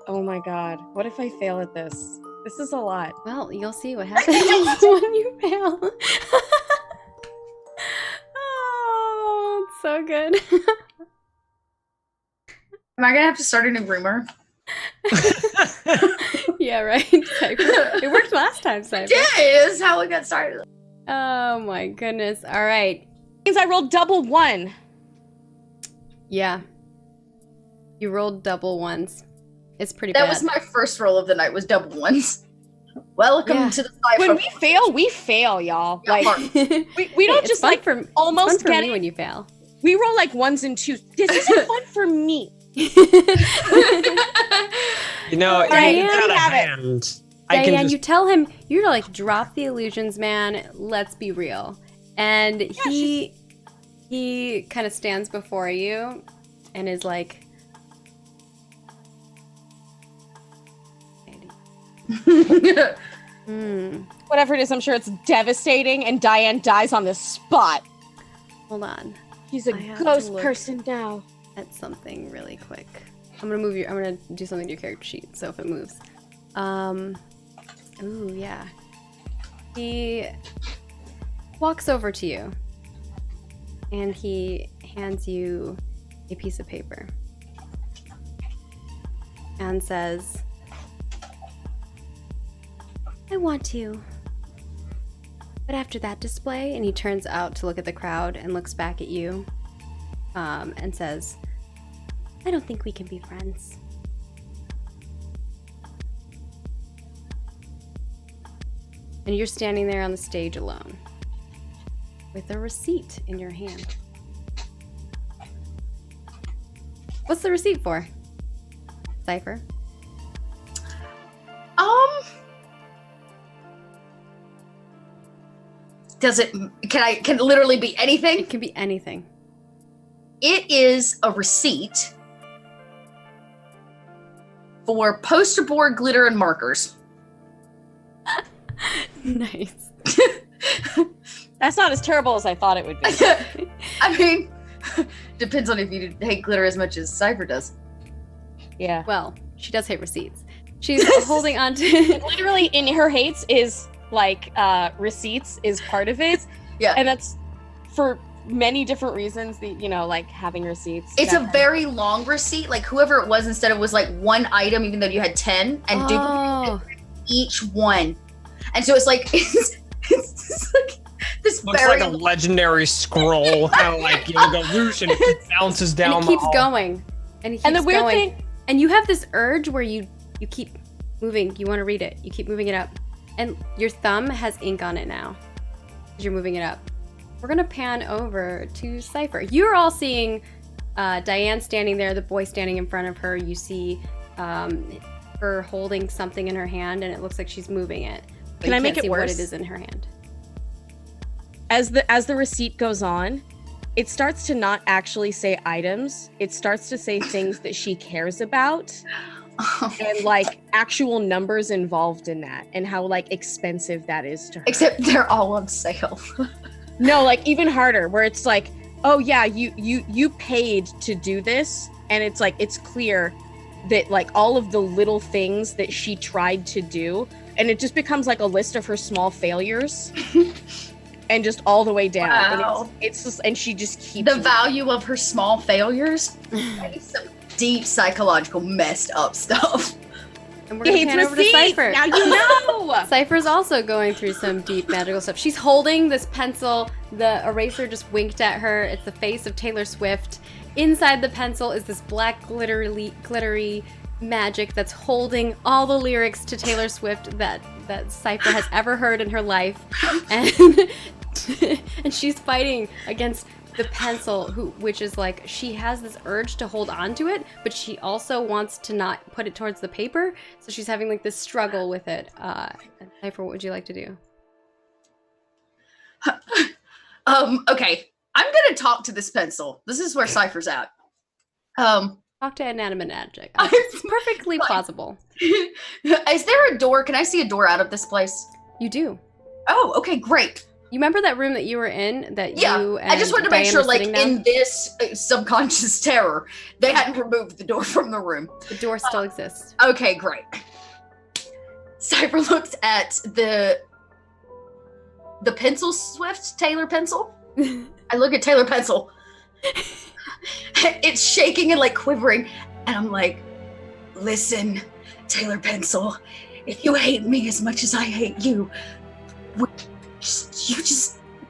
Oh my god. What if I fail at this? This is a lot. Well, you'll see what happens when you fail. Oh, it's so good. Am I gonna have to start a new rumor? Yeah, right. Cipher. It worked last time, Cipher. Yeah, is how we got started. Oh my goodness. All right. Means I rolled double 1. Yeah. You rolled double ones. It's pretty That bad. was my first roll of the night. Was double ones. Welcome Yeah. to the Cipher. When we fail, y'all. Yeah, Like hard. we don't It's just fun like for, almost it's fun for get me it. when you fail. We roll like 1s and 2s. This isn't fun for me. You know, if Diane, it's out of have it. hand, I Diane, can just you tell him, you're to like drop the illusions, man. Let's be real. And he kind of stands before you and is like, Whatever it is, I'm sure it's devastating, and Diane dies on the spot. hold on. He's a I have to ghost look. person now. At something really quick. I'm gonna do something to your character sheet, so if it moves. Ooh, yeah. He walks over to you and he hands you a piece of paper and says, I want to. But after that display, and he turns out to look at the crowd and looks back at you, and says, I don't think we can be friends. And you're standing there on the stage alone with a receipt in your hand. What's the receipt for? Cipher? Can it literally be anything? It can be anything. It is a receipt for poster board glitter and markers. Nice. That's not as terrible as I thought it would be. I mean, depends on if you hate glitter as much as Cipher does. Yeah. Well, she does hate receipts. She's holding on to Literally, in her hates is like receipts is part of it. Yeah. And that's for many different reasons. Like having receipts. It's that a kind very long receipt. Like whoever it was, instead it was like one item, even though you had 10, and duplicated each one. And so it's like it's like this looks very like a legendary scroll, kind of like evolution. It bounces down. and it keeps the hall. going. And it keeps And the weird going. thing, And you have this urge where you keep moving. You want to read it. You keep moving it up. And your thumb has ink on it now because you're moving it up. We're going to pan over to Cipher. You're all seeing Diane standing there, the boy standing in front of her. You see her holding something in her hand, and it looks like she's moving it. But Can you I make can't it see worse? what it is in her hand. as the receipt goes on, it starts to not actually say items. It starts to say things that she cares about. And like actual numbers involved in that, and how like expensive that is to her. except they're all on sale. No, like even harder, where it's like, oh yeah, you paid to do this, and it's like it's clear that like all of the little things that she tried to do, and it just becomes like a list of her small failures, and just all the way down. Wow. And it's just, and she just keeps The value of her small failures. That is some deep psychological messed up stuff. And we're going to pan over to Cipher. Now you know. Cypher's also going through some deep magical stuff. She's holding this pencil. The eraser just winked at her. It's the face of Taylor Swift. Inside the pencil is this black glittery magic that's holding all the lyrics to Taylor Swift that Cipher has ever heard in her life. And and she's fighting against the pencil, which is like, she has this urge to hold on to it, but she also wants to not put it towards the paper, so she's having like this struggle with it. Cipher, what would you like to do? Okay, I'm gonna talk to this pencil. This is where Cipher's at. Talk to inanimate object. It's perfectly plausible. Is there a door? Can I see a door out of this place? You do. Oh, okay, great. You remember that room that you were in? That Yeah, you and I just wanted to make Diane sure, were like, sitting down? in this subconscious terror, they hadn't removed the door from the room. The door still exists. Okay, great. Cipher looks at the pencil swift, Taylor pencil. I look at Taylor pencil. It's shaking and like quivering. And I'm like, listen, Taylor pencil, if you hate me as much as I hate you,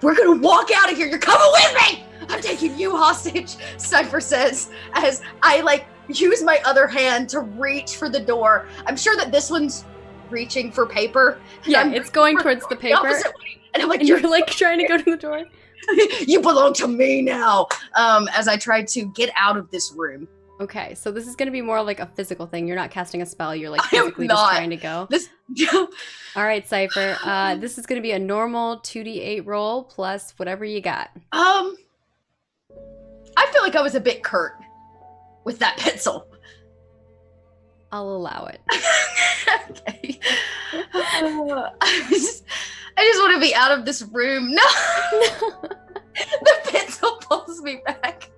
we're gonna walk out of here. You're coming with me. I'm taking you hostage, Cipher says, as I like use my other hand to reach for the door. I'm sure that this one's reaching for paper. Yeah, it's going towards the paper. And I'm like, And you're like trying to go to the door. You belong to me now. As I try to get out of this room. Okay, so this is going to be more like a physical thing. You're not casting a spell. You're like I am physically just not. trying to go. This. All right, Cipher. This is going to be a normal 2d8 roll plus whatever you got. I feel like I was a bit curt with that pencil. I'll allow it. Okay. I just want to be out of this room. No. The pencil pulls me back.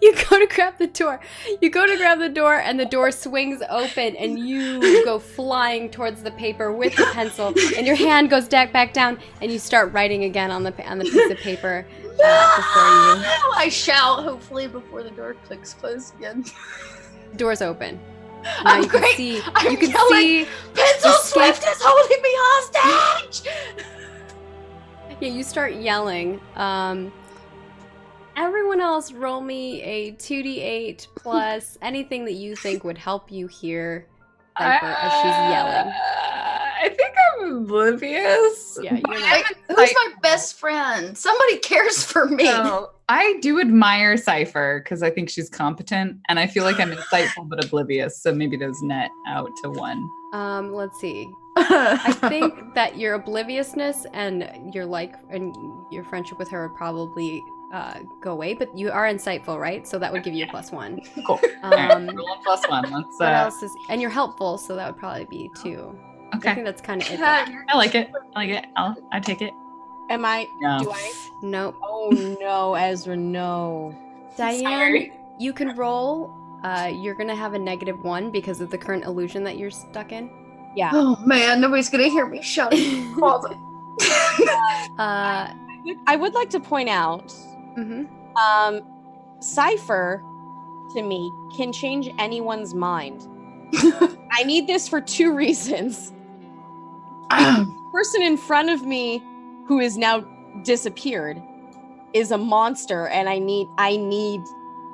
You go to grab the door. You go to grab the door, and the door swings open, and you go flying towards the paper with the pencil, and your hand goes back down, and you start writing again on the piece of paper before you. I shout, hopefully before the door clicks closed again. Door's open. Now you can great. see. I'm You can yelling, see. Pencil escape- Swift is holding me hostage. Yeah, you start yelling. Everyone else, roll me a 2d8 plus anything that you think would help you hear Cipher as she's yelling. I think I'm oblivious. Yeah, you're not. Who's my best friend? Somebody cares for me. So, I do admire Cipher because I think she's competent, and I feel like I'm insightful but oblivious. So maybe those net out to 1. Let's see. I think that your obliviousness and your your friendship with her would probably go away, but you are insightful, right? So that would give you a +1. Cool. All right, rolling +1. Let's. What else is? And you're helpful, so that would probably be 2. I Okay. think that's kind of it. I like it. I take it. Am I? No. Do I? Nope. Oh no, Ezra, no. Diane, Sorry. you can roll. You're gonna have a -1 because of the current illusion that you're stuck in. Yeah. Oh man, nobody's gonna hear me shouting in the closet. I would like to point out, Mhm. Cipher, to me, can change anyone's mind. I need this for 2 reasons. Person in front of me, who is now disappeared, is a monster, and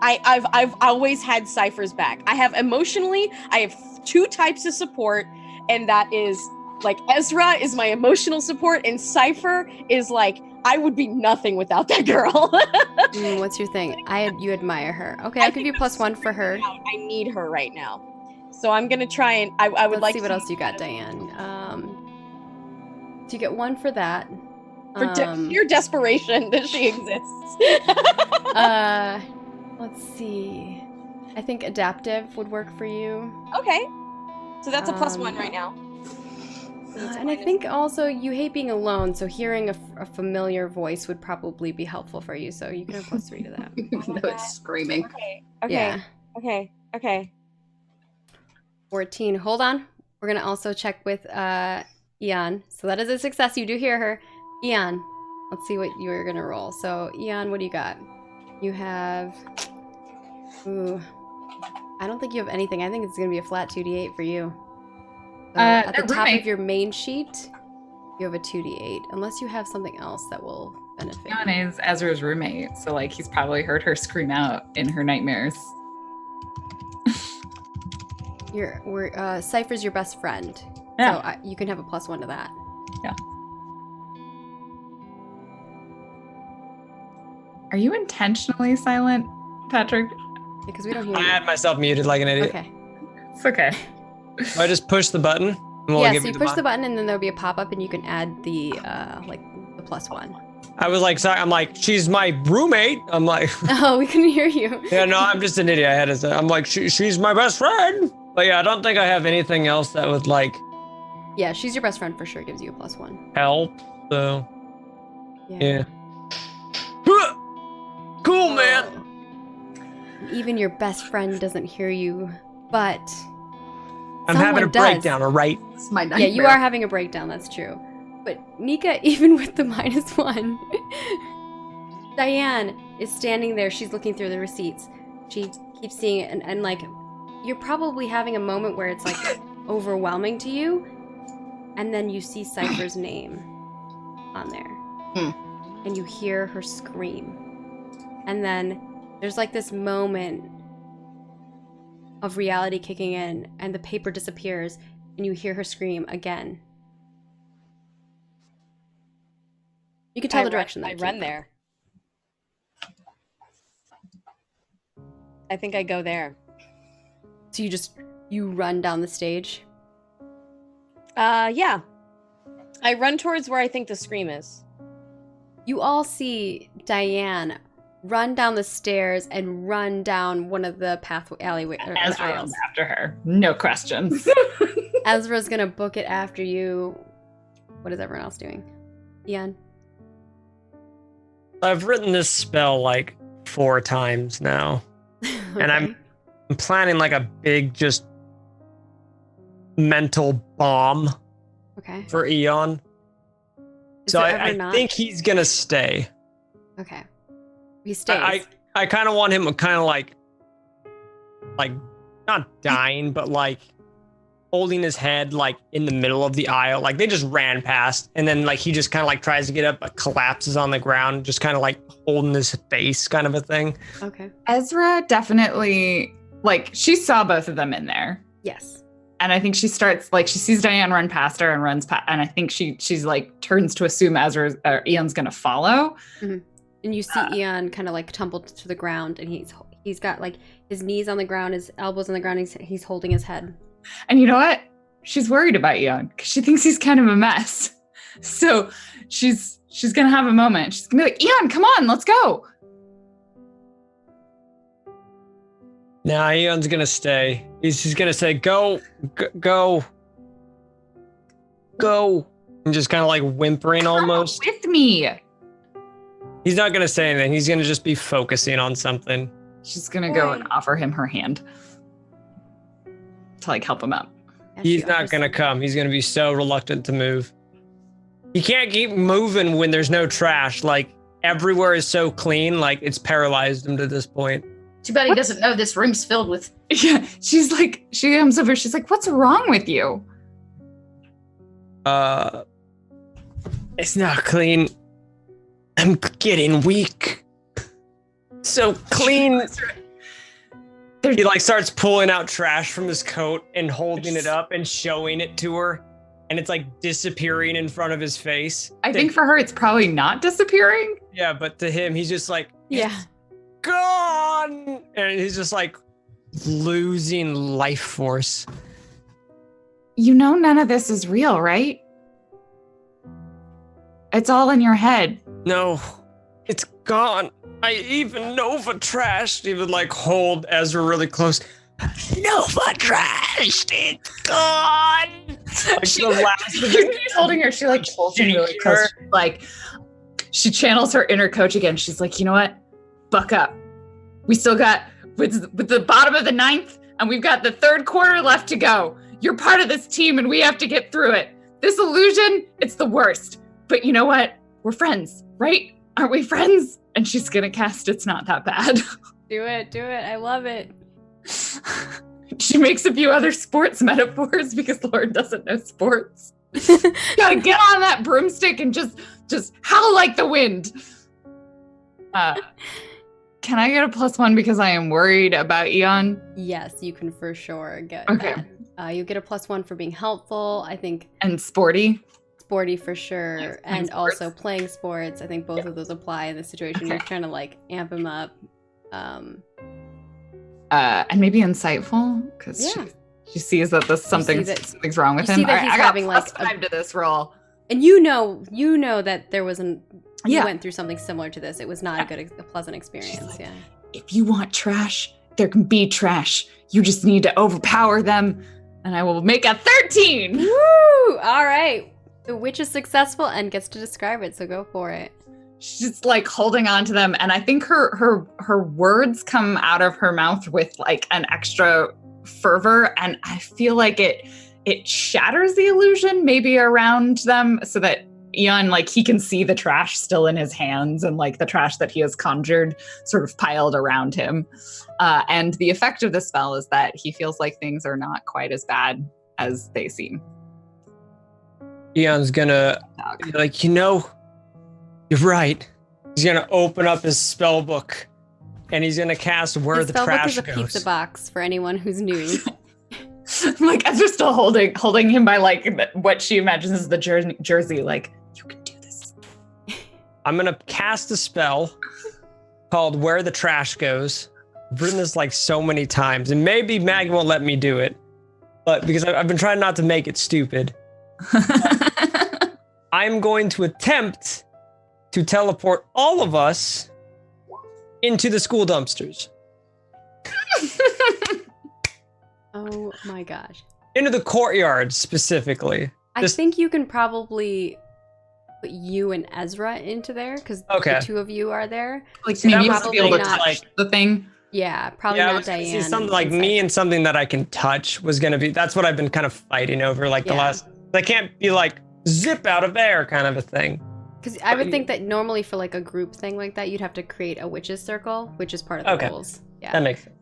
I've always had Cipher's back. I have emotionally, I have 2 types of support, and that is like Ezra is my emotional support, and Cipher is like, I would be nothing without that girl. What's your thing? You admire her. Okay, I'll give you +1 for her. I need her right now. So I'm gonna try and I would Let's like see to what else you got, Diane. So you get 1 for that. for pure desperation that she exists. Let's see. I think adaptive would work for you. Okay. So that's a +1 right now. And I think also you hate being alone, so hearing a familiar voice would probably be helpful for you. So you can have +3 to that. No, it's screaming. Okay. Yeah. Okay. 14. Hold on. We're gonna also check with Eon. So that is a success. You do hear her. Eon, let's see what you're gonna roll. So Eon, what do you got? You have. Ooh. I don't think you have anything. I think it's gonna be a flat 2d8 for you. So at the top of your main sheet, you have a 2d8, unless you have something else that will benefit you. Jan is Ezra's roommate, so like he's probably heard her scream out in her nightmares. Cipher's your best friend, Yeah. so you can have a +1 to that. Yeah. Are you intentionally silent, Patrick? Because we don't hear I you. had myself muted like an idiot. Okay. It's okay. I just push the button. And will it Yeah, give so me you push the button and then there'll be a pop-up and you can add the the +1. I was like, sorry, I'm like, she's my roommate. I'm like, Oh, we couldn't hear you. yeah, no, I'm just an idiot. I had to say, I'm like, she's my best friend. But yeah, I don't think I have anything else that would like Yeah, she's your best friend for sure. Gives you a +1. help. So yeah. Cool, man. Even your best friend doesn't hear you, but I'm having a someone does. breakdown, all right? It's my nightmare. Yeah, you are having a breakdown. That's true. But Nika, even with the -1, Diane is standing there. She's looking through the receipts. She keeps seeing it, and like, you're probably having a moment where it's like overwhelming to you, and then you see Cipher's name on there, and you hear her scream, and then there's like this moment of reality kicking in, and the paper disappears, and you hear her scream again. You can tell the direction that I it run came there. I think I go there. from. So you run down the stage. Yeah. I run towards where I think the scream is. You all see Diane run down the stairs and run down one of the alleyway or the Ezra aisles. runs after her. No questions. Ezra's gonna book it after you. What is everyone else doing? Ian? I've written this spell like 4 times now. And I'm planning like a big just mental bomb Okay. for Eon. Is So there ever I not? think he's gonna stay. Okay. He stays. I kind of want him kind of like not dying, but like holding his head like in the middle of the aisle. Like they just ran past, and then like he just kind of like tries to get up, but collapses on the ground, just kind of like holding his face, kind of a thing. Okay. Ezra definitely, like, she saw both of them in there. Yes. And I think she starts, like, she sees Diane run past her and runs past, and I think she's like turns to assume Ezra or Ian's gonna follow. Mm-hmm. And you see Ian kind of like tumbled to the ground, and he's got like his knees on the ground, his elbows on the ground, he's holding his head. And you know what? She's worried about Ian because she thinks he's kind of a mess. So she's gonna have a moment. She's gonna be like, Ian, come on, let's go. Nah, Eon's gonna stay. He's gonna say, go. And just kind of like whimpering almost. With me. He's not gonna say anything. He's gonna just be focusing on something. She's gonna go and offer him her hand to like help him up. Yeah, He's she not offers gonna some- come. He's gonna be so reluctant to move. He can't keep moving when there's no trash. Like everywhere is so clean. Like it's paralyzed him to this point. Too bad he doesn't know this room's filled with. Yeah, she's like, she comes over. She's like, "What's wrong with you?" It's not clean. I'm getting weak. So clean. He like starts pulling out trash from his coat and holding it up and showing it to her, and it's like disappearing in front of his face. I think for her, it's probably not disappearing. Yeah, but to him, he's just like, Yeah. gone, and he's just like losing life force. You know, none of this is real, right? It's all in your head. No, it's gone. I even Nova trashed. He would like hold Ezra really close. Nova trashed. It's gone. Like She- the last of it. She's holding her. She like pulls him really close. Like she channels her inner coach again. She's like, you know what? Buck up. We still got with the bottom of the 9th, and we've got the 3rd quarter left to go. You're part of this team, and we have to get through it. This illusion, it's the worst. But you know what? We're friends, right? Aren't we friends? And she's gonna cast It's Not That Bad. Do it. I love it. She makes a few other sports metaphors because Lauren doesn't know sports. Gotta get on that broomstick and just howl like the wind. Can I get a +1 because I am worried about Eon? Yes, you can for sure get Okay. that. You get a +1 for being helpful. I think And sporty. sporty for sure, and sports. also playing sports. I think both of those apply in this situation. You're trying to like amp him up. And maybe insightful because she sees that something's wrong with him. See that he's I got having plus like 5 to this roll. and you know that there was you went through something similar to this. It was not a pleasant experience. Like, if you want trash, there can be trash. You just need to overpower them, and I will make a 13. Woo! All right. The witch is successful and gets to describe it, so go for it. She's like holding on to them, and I think her words come out of her mouth with like an extra fervor, and I feel like it shatters the illusion maybe around them so that Eon, like, he can see the trash still in his hands and like the trash that he has conjured sort of piled around him. And the effect of the spell is that he feels like things are not quite as bad as they seem. Eon's gonna be like, you're right. He's gonna open up his spell book and he's gonna cast Where the Trash Goes. The spellbook is a Goes. pizza box for anyone who's new. Like, Ezra's still holding him by like what she imagines is the jersey. Like, you can do this. I'm gonna cast a spell called Where the Trash Goes. I've written this like so many times, and maybe Mag won't let me do it, but because I've been trying not to make it stupid. I'm going to attempt to teleport all of us into the school dumpsters. Oh my gosh. Into the courtyard specifically. I think you can probably put you and Ezra into there because the two of you are there. Like, So maybe probably be able to not- touch the thing. Yeah, probably I not was gonna Diane. see something like me and something that I can touch was gonna be. That's what I've been kind of fighting over. Like the last. I can't be like zip out of air kind of a thing. Because I would think that normally for like a group thing like that, you'd have to create a witch's circle, which is part of the rules. Yeah, That makes sense.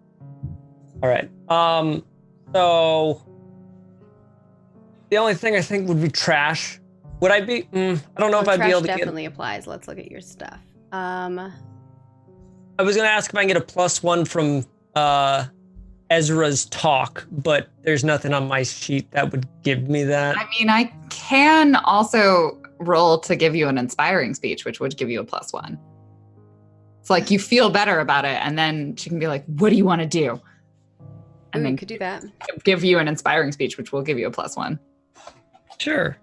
All right. So the only thing I think would be trash. Would I be? I don't know if I'd be able to definitely applies. Let's look at your stuff. I was gonna ask if I can get a +1 from Ezra's talk, but there's nothing on my sheet that would give me that. I mean, I can also roll to give you an inspiring speech, which would give you a +1. It's like you feel better about it, and then she can be like, "What do you want to do?" And then could do that. Give you an inspiring speech, which will give you a +1. Sure.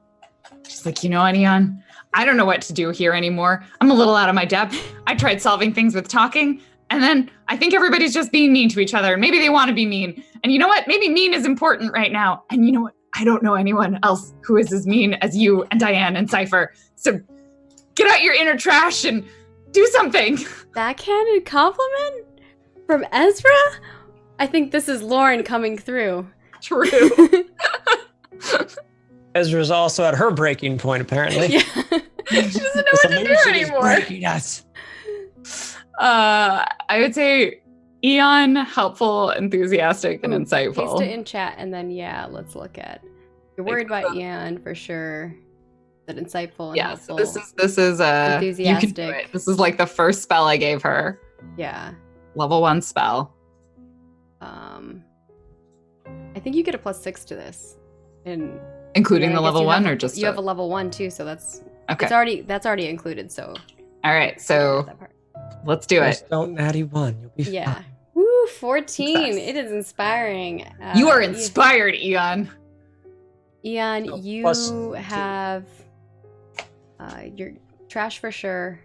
She's like, you know what, Eon? I don't know what to do here anymore. I'm a little out of my depth. I tried solving things with talking, and then I think everybody's just being mean to each other. Maybe they want to be mean. And you know what? Maybe mean is important right now. And you know what? I don't know anyone else who is as mean as you and Diane and Cipher. So get out your inner trash and do something. Backhanded compliment from Ezra? I think this is Lauren coming through. True. Ezra's also at her breaking point, apparently. Yeah. She doesn't know what to do anymore. Breaking us. I would say Eon, helpful, enthusiastic, and insightful. Paste it in chat, and then let's look at. You're worried about Eon for sure. That insightful and helpful. So this is enthusiastic. You can do it. This is like the first spell I gave her. Yeah. Level 1 spell. I think you get a +6 to this, including the level 1, or just you have a level 1 too, so that's okay. That's already included. So all right, so let's do it. Don't natty 1. You'll be fine. Woo, 14. Success. It is inspiring. You are inspired, Eon. Eon, you have your trash for sure,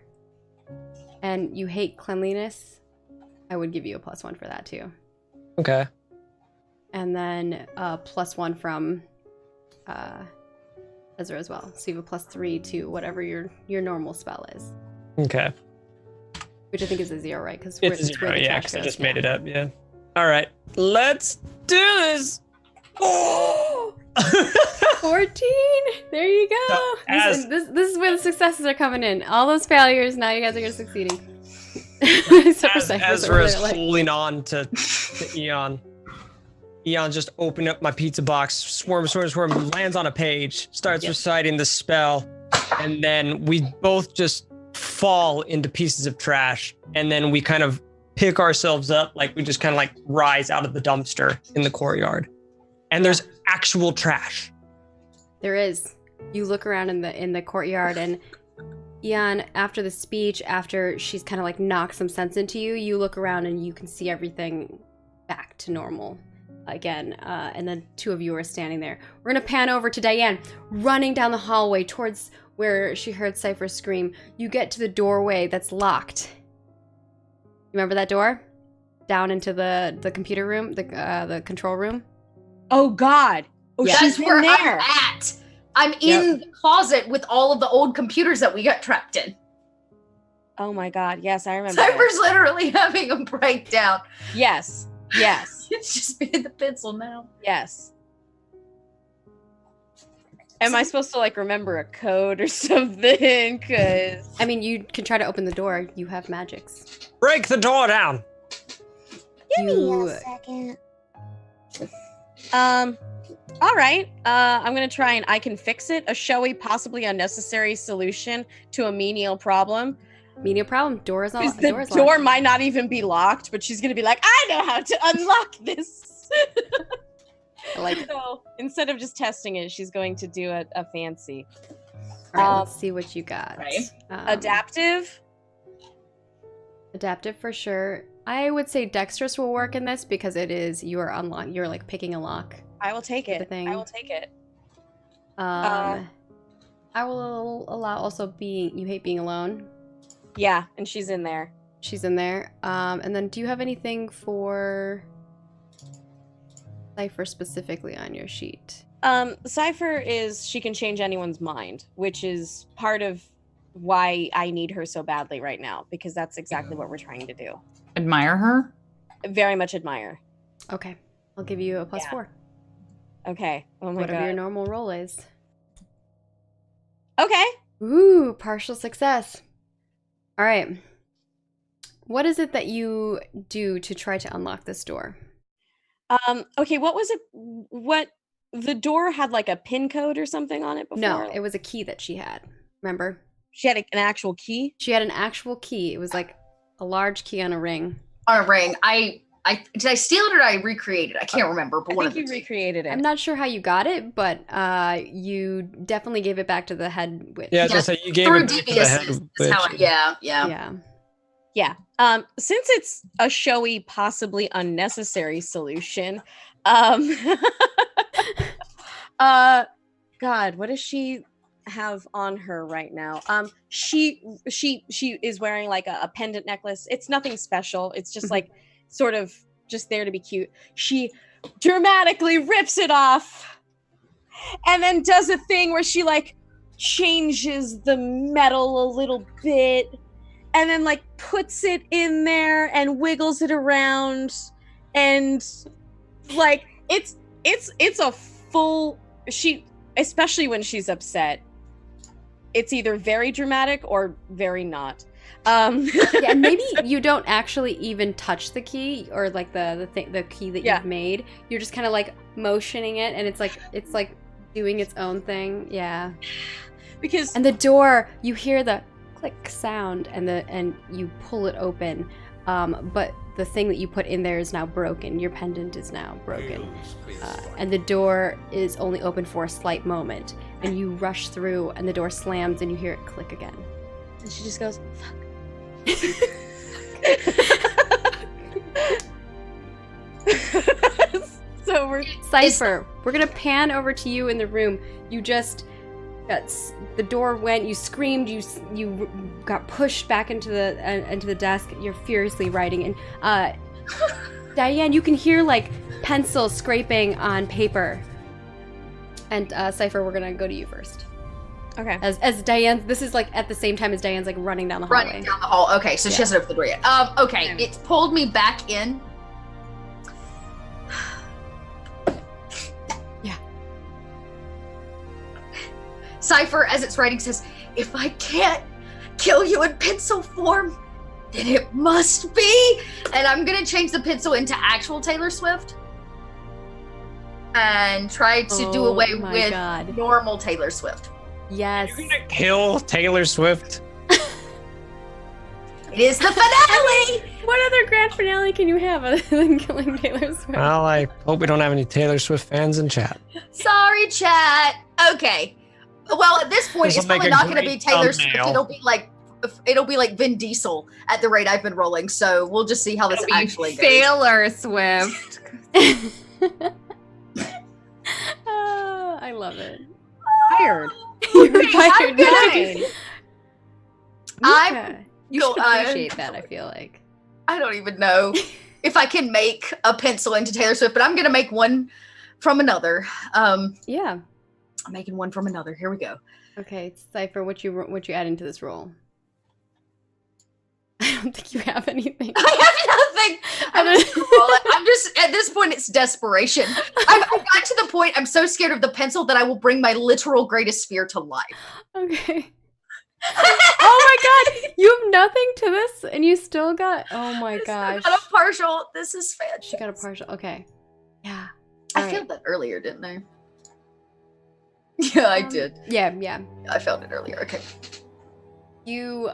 and you hate cleanliness. I would give you a +1 for that too. Okay. And then +1 from Ezra as well. So you have a +3 to whatever your normal spell is. Okay. Which I think is a 0, right? Because It's 0, yeah, because I just made it up, yeah. All right, let's do this. Oh! 14! There you go! So this is where the successes are coming in. All those failures, now you guys are succeeding. As Ezra is holding on to Eon. Eon just opened up my pizza box, swarm, lands on a page, starts reciting the spell, and then we both just fall into pieces of trash, and then we kind of pick ourselves up, like we just kind of like rise out of the dumpster in the courtyard. And there's actual trash. There is. You look around in the courtyard, and Ian, after the speech, after she's kind of like knocked some sense into you, you look around and you can see everything back to normal again. And then two of you are standing there. We're gonna pan over to Diane, running down the hallway towards where she heard Cipher scream. You get to the doorway that's locked. Remember that door? Down into the computer room, the control room? Oh God. Oh, Yeah. she's That's where in there. I'm at. I'm in the closet with all of the old computers that we got trapped in. Oh my God. Yes, I remember. that. Cypher's literally having a breakdown. Yes. Yes. It's just me and the pencil now. Yes. Am I supposed to like remember a code or something? Cause I mean, you can try to open the door. You have magics. Break the door down. Give me You- a second. all right. I'm gonna try and I can fix it. A showy, possibly unnecessary solution to a menial problem. Menial problem. Door is Because on. the Door is door locked. might not even be locked, but she's gonna be like, I know how to unlock this. Like, So instead of just testing it, she's going to do a fancy. all right, Um, let's see what you got. Right. Adaptive. Adaptive for sure. I would say dexterous will work in this because it is you're like picking a lock. I will take Type it. of thing. I will take it. I will allow also being you hate being alone. Yeah, and she's in there. She's in there. And then do you have anything for Cipher specifically on your sheet? Cipher is she can change anyone's mind, which is part of why I need her so badly right now, because that's exactly what we're trying to do. Admire her. Very much admire. Okay. I'll give you a plus Yeah. 4. Okay. Oh my Whatever your God. normal roll is. Okay. Ooh, partial success. All right. What is it that you do to try to unlock this door? Okay, what was it? What the door had like a pin code or something on it before? No, it was a key that she had. Remember? She had an actual key. She had an actual key. It was like a large key on a ring. On a ring. I did I steal it or did I recreate it? I can't remember, but I one of think the you two. recreated it. I'm not sure how you got it, but you definitely gave it back to the head witch. Yeah, just say you gave Through it back to the head devious is how witch. yeah. Yeah. Yeah. Since it's a showy, possibly unnecessary solution, God, what does she have on her right now? She is wearing like a pendant necklace. It's nothing special. It's just like sort of just there to be cute. She dramatically rips it off and then does a thing where she like changes the metal a little bit and then like puts it in there and wiggles it around, and like it's a full, she, especially when she's upset, it's either very dramatic or very not. Yeah, and maybe you don't actually even touch the key or like the key that Yeah. you've made. You're just kind of like motioning it, and it's like doing its own thing. Yeah. Because And the door, you hear the click sound, and you pull it open. But the thing that you put in there is now broken. Your pendant is now broken. And the door is only open for a slight moment. And you rush through, and the door slams, and you hear it click again. and she just goes, fuck. So we're Cipher, we're gonna pan over to you in the room. You just the door went. You screamed. You got pushed back into the desk. You're furiously writing, and Diane, you can hear like pencil scraping on paper. And Cipher, we're gonna go to you first. okay. As Diane, this is like at the same time as Diane's like running down the hallway. Running down the hall. Okay, so she Yeah. hasn't opened the door yet. Okay, Yeah. it's pulled me back in. Yeah. Cipher, as it's writing, says, "If I can't kill you in pencil form, then it must be." And I'm gonna change the pencil into actual Taylor Swift and try to do away Oh my with God. normal Taylor Swift. Yes. You're gonna kill Taylor Swift? It is the finale. What other grand finale can you have other than killing Taylor Swift? Well, I hope we don't have any Taylor Swift fans in chat. Sorry, chat. Okay. Well, at this point, This'll it's probably make a not going to be great Taylor Swift. thumbnail. It'll be like Vin Diesel at the rate I've been rolling. So we'll just see how this actually goes. Taylor Swift. I love it. Tired. You're I'm tired. gonna- I'm Mika, you go- should appreciate that, I feel like. I don't even know if I can make a pencil into Taylor Swift, but I'm gonna make one from another. Yeah. I'm making one from another. Here we go. Okay, Cipher, what you add into this roll? I don't think you have anything. I have nothing. I'm just at this point. It's desperation. I've got to the point. I'm so scared of the pencil that I will bring my literal greatest fear to life. Okay. Oh my god, you have nothing to this, and you still got. Oh my gosh. I got a partial. This is fantastic. She got a partial. Okay. Yeah. I All right. failed that earlier, didn't I? Yeah, I did. Yeah. I failed it earlier. Okay. You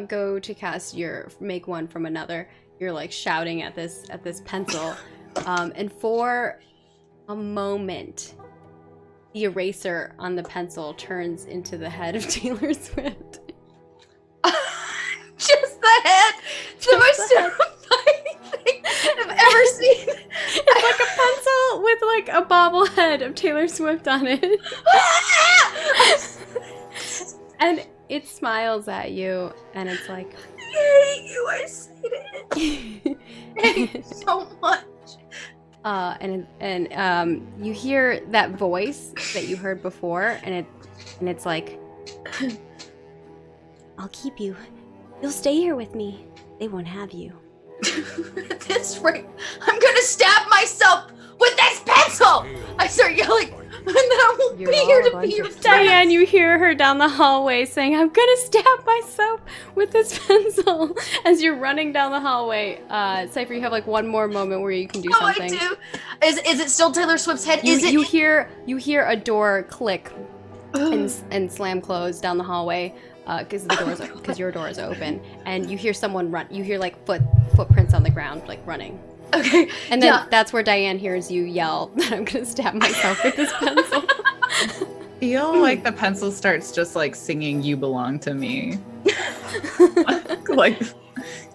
go to cast your make one from another. You're like shouting at this pencil, and for a moment, the eraser on the pencil turns into the head of Taylor Swift. Just the head. It's the most terrifying thing I've ever seen. It's like a pencil with like a bobblehead of Taylor Swift on it. And it smiles at you, and it's like, I hate you. I hate it. I hate you so much. and you hear that voice that you heard before, and it's like, I'll keep you. You'll stay here with me. They won't have you. At this rate, I'm gonna stab myself with this pencil. I start yelling, and then I won't You're be all here a to bunch be your of- friend. Diane, you hear her down the hallway saying, I'm gonna stab myself with this pencil. As you're running down the hallway, Cipher, you have like one more moment where you can do Oh, something. I do. Is it still Taylor Swift's head? You, Is it? you hear a door click and slam close down the hallway because your door is open, and you hear someone run. You hear like footprints on the ground, like running. Okay. And then Yeah. that's where Diane hears you yell that I'm gonna stab myself with this pencil. Feel like the pencil starts just like singing "You Belong to Me," like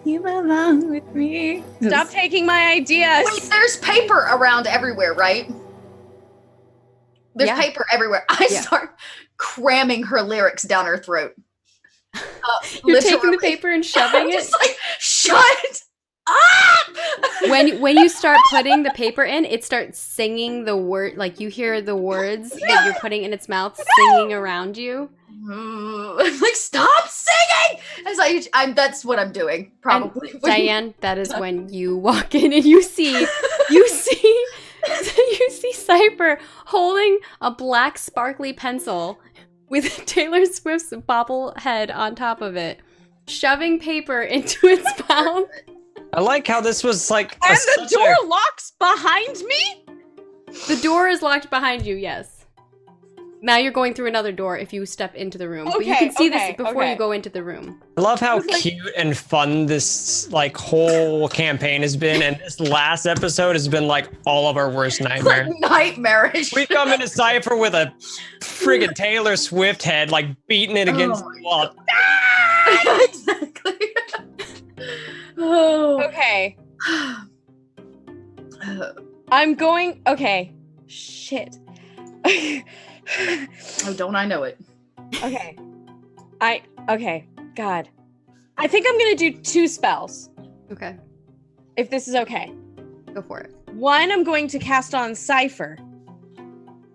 "You belong with me." Stop taking my ideas. Wait, there's paper around everywhere, right? There's Yeah. paper everywhere. I Yeah. start cramming her lyrics down her throat. You're taking the literally. paper and shoving I'm it. just like, shut up! When you start putting the paper in, it starts singing the word. Like you hear the words that you're putting in its mouth singing around you. I'm like, stop singing! As that's what I'm doing, probably. And Diane, that is when you walk in and you see Cipher holding a black sparkly pencil with Taylor Swift's bobblehead on top of it, shoving paper into its mouth. I like how this was like And the door locks behind me? The door is locked behind you, yes. Now you're going through another door if you step into the room. But you Okay, can see okay, this before okay. you go into the room. I love how cute and fun this like whole campaign has been, and this last episode has been like all of our worst nightmares. Nightmarish. We come into Cipher with a friggin' Taylor Swift head, like beating it against the wall. Exactly. Oh. Okay. I'm going. Okay. Shit. Oh, don't I know it? Okay. Okay. God. I think I'm gonna do 2 spells, Okay, if this is okay. go for it. One I'm going to cast on Cipher.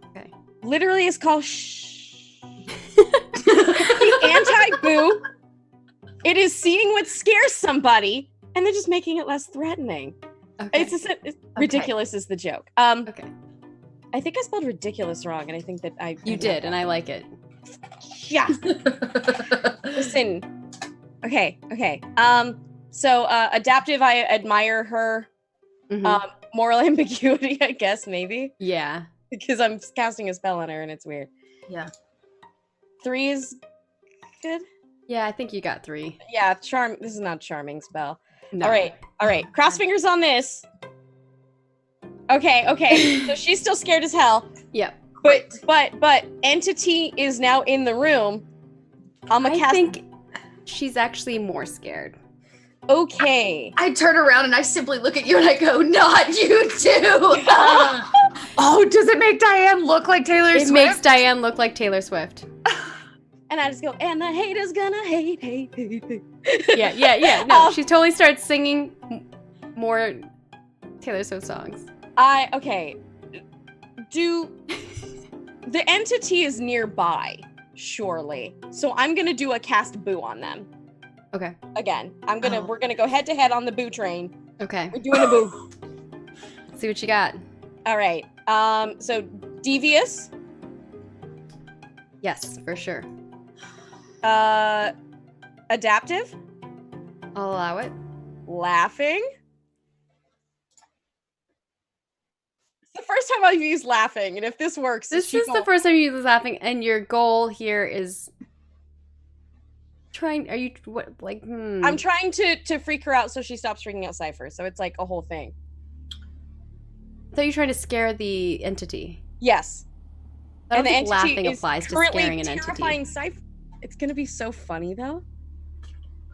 Okay. Literally is called Shh. The anti-boo. It is seeing what scares somebody and then just making it less threatening. Okay. It's just ridiculous is the joke. Okay. I think I spelled ridiculous wrong, and I think that You did, and I like it. Yeah. Listen. Okay. So adaptive, I admire her. Mhm. Moral ambiguity, I guess, maybe. Yeah. Because I'm casting a spell on her and it's weird. Yeah. 3 is good. Yeah, I think you got 3. Yeah, charm. This is not a charming spell. No. All right. Cross fingers on this. Okay. So she's still scared as hell. Yep. But entity is now in the room. I think she's actually more scared. Okay. I turn around and I simply look at you and I go, "Not you too." Oh, does it make Diane look like Taylor Swift? It makes Diane look like Taylor Swift. And I just go, and the haters gonna hate. Yeah. No, she totally starts singing more Taylor Swift songs. Okay. The entity is nearby, surely. So I'm gonna do a cast boo on them. Okay. Again, we're gonna go head to head on the boo train. Okay. We're doing a boo. Let's see what you got. All right. So devious. Yes, for sure. Adaptive. I'll allow it. Laughing. It's the first time I've used laughing, and if this works, This is the first time you use laughing, and your goal here is trying. Are you what like? I'm trying to freak her out so she stops freaking out Cipher. So it's like a whole thing. I thought you were trying to scare the entity. Yes. I don't and think the entity laughing is applies to currently scaring an terrifying entity. Cipher. It's gonna be so funny though,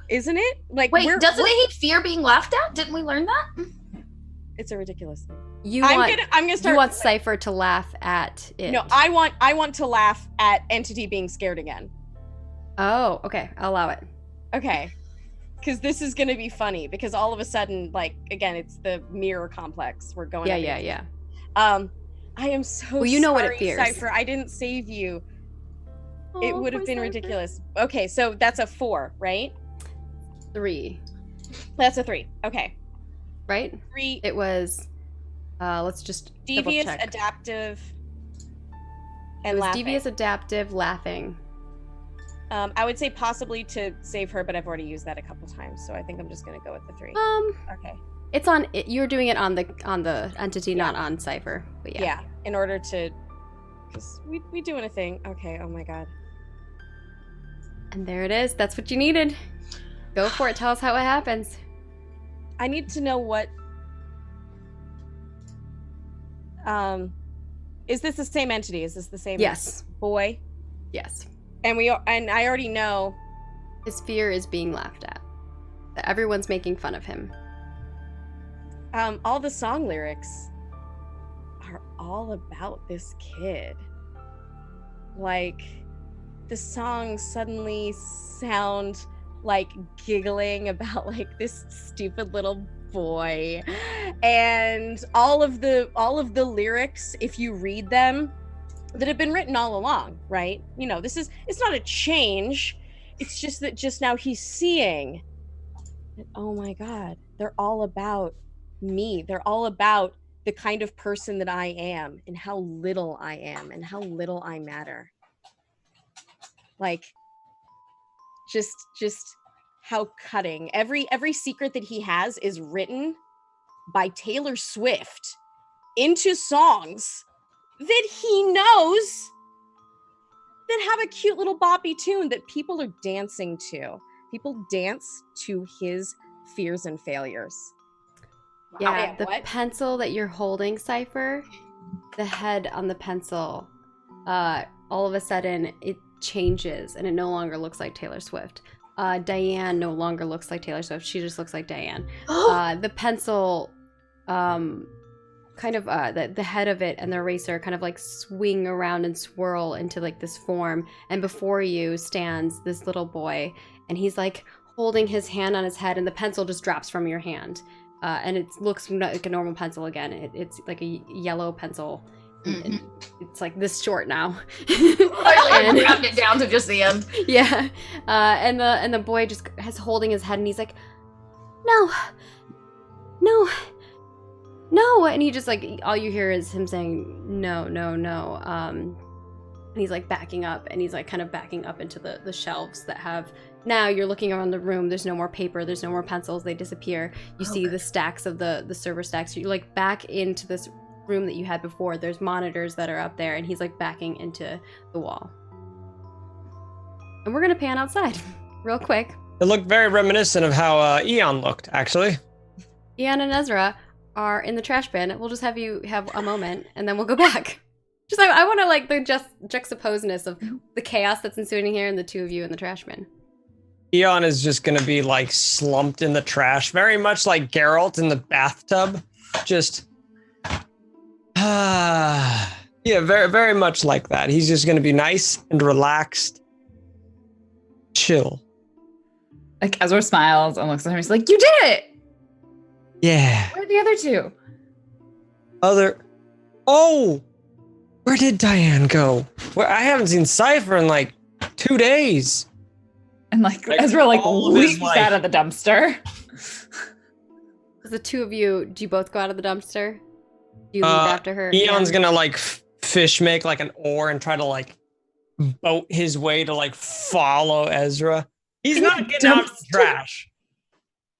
isn't it? Like, Wait, doesn't he fear being laughed at? Didn't we learn that? It's a ridiculous thing. I'm gonna start. You want Cipher to laugh at it? No, I want to laugh at entity being scared again. Oh, okay. I'll allow it. Okay. Because this is gonna be funny. Because all of a sudden, like, again, it's the mirror complex. We're going. Yeah. I am so. Well, you know sorry, what it fears. Cipher, I didn't save you. It Oh, would have poor been Cipher. ridiculous. Okay, so that's a 4, right? 3, That's a 3. Okay, right? 3. It was. Let's just double Devious, check. adaptive, It and was laughing. devious, adaptive, laughing. I would say possibly to save her, but I've already used that a couple times, so I think I'm just gonna go with the 3. Okay. It's on. You're doing it on the entity, not on Cipher. But Yeah. In order to, because we doing a thing. Okay. Oh my god. And there it is. That's what you needed. Go for it. Tell us how it happens. I need to know what. Is this the same entity? Is this the same? Yes. Boy. Yes. And I already know. His fear is being laughed at. That everyone's making fun of him. All the song lyrics are all about this kid. Like, the songs suddenly sound like giggling about like this stupid little boy, and all of the lyrics, if you read them, that have been written all along, right? You know, it's not a change. It's just that just now he's seeing. And, oh my God, they're all about me. They're all about the kind of person that I am and how little I am and how little I matter. Like, just how cutting. Every secret that he has is written by Taylor Swift into songs that he knows that have a cute little boppy tune that people are dancing to. People dance to his fears and failures. Yeah, the what? pencil that you're holding, Cipher, the head on the pencil, all of a sudden it changes and it no longer looks like Taylor Swift. Diane no longer looks like Taylor Swift. She just looks like Diane. The pencil, kind of the head of it and the eraser kind of like swing around and swirl into like this form. And before you stands this little boy, and he's like holding his hand on his head, and the pencil just drops from your hand. And it looks like a normal pencil again. It's like a yellow pencil. Mm-hmm. It's like this short now. I grabbed it down to just the end. Yeah. And the boy just has holding his head, and he's like, no, and he just like, all you hear is him saying no. And he's like backing up, and he's like kind of backing up into the shelves that have. Now you're looking around the room. There's no more paper. There's no more pencils. They disappear. You see the stacks of the server stacks. You're like back into this room that you had before. There's monitors that are up there, and he's like backing into the wall. And we're gonna pan outside real quick. It looked very reminiscent of how Eon looked, actually. Ian and Ezra are in the trash bin. We'll just have you have a moment, and then we'll go back. Just I want to like the juxtaposeness of the chaos that's ensuing here and the two of you and the trash man. Eon is just gonna be like slumped in the trash, very much like Geralt in the bathtub. Just yeah, very, very much like that. He's just gonna be nice and relaxed, chill. Like Ezra smiles and looks at him. He's like, "You did it! Yeah. Where are the other two?" Oh, where did Diane go? I haven't seen Cipher in like 2 days. And like Ezra like all of his leaps life. out of the dumpster. The two of you, do you both go out of the dumpster? Do you leave after her? Eon's gonna like fish make like an oar and try to like boat his way to like follow Ezra. He's not getting out of the trash.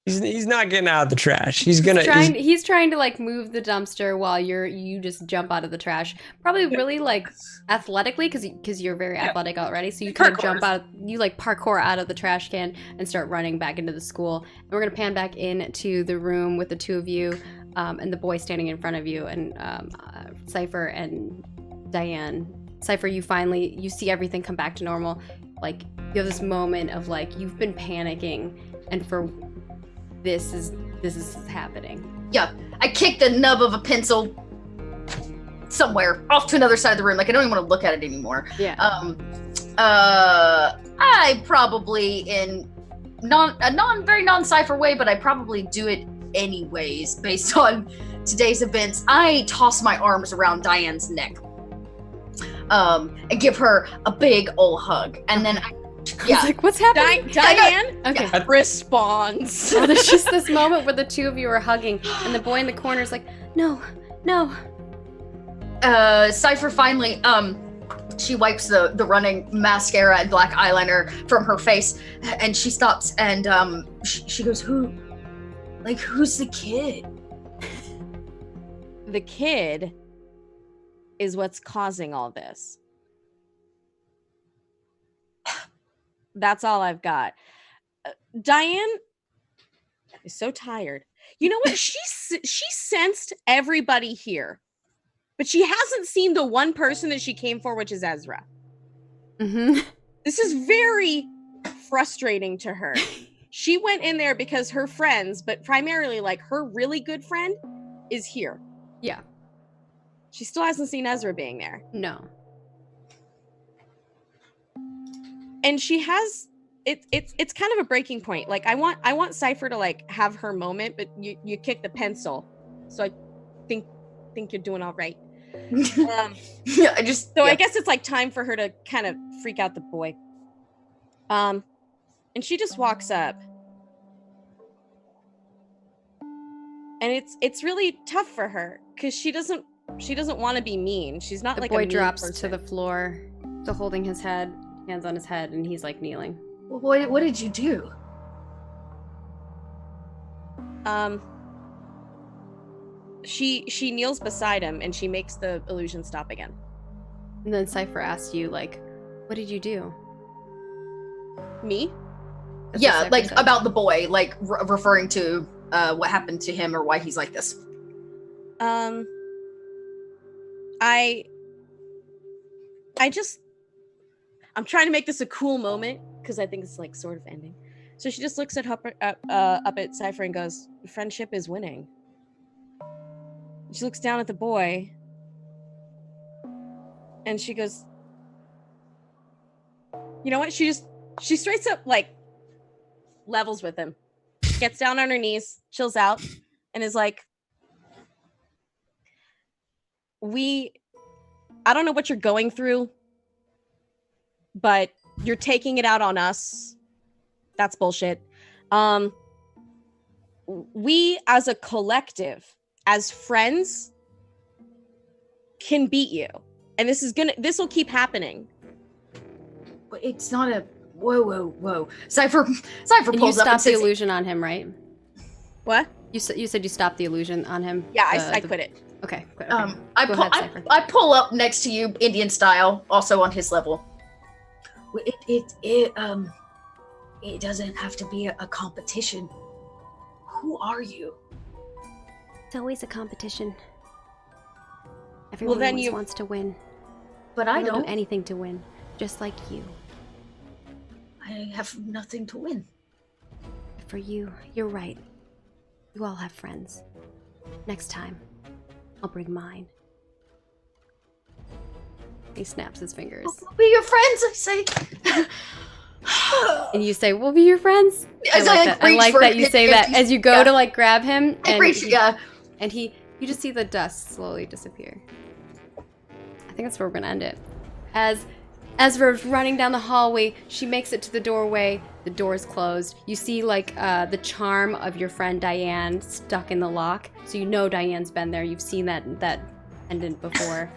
He's not getting out of the trash. He's trying to like move the dumpster while you just jump out of the trash. Probably really like athletically because you're very athletic already. So you kind of jump out, you like parkour out of the trash can and start running back into the school. And we're gonna pan back into the room with the two of you and the boy standing in front of you and Cipher and Diane. Cipher, you see everything come back to normal. Like you have this moment of like you've been panicking and for this is happening. Yeah, I kicked the nub of a pencil somewhere off to another side of the room. Like I don't even want to look at it anymore. Yeah. I probably in very non-cipher way, but I probably do it anyways based on today's events. I toss my arms around Diane's neck, and give her a big old hug, and then I was like, what's happening? Diane Okay. responds. So there's just this moment where the two of you are hugging, and the boy in the corner is like, no. Cipher finally, she wipes the running mascara and black eyeliner from her face, and she stops, and she goes, who's the kid? The kid is what's causing all this. That's all I've got. Diane is so tired. You know what? She sensed everybody here, but she hasn't seen the one person that she came for, which is Ezra. Mm-hmm. This is very frustrating to her. She went in there because her friends, but primarily like her really good friend, is here. Yeah. She still hasn't seen Ezra being there. No. And she has it's kind of a breaking point. Like I want Cipher to like have her moment, but you kick the pencil. So I think you're doing all right. Yeah, I guess it's like time for her to kind of freak out the boy. And she just walks up. And it's really tough for her because she doesn't want to be mean. She's not like a mean boy drops person. to the floor, still holding his head, hands on his head, and he's like kneeling. What did you do? She kneels beside him and she makes the illusion stop again. And then Cipher asks you, like, what did you do? Me? That's Yeah, what like Cipher said. about the boy, like referring to what happened to him or why he's like this. I'm trying to make this a cool moment because I think it's like sort of ending. So she just looks up at Cipher and goes, "Friendship is winning." She looks down at the boy and she goes, "You know what?" She straight up like levels with him, gets down on her knees, chills out, and is like, I don't know what you're going through, but you're taking it out on us. That's bullshit. We as a collective, as friends, can beat you. And this will keep happening. But it's not a whoa. Cipher And you pulls up and stopped the says, illusion on him, right? What? You said you stopped the illusion on him. Yeah, I quit it. Okay. Good. I Go ahead, Cipher. I pull up next to you, Indian style, also on his level. It doesn't have to be a competition. Who are you? It's always a competition. Everyone wants to win. But I I'll don't. do anything to win, just like you. I have nothing to win. For you, you're right. You all have friends. Next time, I'll bring mine. He snaps his fingers. We'll be your friends, I say. And you say, we'll be your friends? I like that you say that as you go to like grab him. And you just see the dust slowly disappear. I think that's where we're gonna end it. As Ezra's running down the hallway, she makes it to the doorway. The door's closed. You see like the charm of your friend Diane stuck in the lock. So you know Diane's been there. You've seen that pendant before.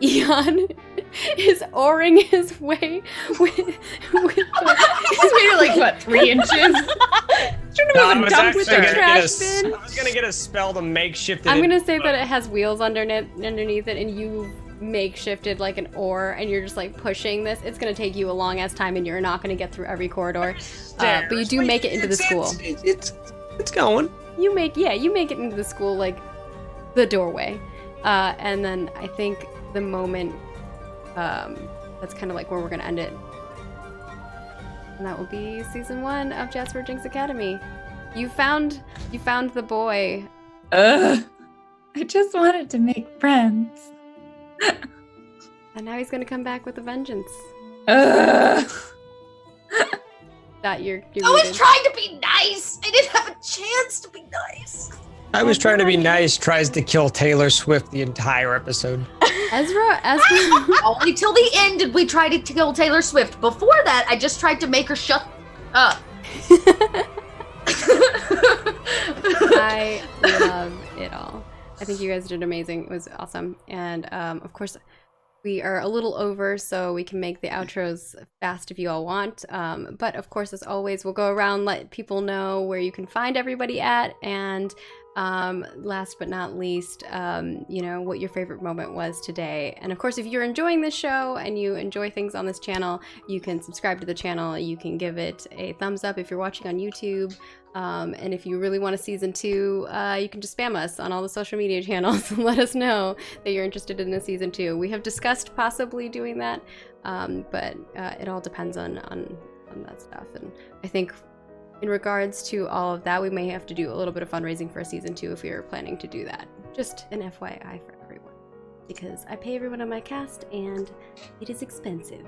Eon is oaring his way with He's made it like, what, 3 inches? I was bin. gonna get a spell to makeshift it. I'm gonna say that it has wheels underneath it, and you makeshifted like an oar, and you're just like pushing this. It's gonna take you a long ass time, and you're not gonna get through every corridor. But you do make it into the school. It's going. You make it into the school, like the doorway. And then I think the moment, that's kind of like where we're gonna end it. And that will be season 1 of Jasper Jinx Academy. You found the boy. I just wanted to make friends. And now he's gonna come back with a vengeance. That you're I was trying to be nice. I didn't have a chance to be nice. I was trying to be nice, tries to kill Taylor Swift the entire episode. Ezra. Only till the end did we try to kill Taylor Swift. Before that, I just tried to make her shut up. I love it all. I think you guys did amazing. It was awesome. And of course, we are a little over, so we can make the outros fast if you all want. But of course, as always, we'll go around, let people know where you can find everybody at, and last but not least, what your favorite moment was today. And of course, if you're enjoying this show and you enjoy things on this channel, you can subscribe to the channel. You can give it a thumbs up if you're watching on YouTube. And if you really want a season 2, you can just spam us on all the social media channels and let us know that you're interested in a season 2. We have discussed possibly doing that, but it all depends on that stuff. And I think in regards to all of that, we may have to do a little bit of fundraising for a season 2 if you're planning to do that. Just an FYI for everyone, because I pay everyone on my cast and it is expensive.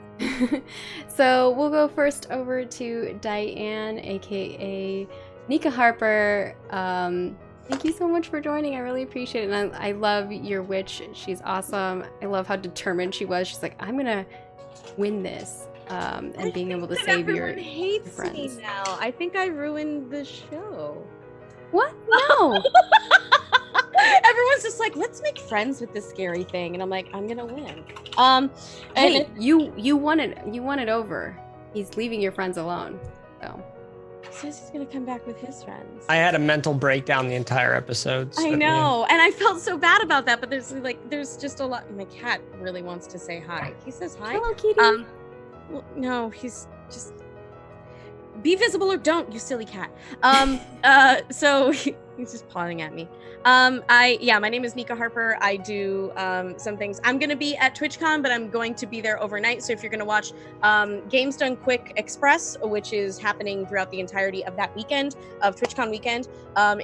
So we'll go first over to Diane, aka Nika Harper. Thank you so much for joining. I really appreciate it. And I love your witch. She's awesome. I love how determined she was. She's like, I'm gonna win this. And being able to save your friends. Me now. I think I ruined the show. What? No. Everyone's just like, let's make friends with this scary thing, and I'm like, I'm gonna win. Hey, you won it. You won it over. He's leaving your friends alone. So he says he's gonna come back with his friends. I had a mental breakdown the entire episode. I know, and I felt so bad about that. But there's just a lot. My cat really wants to say hi. He says hi. Hello, kitty. Well, no, he's just be visible or don't, you silly cat. So he's just pawing at me. My name is Nika Harper. I do some things. I'm gonna be at TwitchCon, but I'm going to be there overnight. So if you're gonna watch Games Done Quick Express, which is happening throughout the entirety of that weekend of TwitchCon weekend,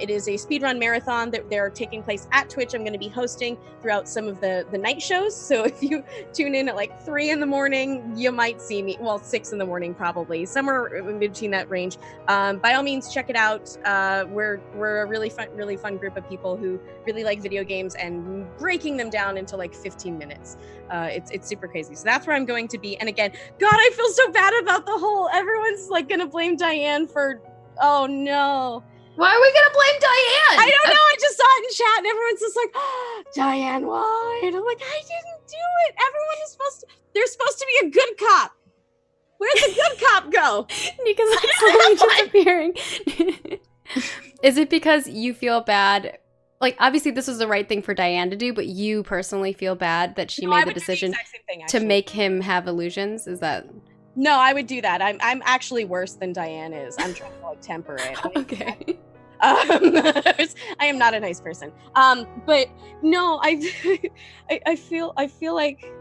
it is a speedrun marathon that they're taking place at Twitch. I'm gonna be hosting throughout some of the night shows. So if you tune in at like 3 in the morning, you might see me. Well, 6 in the morning probably, somewhere in between that range. By all means, check it out. We're a really fun group of people who really like video games and breaking them down into like 15 minutes. It's super crazy. So that's where I'm going to be. And again, God, I feel so bad about the whole, everyone's like gonna blame Diane for, oh no. Why are we gonna blame Diane? I don't know, I just saw it in chat and everyone's just like, oh, Diane, why? And I'm like, I didn't do it. Everyone is there's supposed to be a good cop. Where'd the good cop go? Nika's like slowly disappearing. Is it because you feel bad? Like, obviously this was the right thing for Diane to do, but you personally feel bad that she made the decision to make him have illusions? Is that... No, I would do that. I'm actually worse than Diane is. I'm trying to like temper it. Okay. I am not a nice person. But no, I feel like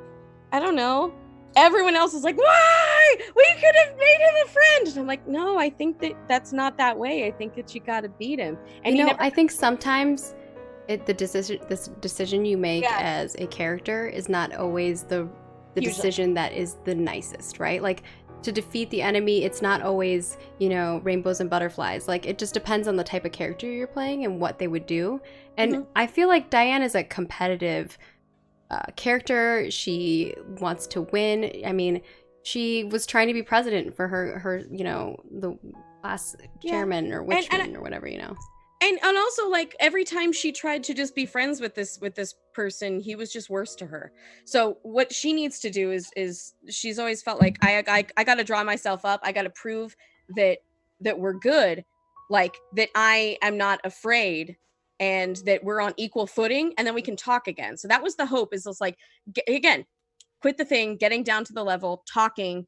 I don't know. Everyone else is like, why? We could have made him a friend. And I'm like, no, I think that's not that way. I think that you got to beat him. And I think sometimes this decision you make as a character is not always the decision that is the nicest, right? Like, to defeat the enemy, it's not always, rainbows and butterflies. Like, it just depends on the type of character you're playing and what they would do. And I feel like Diane is a competitive character. She wants to win. I mean, she was trying to be president for her the class chairman or witchman or whatever, And also, like, every time she tried to just be friends with this person, he was just worse to her. So what she needs to do is she's always felt like I got to draw myself up. I got to prove that we're good, like that I am not afraid, and that we're on equal footing, and then we can talk again. So that was the hope. Is just like again, quit the thing, getting down to the level, talking.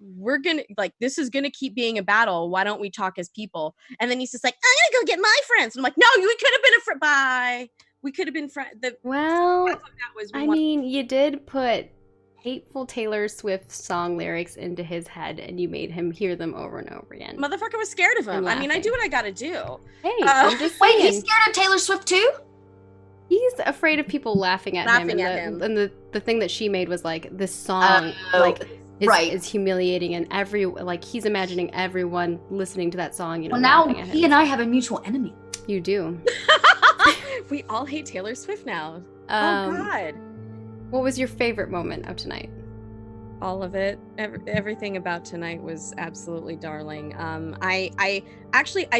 We're gonna this is gonna keep being a battle. Why don't we talk as people? And then he's just like, I'm gonna go get my friends. I'm like, no, we could have been a friend. Bye. We could have been friends. You did put hateful Taylor Swift song lyrics into his head, and you made him hear them over and over again. Motherfucker was scared of him. I mean, I do what I gotta do. Hey, I'm just saying. Wait, he's scared of Taylor Swift too? He's afraid of people laughing at him. And the thing that she made was like this song, is humiliating, and he's imagining everyone listening to that song. Well, now he and I have a mutual enemy. You do. We all hate Taylor Swift now. Oh God. What was your favorite moment of tonight? All of it. Everything about tonight was absolutely darling. I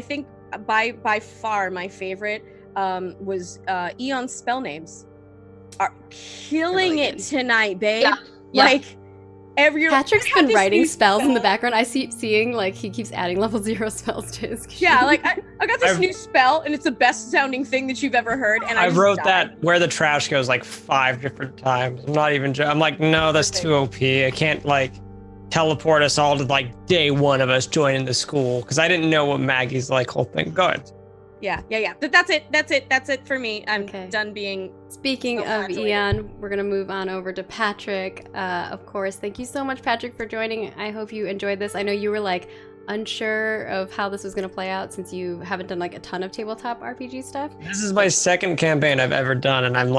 think by far my favorite was Eon's spell names are killing really it tonight, babe. Yeah. Patrick's been writing spells in the background. I keep seeing he keeps adding level 0 spells to his. Yeah, I got this new spell, and it's the best sounding thing that you've ever heard. And I wrote that where the trash goes 5 different times. I'm not even. I'm like, no, that's too OP. I can't teleport us all to day one of us joining the school, because I didn't know what Maggie's whole thing. Go ahead. Yeah. That's it for me. I'm done being. Speaking of Eon, we're gonna move on over to Patrick. Of course, thank you so much, Patrick, for joining. I hope you enjoyed this. I know you were unsure of how this was gonna play out, since you haven't done a ton of tabletop RPG stuff. This is my second campaign I've ever done, and I'm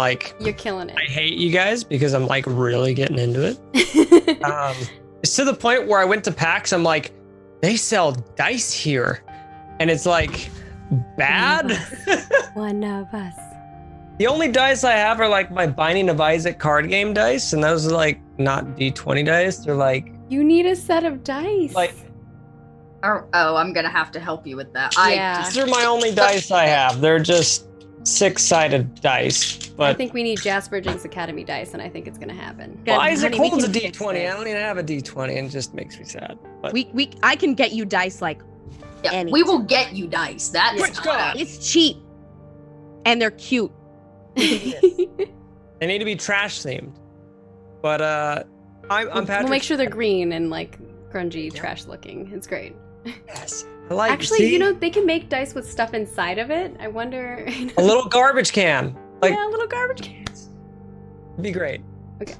you're killing it. I hate you guys because I'm really getting into it. It's to the point where I went to PAX. I'm like, they sell dice here, and it's bad. One of us. The only dice I have are my Binding of Isaac card game dice, and those are not D20 dice. They're you need a set of dice. I'm gonna have to help you with that. Yeah. These are my only dice I have. They're just 6-sided dice. But I think we need Jasper Jinx Academy dice, and I think it's gonna happen. Well, Isaac holds a D20. I don't even have a D20, and it just makes me sad. But I can get you dice anytime. We will get you dice. It's cheap, and they're cute. They need to be trash themed. But I'm Patrick. We'll make sure they're green and grungy, trash looking. It's great. Yes. Actually, they can make dice with stuff inside of it. I wonder. A little garbage can. A little garbage can. It'd be great. Okay.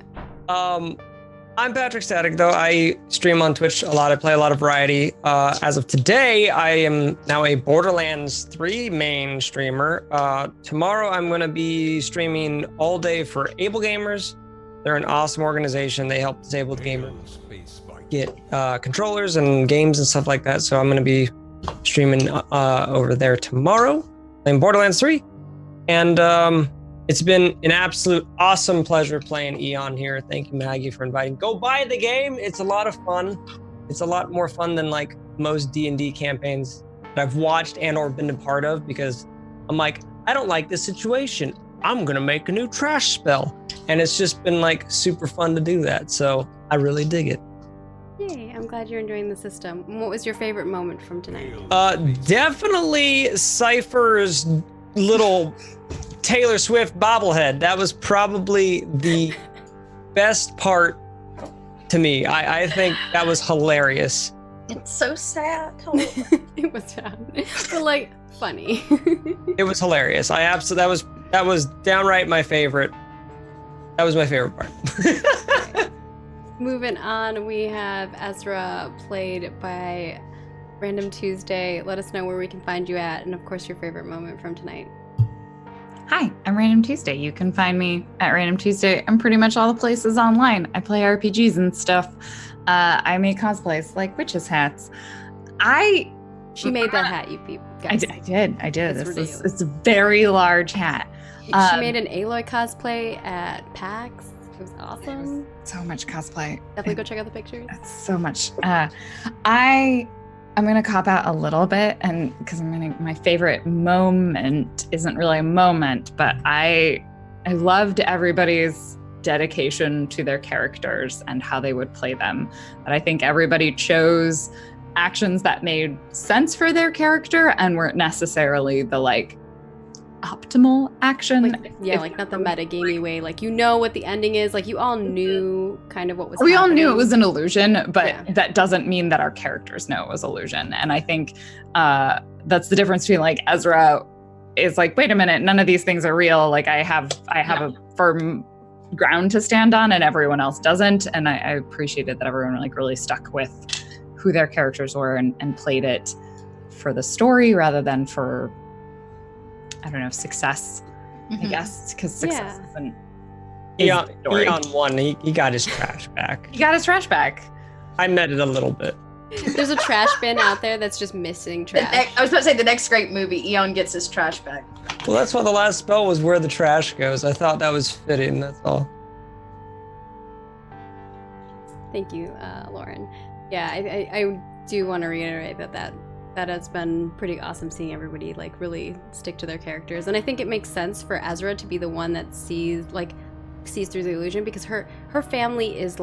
I'm Patrick Static, though. I stream on Twitch a lot. I play a lot of variety. As of today, I am now a Borderlands 3 main streamer. Tomorrow, I'm going to be streaming all day for Able Gamers. They're an awesome organization. They help disabled gamers get controllers and games and stuff like that. So I'm going to be streaming over there tomorrow, playing Borderlands 3. And it's been an absolute awesome pleasure playing Eon here. Thank you, Maggie, for inviting. Go buy the game. It's a lot of fun. It's a lot more fun than most D&D campaigns that I've watched and or been a part of, because I'm I don't like this situation. I'm going to make a new trash spell. And it's just been super fun to do that. So I really dig it. Yay, I'm glad you're enjoying the system. What was your favorite moment from tonight? Definitely Cipher's little Taylor Swift bobblehead. That was probably the best part to me. I think that was hilarious. It's so sad. It was sad, but funny. It was hilarious. That was downright my favorite. That was my favorite part. Moving on, we have Ezra, played by Random Tuesday. Let us know where we can find you at, and of course, your favorite moment from tonight. Hi, I'm Random Tuesday. You can find me at Random Tuesday. I'm pretty much all the places online. I play RPGs and stuff. I make cosplays like witches' hats. She made that hat, you people. Guys. I did. It's It's a very large hat. She made an Aloy cosplay at PAX. It was awesome. So much cosplay. Definitely go check out the pictures. So much. I'm gonna cop out a little bit, and because my favorite moment isn't really a moment, but I loved everybody's dedication to their characters and how they would play them. But I think everybody chose actions that made sense for their character and weren't necessarily the optimal action. Like not the metagamey way. Like, you know what the ending is. Like, you all knew kind of what was We happening. all knew it was an illusion, but that doesn't mean that our characters know it was illusion. And I think that's the difference between Ezra is wait a minute, none of these things are real. I have a firm ground to stand on and everyone else doesn't. And I appreciated that everyone really stuck with who their characters were and played it for the story rather than for, I don't know, success, I guess, because success isn't. Eon won. He got his trash back. He got his trash back. I met it a little bit. There's a trash bin out there that's just missing trash. I was about to say the next great movie, Eon gets his trash back. Well, that's why the last spell was where the trash goes. I thought that was fitting, that's all. Thank you, Lauren. Yeah, I do want to reiterate that has been pretty awesome, seeing everybody really stick to their characters. And I think it makes sense for Ezra to be the one that sees through the illusion, because her family is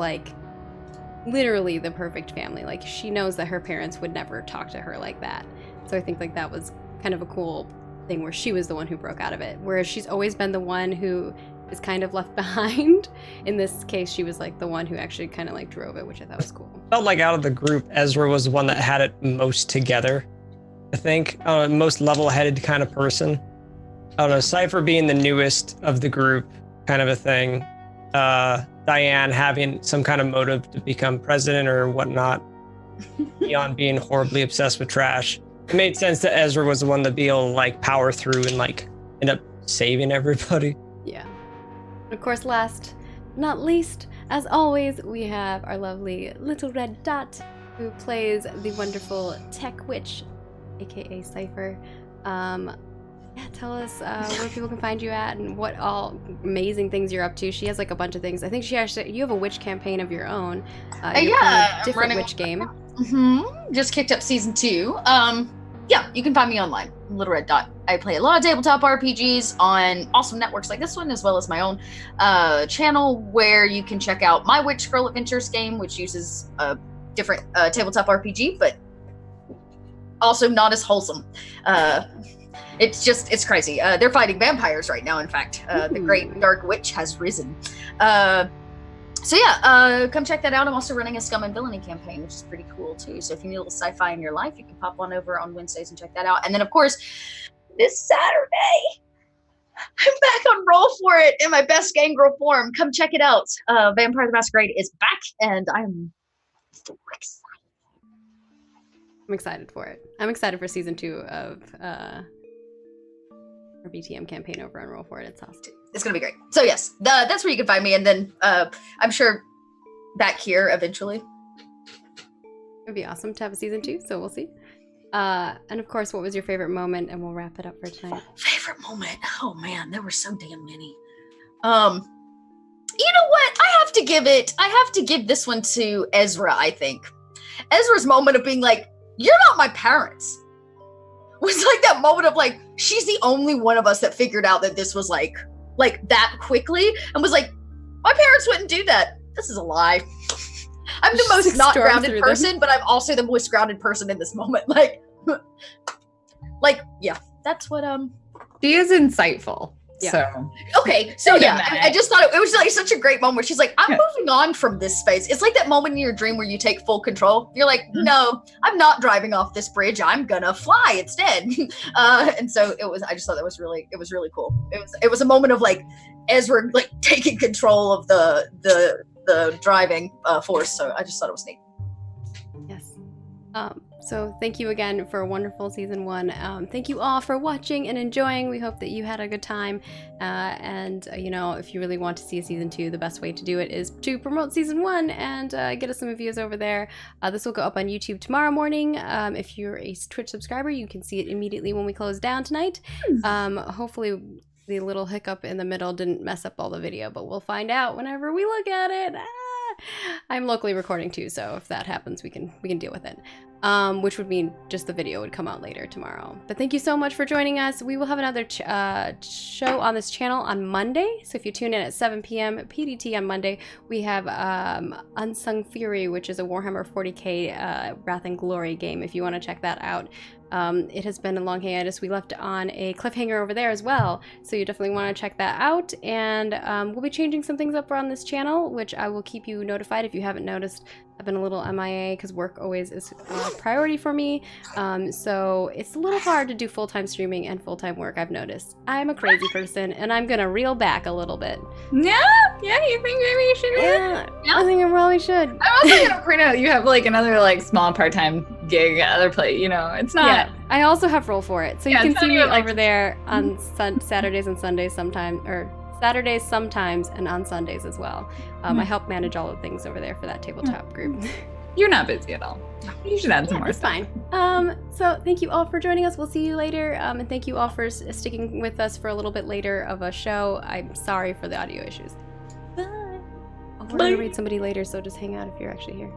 literally the perfect family. She knows that her parents would never talk to her like that. So I think that was kind of a cool thing where she was the one who broke out of it, whereas she's always been the one who is kind of left behind. In this case, she was the one who actually kind of drove it, which I thought was cool. Felt like out of the group, Ezra was the one that had it most together. I think most level-headed kind of person. I don't know, Cipher being the newest of the group, kind of a thing. Diane having some kind of motive to become president or whatnot. Eon being horribly obsessed with trash. It made sense that Ezra was the one to be able to power through and end up saving everybody. Yeah. Of course, last not least, as always, we have our lovely Little Red Dot, who plays the wonderful tech witch, aka Cipher. Tell us where people can find you at and what all amazing things you're up to. She has a bunch of things. I think you have a witch campaign of your own. Different witch game. Just kicked up season 2. You can find me online, Little Red Dot. I play a lot of tabletop RPGs on awesome networks like this one, as well as my own channel, where you can check out my Witch Girl Adventures game, which uses a different tabletop RPG, but also not as wholesome. It's crazy. They're fighting vampires right now, in fact. The Great Dark Witch has risen. Come check that out. I'm also running a Scum and Villainy campaign, which is pretty cool too. So if you need a little sci-fi in your life, you can pop on over on Wednesdays and check that out. And then, of course, this Saturday, I'm back on Roll For It in my best gangrel form. Come check it out. Vampire the Masquerade is back, and I'm so excited. I'm excited for it. I'm excited for season 2 of our BTM campaign over on Roll For It. It's awesome. It's gonna be great. So yes, that's where you can find me, and then I'm sure back here eventually. It'd be awesome to have a season 2, so we'll see. And of course, what was your favorite moment? And we'll wrap it up for tonight. Favorite moment? Oh man, there were so damn many. You know what? I have to give this one to Ezra, I think. Ezra's moment of being you're not my parents. Was that moment of she's the only one of us that figured out that this was like that quickly, and was my parents wouldn't do that. This is a lie. I'm the most not grounded person, but I'm also the most grounded person in this moment. Yeah, that's what She is insightful. Yeah. So okay, so I just thought it was such a great moment where she's I'm moving on from this space. It's that moment in your dream where you take full control. You're no, I'm not driving off this bridge. I'm gonna fly instead. And so I just thought it was really cool. It was a moment of Ezra taking control of the the driving force. So I just thought it was neat. Yes. So thank you again for a wonderful season 1. Thank you all for watching and enjoying. We hope that you had a good time. You know, if you really want to see a season 2, the best way to do it is to promote season 1 and get us some reviews over there. This will go up on YouTube tomorrow morning. If you're a Twitch subscriber, you can see it immediately when we close down tonight. Hopefully the little hiccup in the middle didn't mess up all the video, but we'll find out whenever we look at it. I'm locally recording too, so if that happens, we can deal with it. Which would mean just the video would come out later tomorrow. But thank you so much for joining us. We will have another show on this channel on Monday. So if you tune in at 7 p.m. PDT on Monday, we have Unsung Fury, which is a Warhammer 40k Wrath and Glory game, if you want to check that out. It has been a long hiatus. We left on a cliffhanger over there as well, so you definitely want to check that out. And we'll be changing some things up on this channel, which I will keep you notified. If you haven't noticed, I've been a little MIA because work always is a priority for me. So it's a little hard to do full-time streaming and full-time work, I've noticed. I'm a crazy person, and I'm gonna reel back a little bit. Yeah, you think maybe you should? Yeah, I think I probably should. I'm also gonna point out you have like another like small part-time gig, other play. You know, it's not. Yeah, I also have roll for it, so Yeah, you it's can see not me even, over there on Saturdays and Sundays sometimes, or Saturdays sometimes, and on Sundays as well. I help manage all the things over there for that tabletop group. You're not busy at all. You should add some more. It's fine. So thank you all for joining us. We'll see you later. And thank you all for sticking with us for a little bit later of a show. I'm sorry for the audio issues. Bye. We're gonna read somebody later, so just hang out if you're actually here.